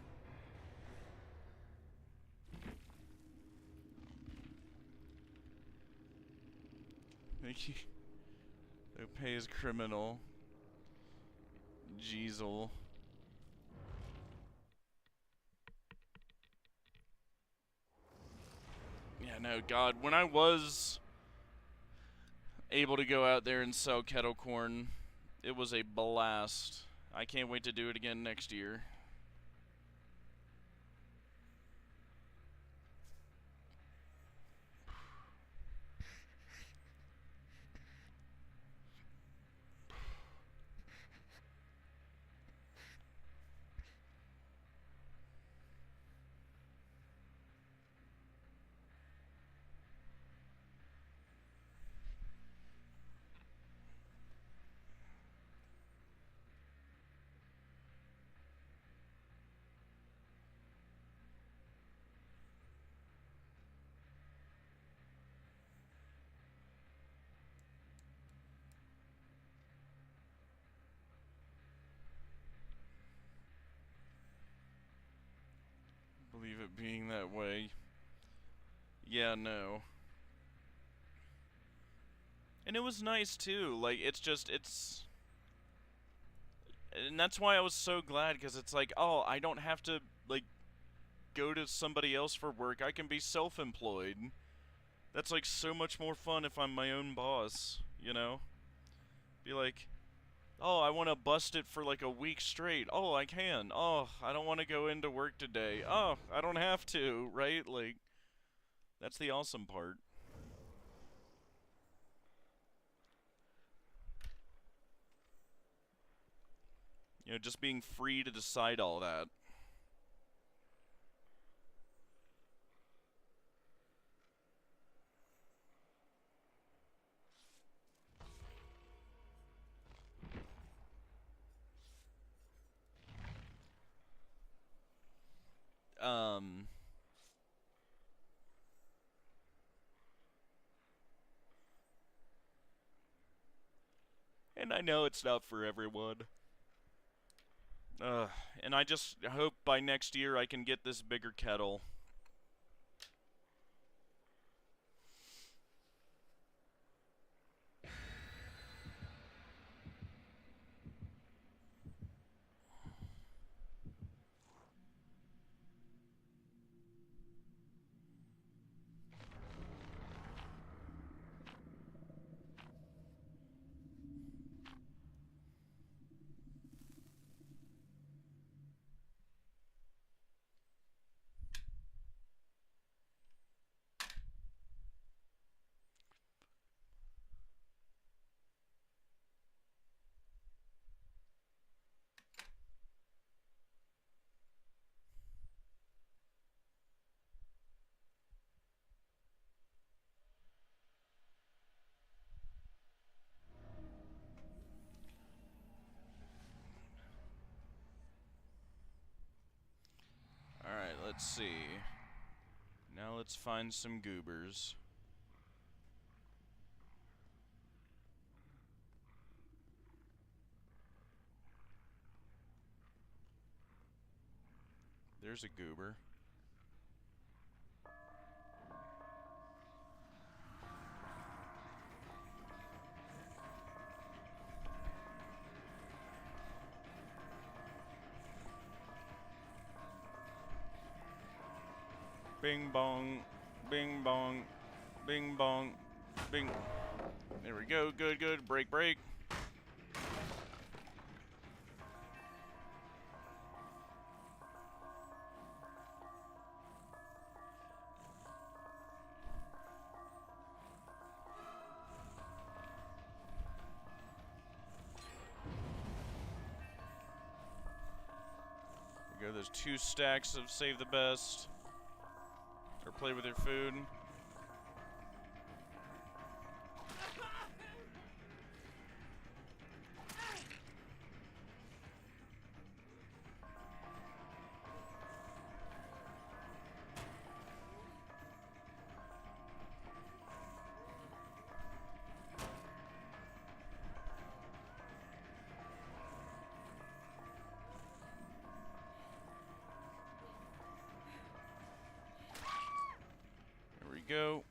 Thank you. Opay is criminal. Jeezel. Yeah, no, God, when I was able to go out there and sell kettle corn, it was a blast. I can't wait to do it again next year. Believe it being that way. Yeah, no. And it was nice too. Like, it's and that's why I was so glad, because it's like, oh, I don't have to, like, go to somebody else for work. I can be self-employed. That's, like, so much more fun if I'm my own boss, you know? Be like, oh, I want to bust it for, like, a week straight. Oh, I can. Oh, I don't want to go into work today. Oh, I don't have to, right? Like, that's the awesome part. You know, just being free to decide all that. And I know it's not for everyone. And I just hope by next year I can get this bigger kettle. Alright, let's see. Now let's find some goobers. There's a goober. Bing bong, bing bong, bing bong, bing. There we go, good, good, break, break. There we go, there's 2 stacks of save the best. Or play with your food. There we go.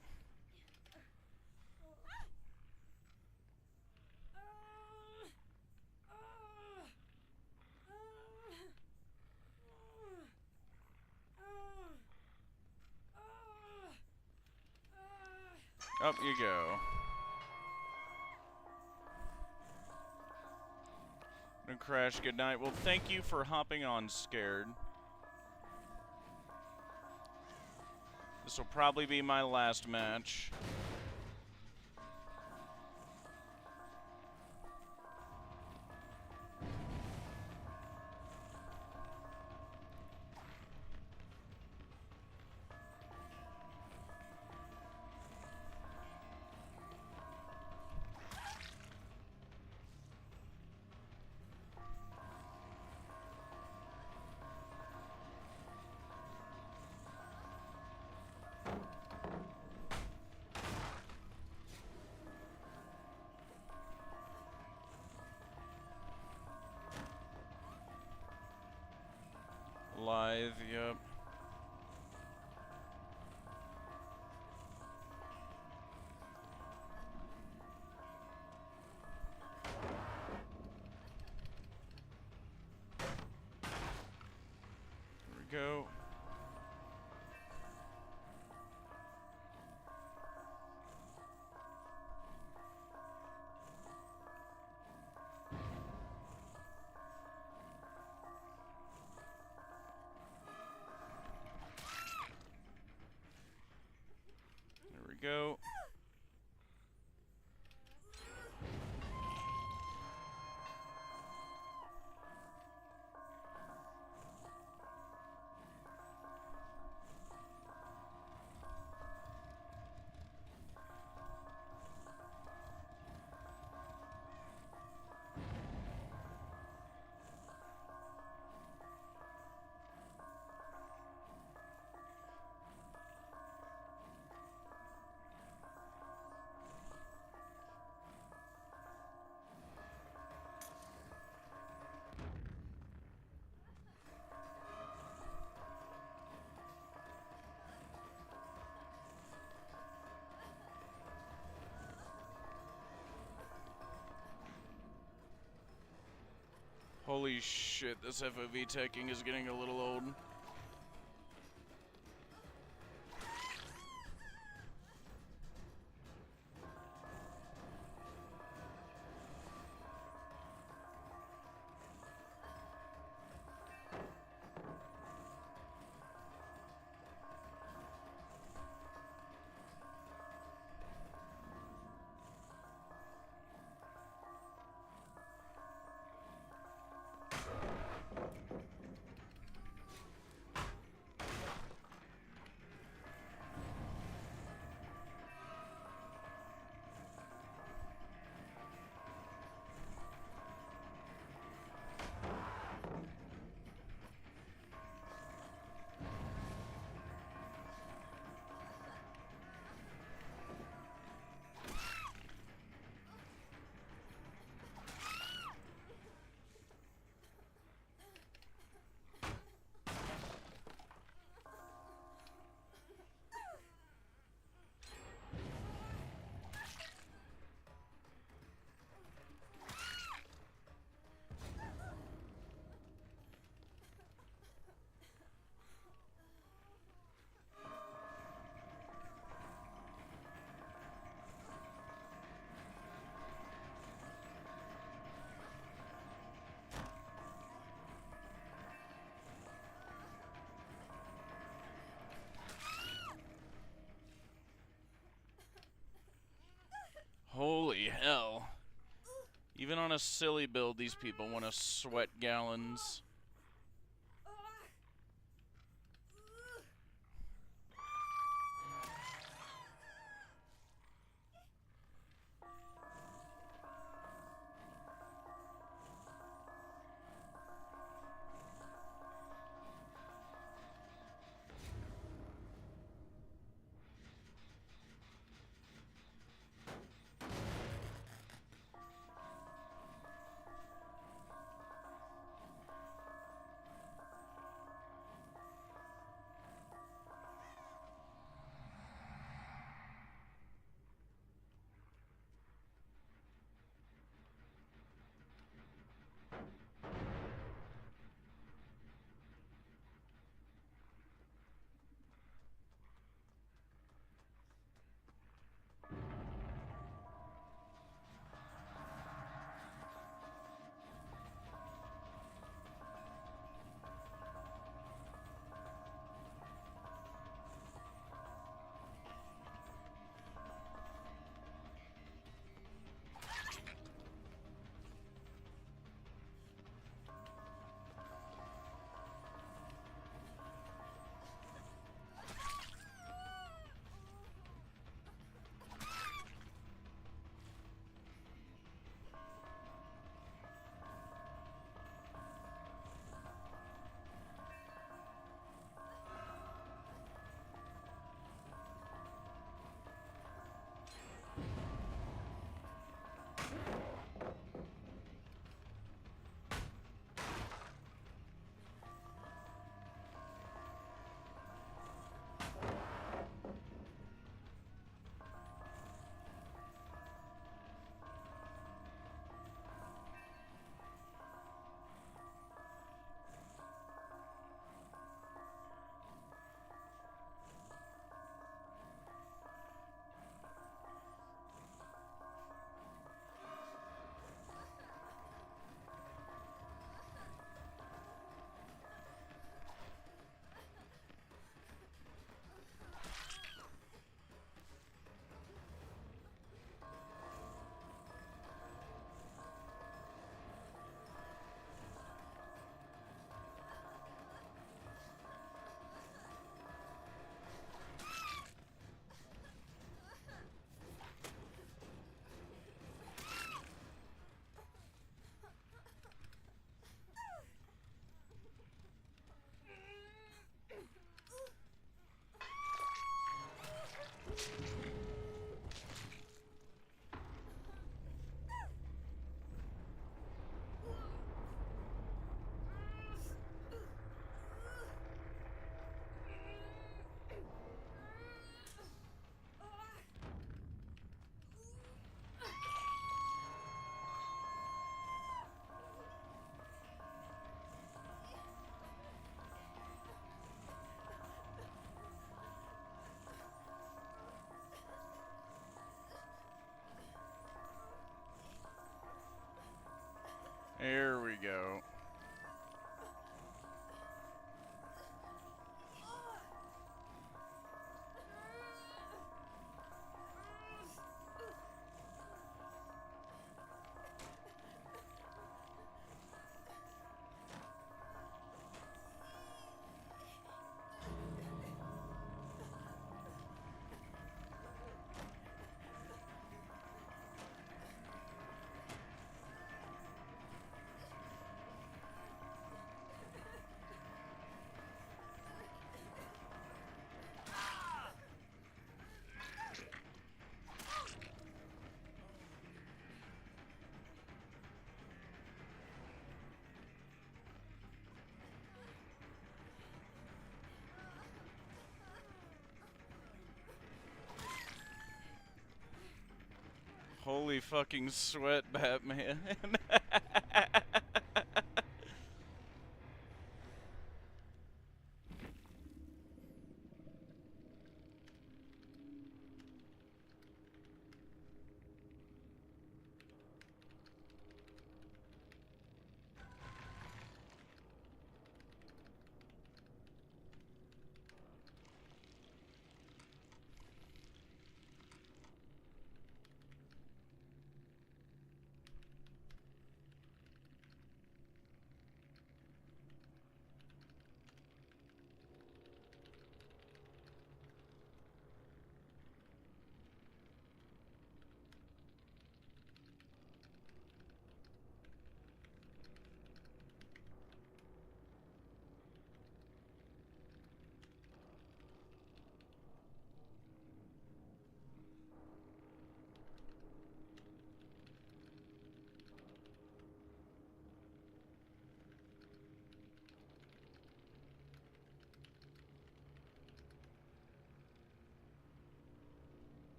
Up you go. No crash, good night. Well, thank you for hopping on, Scared. This will probably be my last match. Live, yep. go. Holy shit, this FOV teching is getting a little old. Holy hell. Even on a silly build, these people want to sweat gallons. There we go. Holy fucking sweat, Batman.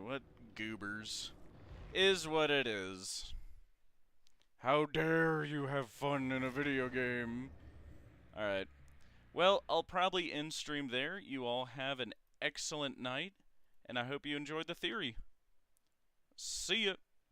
What goobers. Is what it is. How dare you have fun in a video game? Alright. Well, I'll probably end stream there. You all have an excellent night, and I hope you enjoyed the theory. See ya.